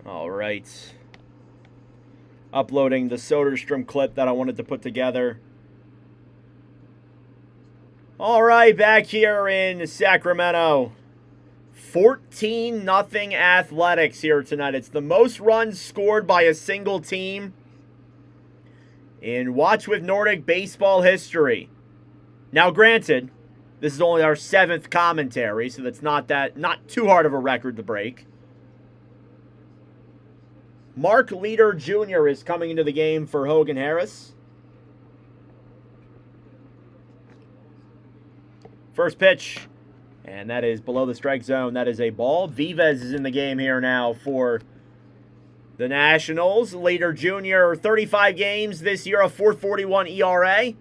All right. Uploading the Soderstrom clip that I wanted to put together. All right, back here in Sacramento. 14-0 Athletics here tonight. It's the most runs scored by a single team in Watch with Nordic baseball history. Now, granted, this is only our 7th commentary, so that's not too hard of a record to break. Mark Leader Jr. is coming into the game for Hogan Harris. First pitch, and that is below the strike zone. That is a ball. Vives is in the game here now for the Nationals. Leader junior, 35 games this year, a 4.41 ERA.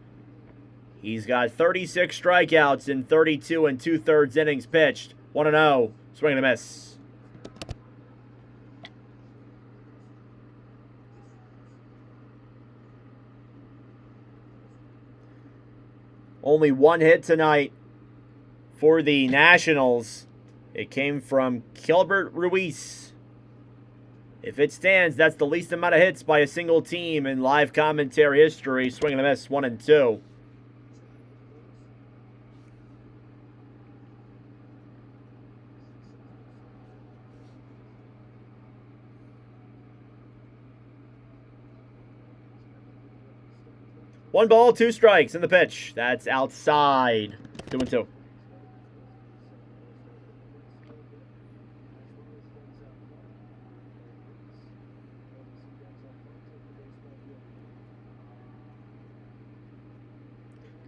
He's got 36 strikeouts in 32 and 2/3 innings pitched. 1-0. Swing and a miss. Only one hit tonight for the Nationals. It came from Gilbert Ruiz. If it stands, that's the least amount of hits by a single team in live commentary history. Swing and a miss, 1-2. One ball, 2 strikes in the pitch. That's outside. 2-2.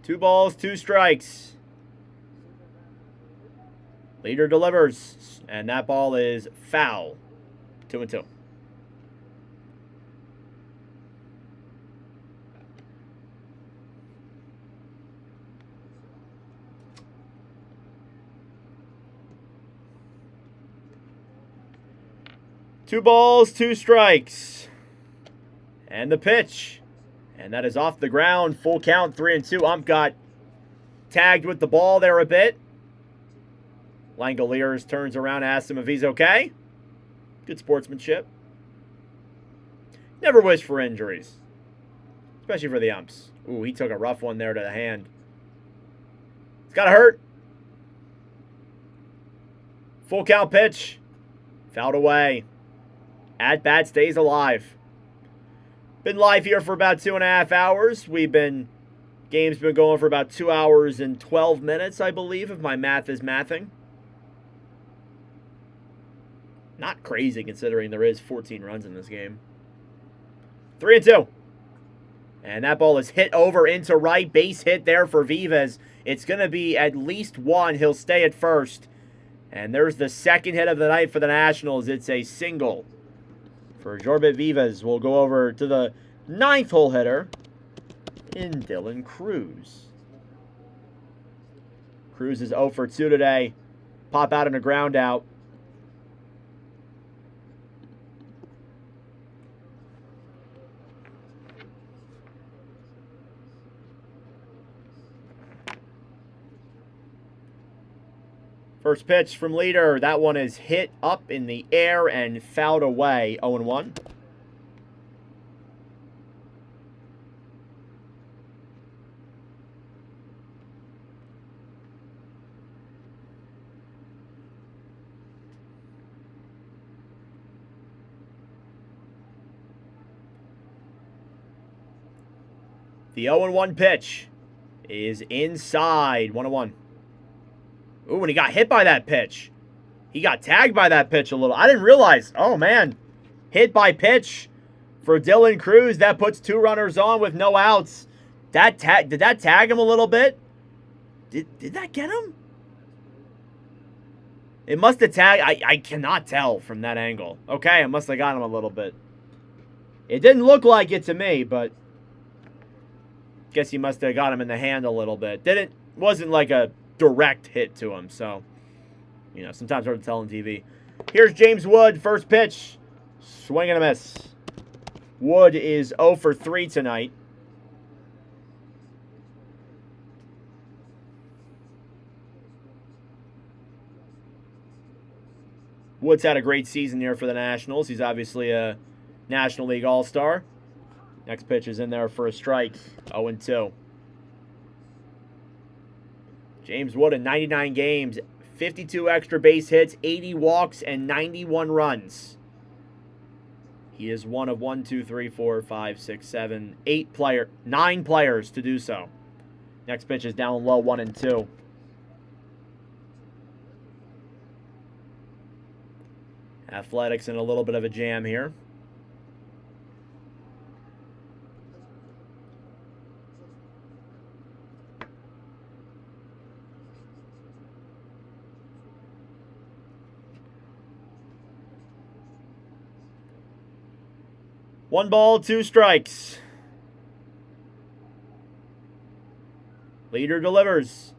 Two balls, 2 strikes. Leader delivers, and that ball is foul. 2-2. Two balls, 2 strikes. And the pitch. And that is off the ground. Full count, 3-2. Ump got tagged with the ball there a bit. Langoliers turns around, asks him if he's okay. Good sportsmanship. Never wish for injuries. Especially for the umps. Ooh, he took a rough one there to the hand. It's got to hurt. Full count pitch. Fouled away. At bat stays alive. Been live here for about 2.5 hours. Game's been going for about 2 hours and 12 minutes, I believe, if my math is mathing. Not crazy considering there is 14 runs in this game. 3-2. And that ball is hit over into right. Base hit there for Vives. It's going to be at least 1. He'll stay at first. And there's the second hit of the night for the Nationals. It's a single for Jorbit Vives. We'll go over to the 9th hole hitter in Dylan Cruz. Cruz is 0 for 2 today. Pop out and a ground out. First pitch from leader. That one is hit up in the air and fouled away. 0-1. The 0-1 pitch is inside. 1-1. Ooh, and he got hit by that pitch. He got tagged by that pitch a little. I didn't realize. Oh, man. Hit by pitch for Dylan Cruz. That puts 2 runners on with no outs. Did that tag him a little bit? Did that get him? It must have tagged. I cannot tell from that angle. Okay, it must have got him a little bit. It didn't look like it to me, but guess he must have got him in the hand a little bit. Wasn't like a direct hit to him, so sometimes hard to tell on TV. Here's James Wood, first pitch, swing and a miss. Wood is 0 for 3 tonight. Wood's had a great season here for the Nationals. He's obviously a National League All-Star. Next pitch is in there for a strike. 0-2. James Wood in 99 games, 52 extra base hits, 80 walks, and 91 runs. He is one of 9 players to do so. Next pitch is down low, 1-2. Athletics in a little bit of a jam here. 1 ball, 2 strikes. Leader delivers.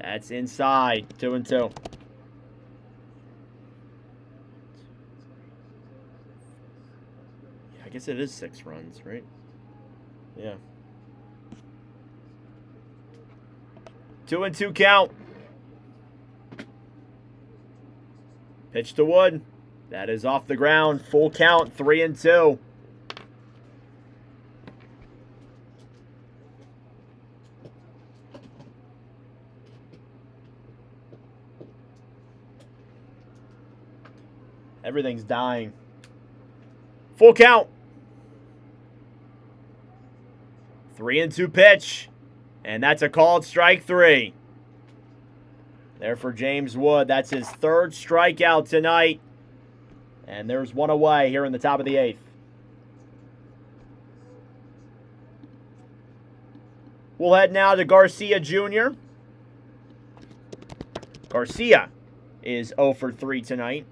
That's inside. 2-2. I guess it is 6 runs, right? Yeah. 2-2 count. Pitch to Wood. That is off the ground. Full count. 3-2. Everything's dying. Full count. 3-2 pitch. And that's a called strike 3. There for James Wood. That's his 3rd strikeout tonight. And there's 1 away here in the top of the 8th. We'll head now to Garcia Jr. Garcia is 0 for 3 tonight.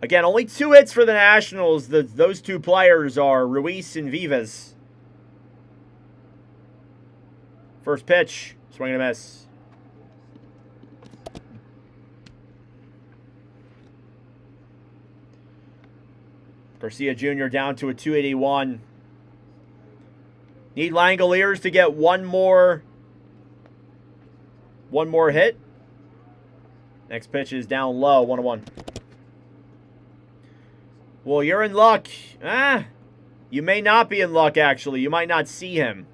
Again, only 2 hits for the Nationals. Those 2 players are Ruiz and Vivas. First pitch, swing and a miss. Garcia Jr. down to a 281. Need Langoliers to get one more hit. Next pitch is down low, 1-1. Well, you're in luck. You may not be in luck, actually. You might not see him.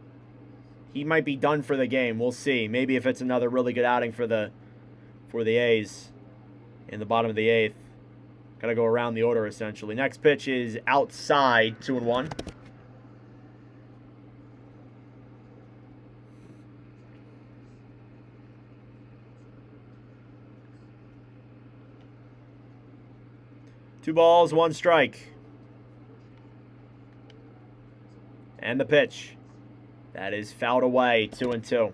He might be done for the game. We'll see. Maybe if it's another really good outing for the A's in the bottom of the 8th. Got to go around the order, essentially. Next pitch is outside, 2-1. Two balls, 1 strike. And the pitch. That is fouled away, 2-2.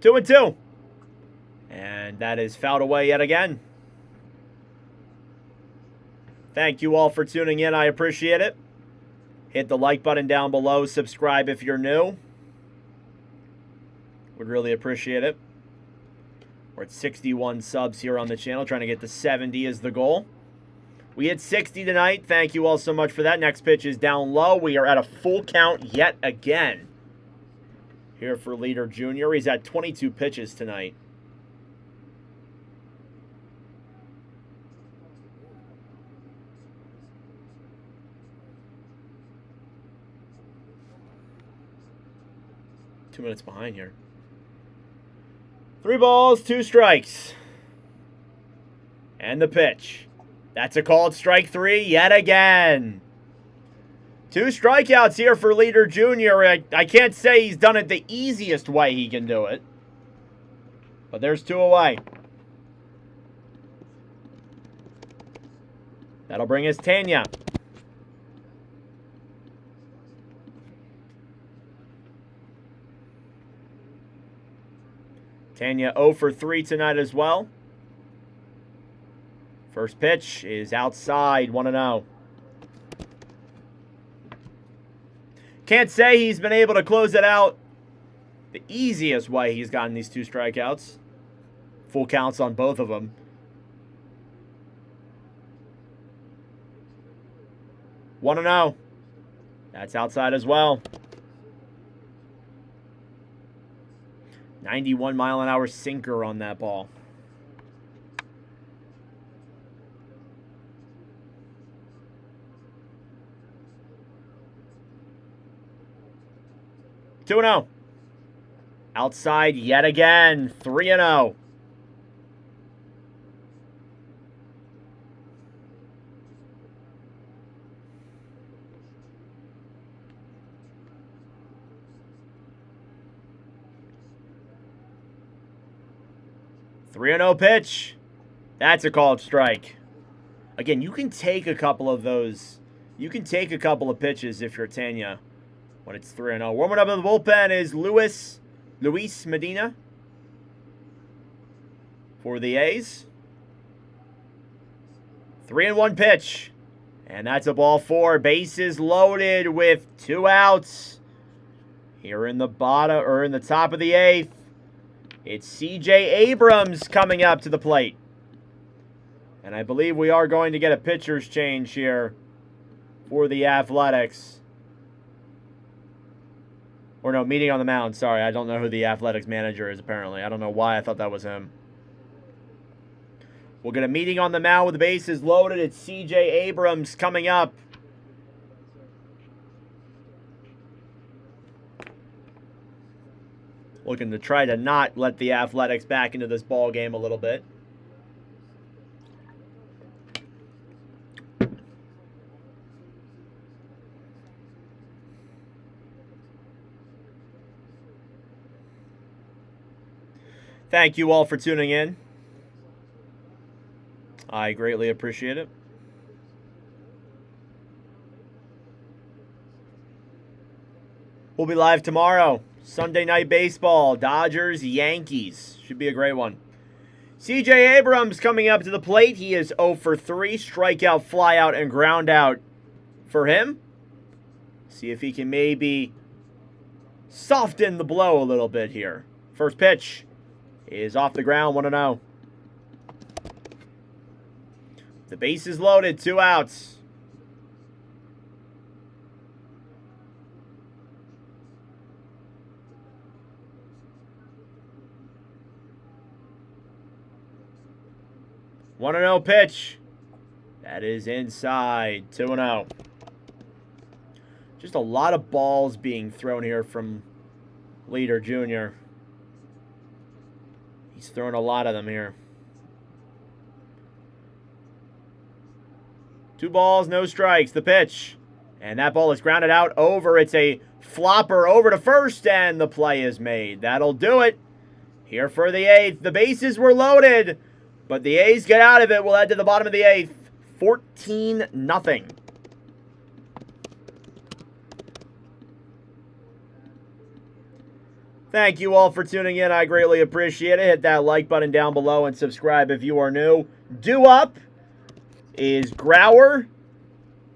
Two and two. And that is fouled away yet again. Thank you all for tuning in. I appreciate it. Hit the like button down below. Subscribe if you're new. Would really appreciate it. We're at 61 subs here on the channel. Trying to get to 70 is the goal. We hit 60 tonight. Thank you all so much for that. Next pitch is down low. We are at a full count yet again. Here for Leader Jr. He's at 22 pitches tonight. Two minutes behind here. 3 balls, 2 strikes. And the pitch. That's a called strike 3 yet again. 2 strikeouts here for Leader Jr. I can't say he's done it the easiest way he can do it. But there's 2 away. That'll bring us Tanya. Tanya 0 for 3 tonight as well. First pitch is outside, 1-0. Can't say he's been able to close it out the easiest way he's gotten these 2 strikeouts. Full counts on both of them. One and 0. That's outside as well. 91-mile-an-hour sinker on that ball. Two and 0. Outside yet again. 3-0. 3-0 pitch. That's a called strike. Again, you can take a couple of those. You can take a couple of pitches if you're Tanya when it's 3-0. Warming up in the bullpen is Luis Medina for the A's. 3-1 pitch. And that's a ball 4. Bases loaded with 2 outs. Here in the bottom, or in the top of the 8th, it's C.J. Abrams coming up to the plate. And I believe we are going to get a pitcher's change here for the Athletics. Or no, meeting on the mound. Sorry, I don't know who the Athletics manager is apparently. I don't know why I thought that was him. We'll get a meeting on the mound with the bases loaded. It's C.J. Abrams coming up. Looking to try to not let the Athletics back into this ball game a little bit. Thank you all for tuning in. I greatly appreciate it. We'll be live tomorrow. Sunday Night Baseball. Dodgers, Yankees. Should be a great one. C.J. Abrams coming up to the plate. He is 0 for 3. Strikeout, flyout, and ground out for him. See if he can maybe soften the blow a little bit here. First pitch is off the ground, 1-0. The base is loaded, 2 outs. One 1-0 pitch. That is inside. 2-0. Just a lot of balls being thrown here from Leader Jr. He's throwing a lot of them here. 2 balls, no strikes. The pitch. And that ball is grounded out over. It's a flopper over to first, and the play is made. That'll do it. Here for the 8th. The bases were loaded, but the A's get out of it. We'll head to the bottom of the 8th. 14-0. Thank you all for tuning in. I greatly appreciate it. Hit that like button down below and subscribe if you are new. Due up is Grauer,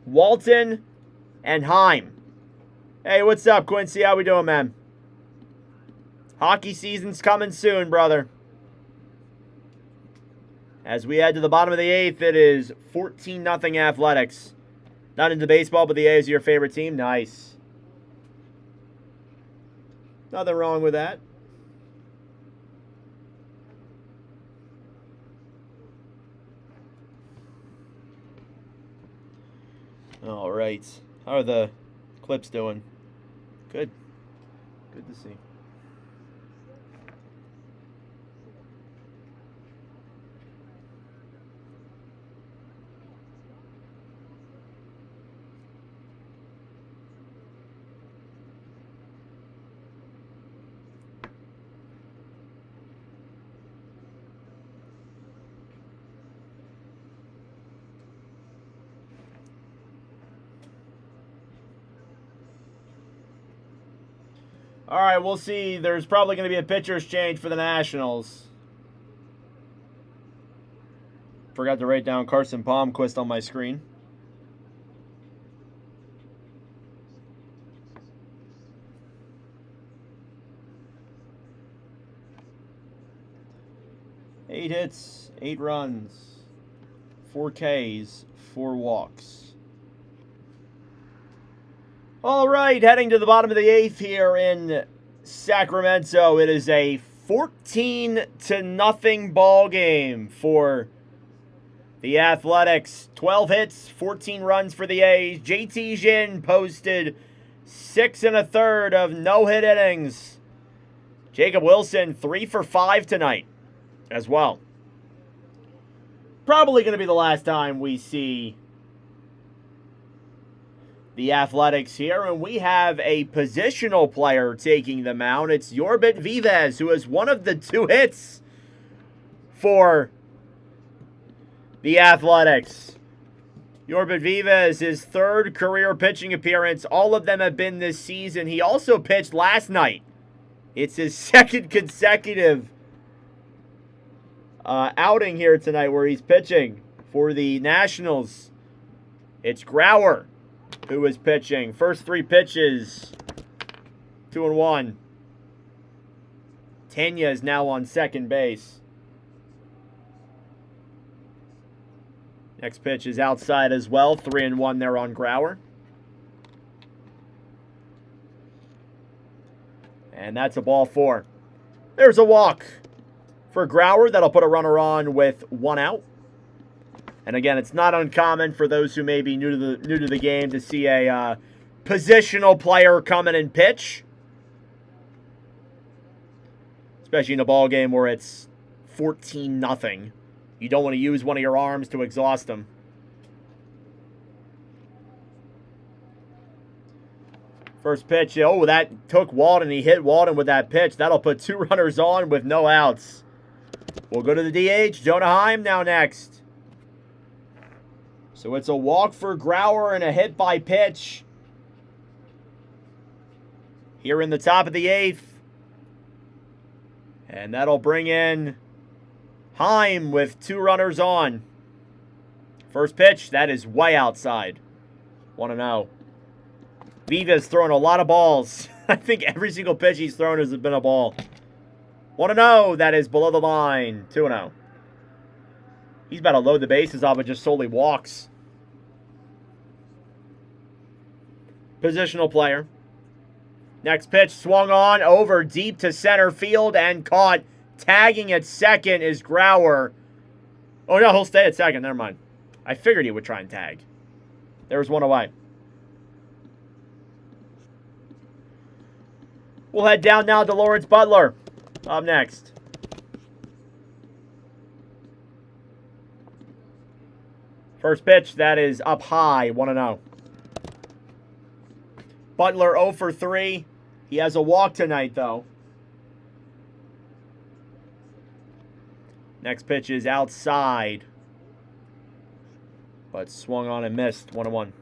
Walton, and Heim. Hey, what's up, Quincy? How we doing, man? Hockey season's coming soon, brother. As we head to the bottom of the 8th, it is 14-0 Athletics. Not into baseball, but the A's are your favorite team. Nice. Nothing wrong with that. All right. How are the clips doing? Good. Good to see. All right, we'll see. There's probably going to be a pitcher's change for the Nationals. Forgot to write down Carson Palmquist on my screen. Eight hits, 8 runs, 4 Ks, 4 walks. All right, heading to the bottom of the 8th here in Sacramento. It is a 14-0 ball game for the Athletics. 12 hits, 14 runs for the A's. JT Jin posted 6 1/3 of no-hit innings. Jacob Wilson 3 for 5 tonight as well. Probably going to be the last time we see the Athletics here, and we have a positional player taking the mound. It's Yorbit Vivez, who is one of the 2 hits for the Athletics. Yorbit Vivas, his third career pitching appearance. All of them have been this season. He also pitched last night. It's his second consecutive outing here tonight where he's pitching for the Nationals. It's Grauer who is pitching. First 3 pitches, 2-1. Tenya is now on second base. Next pitch is outside as well. 3-1 there on Grauer. And that's a ball 4. There's a walk for Grauer. That'll put a runner on with 1 out. And again, it's not uncommon for those who may be new to the game to see a positional player come in and pitch. Especially in a ball game where it's 14-0. You don't want to use one of your arms to exhaust them. First pitch, oh, that took Walden. He hit Walden with that pitch. That'll put 2 runners on with no outs. We'll go to the DH. Jonah Heim now next. So it's a walk for Grauer and a hit by pitch here in the top of the 8th. And that'll bring in Heim with 2 runners on. First pitch, that is way outside. 1-0. Viva's throwing a lot of balls. I think every single pitch he's thrown has been a ball. 1-0, that is below the line. 2-0. He's about to load the bases off with just solely walks. Positional player. Next pitch swung on over deep to center field and caught. Tagging at second is Grauer. Oh, no, he'll stay at second. Never mind. I figured he would try and tag. There was 1 away. We'll head down now to Lawrence Butler. Up next. First pitch, that is up high, 1-0. Butler 0 for 3. He has a walk tonight, though. Next pitch is outside. But swung on and missed, 1-1.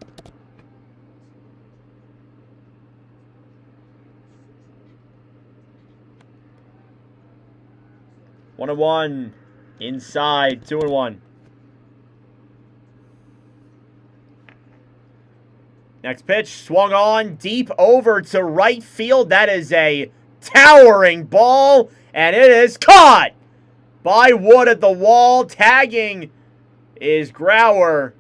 One and one. Inside, 2-1. Next pitch, swung on, deep over to right field. That is a towering ball, and it is caught by Wood at the wall. Tagging is Grauer.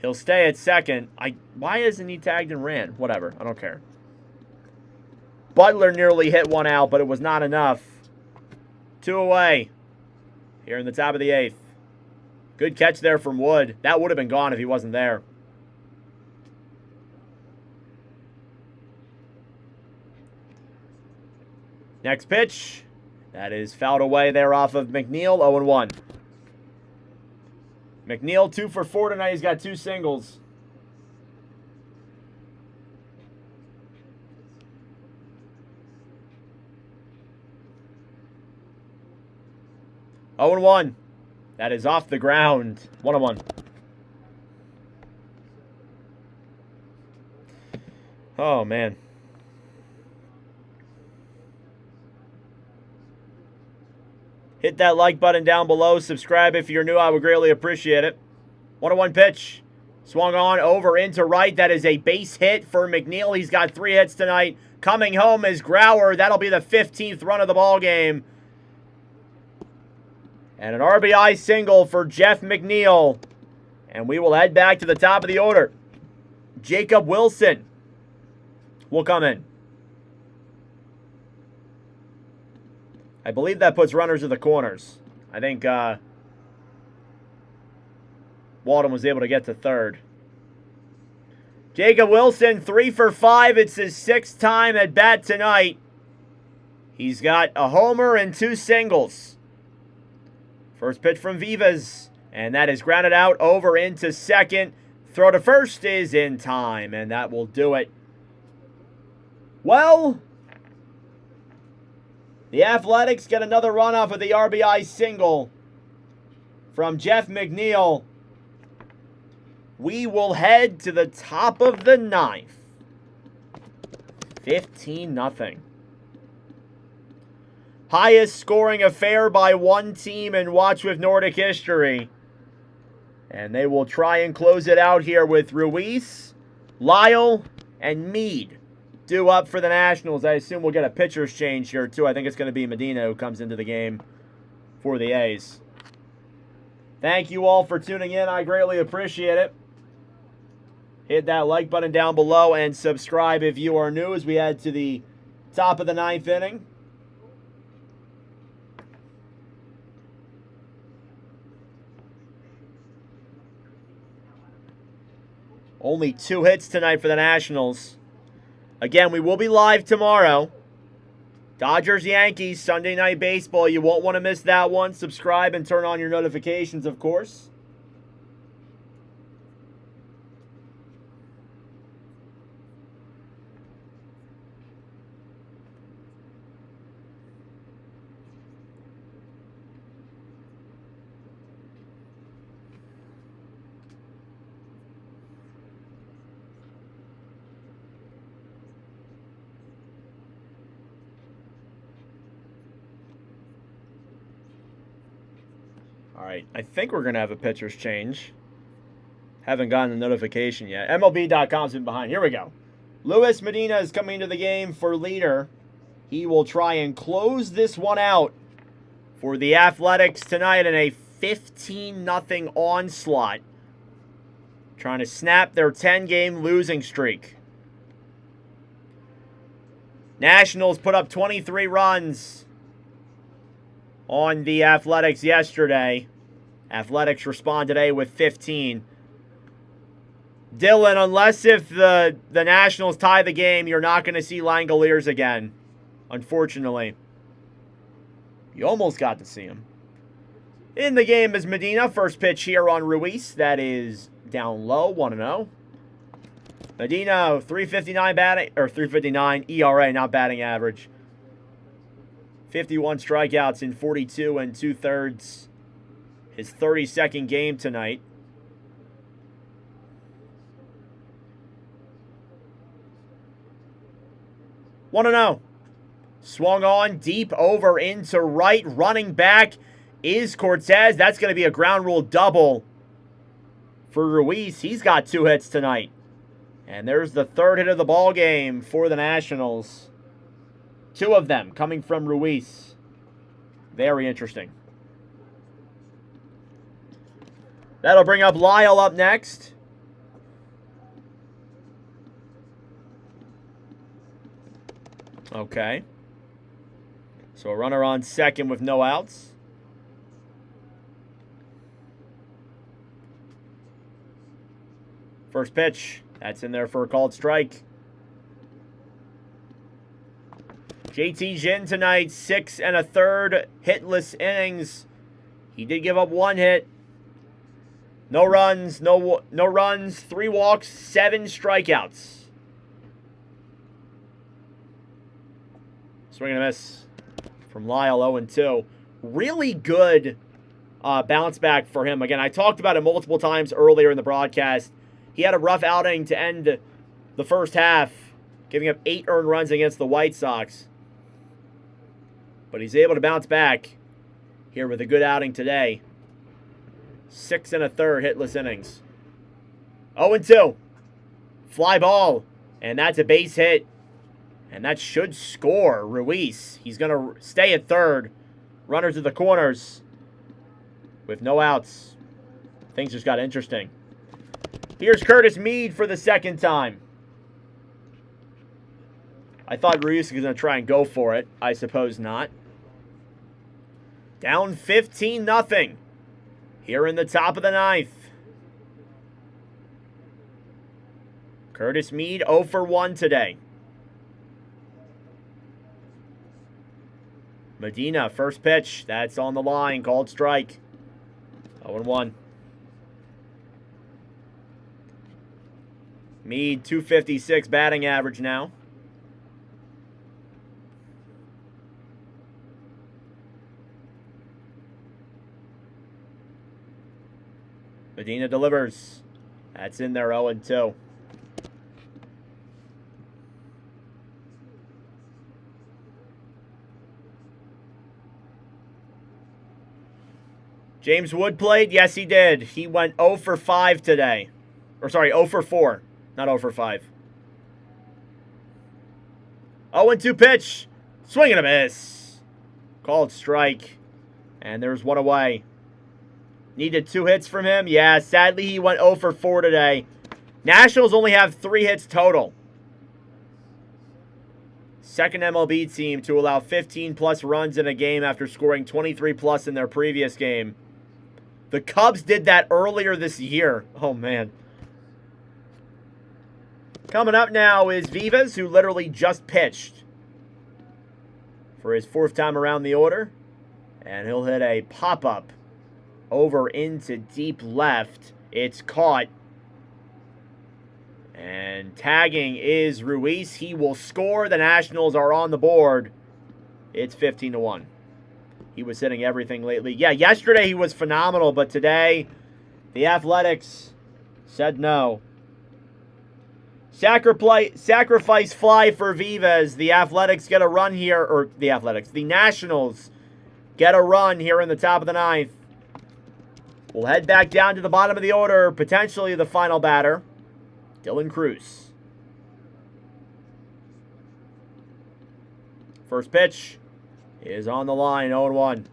He'll stay at second. Why isn't he tagged and ran? Whatever, I don't care. Butler nearly hit 1 out, but it was not enough. 2 away here in the top of the 8th. Good catch there from Wood. That would have been gone if he wasn't there. Next pitch. That is fouled away there off of McNeil. 0-1. McNeil 2 for 4 tonight. He's got 2 singles. Oh and 1. That is off the ground. 1-1. Oh, man. Hit that like button down below. Subscribe if you're new. I would greatly appreciate it. 1-1 pitch. Swung on over into right. That is a base hit for McNeil. He's got 3 hits tonight. Coming home is Grauer. That'll be the 15th run of the ball game. And an RBI single for Jeff McNeil. And we will head back to the top of the order. Jacob Wilson will come in. I believe that puts runners in the corners. I think Walden was able to get to third. Jacob Wilson, 3 for 5. It's his 6th time at bat tonight. He's got a homer and 2 singles. First pitch from Vivas, and that is grounded out over into second. Throw to first is in time, and that will do it. Well, The Athletics get another run off of the RBI single from Jeff McNeil. We will head to the top of the ninth. 15-0. Highest scoring affair by one team in Watch with Nordic history. And they will try and close it out here with Ruiz, Lyle, and Meade due up for the Nationals. I assume we'll get a pitcher's change here, too. I think it's going to be Medina who comes into the game for the A's. Thank you all for tuning in. I greatly appreciate it. Hit that like button down below and subscribe if you are new as we head to the top of the ninth inning. Only 2 hits tonight for the Nationals. Again, we will be live tomorrow. Dodgers-Yankees, Sunday Night Baseball. You won't want to miss that one. Subscribe and turn on your notifications, of course. All right, I think we're going to have a pitcher's change. Haven't gotten the notification yet. MLB.com's been behind. Here we go. Luis Medina is coming into the game for leader. He will try and close this one out for the Athletics tonight in a 15-0 onslaught. Trying to snap their 10-game losing streak. Nationals put up 23 runs on the Athletics yesterday. Athletics respond today with 15. Dylan, unless if the Nationals tie the game, you're not going to see Langoliers again, unfortunately. You almost got to see him. In the game is Medina. First pitch here on Ruiz. That is down low, 1-0. Medina, 359 batting, or 359 ERA, not batting average. 51 strikeouts in 42 2/3. His 32nd game tonight. Want to know? Swung on deep over into right. Running back is Cortez. That's going to be a ground rule double for Ruiz. He's got 2 hits tonight. And there's the 3rd hit of the ball game for the Nationals. 2 of them coming from Ruiz. Very interesting. That'll bring up Lyle up next. Okay. So a runner on second with no outs. First pitch. That's in there for a called strike. JT Jin tonight, 6 1/3 hitless innings. He did give up 1 hit. No runs, no runs, 3 walks, 7 strikeouts. Swing and a miss from Lyle, 0-2. Really good bounce back for him. Again, I talked about it multiple times earlier in the broadcast. He had a rough outing to end the first half, giving up 8 earned runs against the White Sox. But he's able to bounce back here with a good outing today. 6 1/3 hitless innings. 0-2. Fly ball. And that's a base hit. And that should score Ruiz. He's going to stay at third. Runners at the corners with no outs. Things just got interesting. Here's Curtis Meade for the 2nd time. I thought Ruiz was going to try and go for it. I suppose not. Down 15-0. Here in the top of the 9th. Curtis Meade 0 for 1 today. Medina, first pitch. That's on the line. Called strike. 0-1. Meade, 256 batting average now. Medina delivers. That's in there, 0-2. James Wood played? Yes, he did. He went 0 for 5 today. Or, sorry, 0 for 4. Not 0 for 5. 0-2 pitch. Swing and a miss. Called strike. And there's one away. Needed 2 hits from him. Yeah, sadly he went 0 for 4 today. Nationals only have 3 hits total. Second MLB team to allow 15-plus runs in a game after scoring 23-plus in their previous game. The Cubs did that earlier this year. Oh, man. Coming up now is Vivas, who literally just pitched for his 4th time around the order. And he'll hit a pop-up over into deep left. It's caught. And tagging is Ruiz. He will score. The Nationals are on the board. It's 15-1. He was hitting everything lately. Yeah, yesterday he was phenomenal, but today the Athletics said no. Sacrifice fly for Vivas. The Athletics get a run here, or the Nationals get a run here in the top of the 9th. We'll head back down to the bottom of the order, potentially the final batter, Dylan Cruz. First pitch is on the line, 0-1.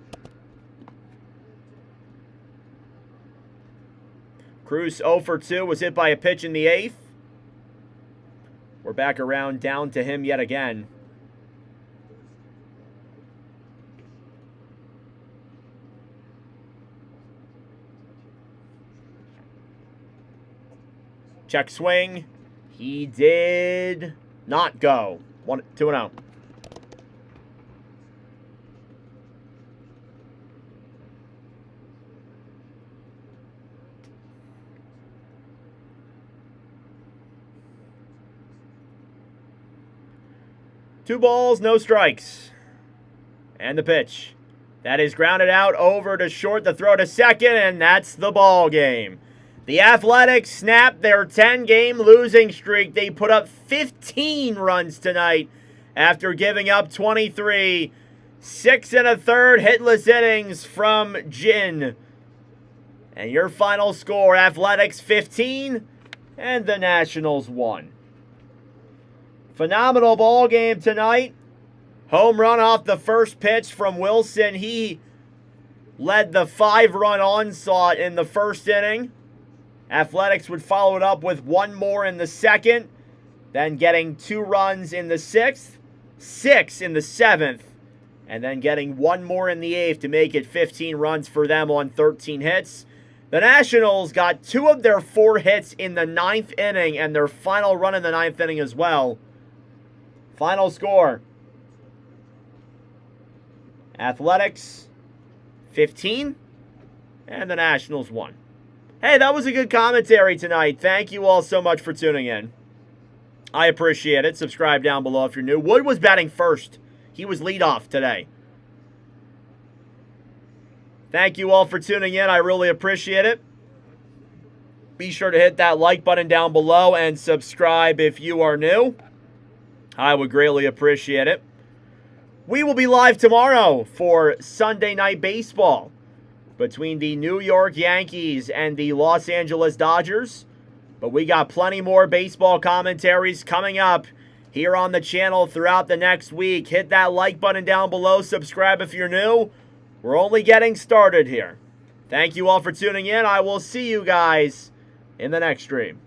Cruz 0 for 2, was hit by a pitch in the 8th. We're back around down to him yet again. Check swing. He did not go. 2-0. Two balls, no strikes. And the pitch. That is grounded out over to short, the throw to second, and that's the ball game. The Athletics snapped their 10-game losing streak. They put up 15 runs tonight after giving up 23. 6 1/3 hitless innings from Jin. And your final score, Athletics 15 and the Nationals 1. Phenomenal ball game tonight. Home run off the first pitch from Wilson. He led the 5-run onslaught in the first inning. Athletics would follow it up with 1 more in the second, then getting 2 runs in the 6th, 6 in the 7th, and then getting 1 more in the 8th to make it 15 runs for them on 13 hits. The Nationals got 2 of their 4 hits in the 9th inning and their final run in the 9th inning as well. Final score, Athletics 15 and the Nationals 1. Hey, that was a good commentary tonight. Thank you all so much for tuning in. I appreciate it. Subscribe down below if you're new. Wood was batting first. He was leadoff today. Thank you all for tuning in. I really appreciate it. Be sure to hit that like button down below and subscribe if you are new. I would greatly appreciate it. We will be live tomorrow for Sunday Night Baseball between the New York Yankees and the Los Angeles Dodgers. But we got plenty more baseball commentaries coming up here on the channel throughout the next week. Hit that like button down below. Subscribe if you're new. We're only getting started here. Thank you all for tuning in. I will see you guys in the next stream.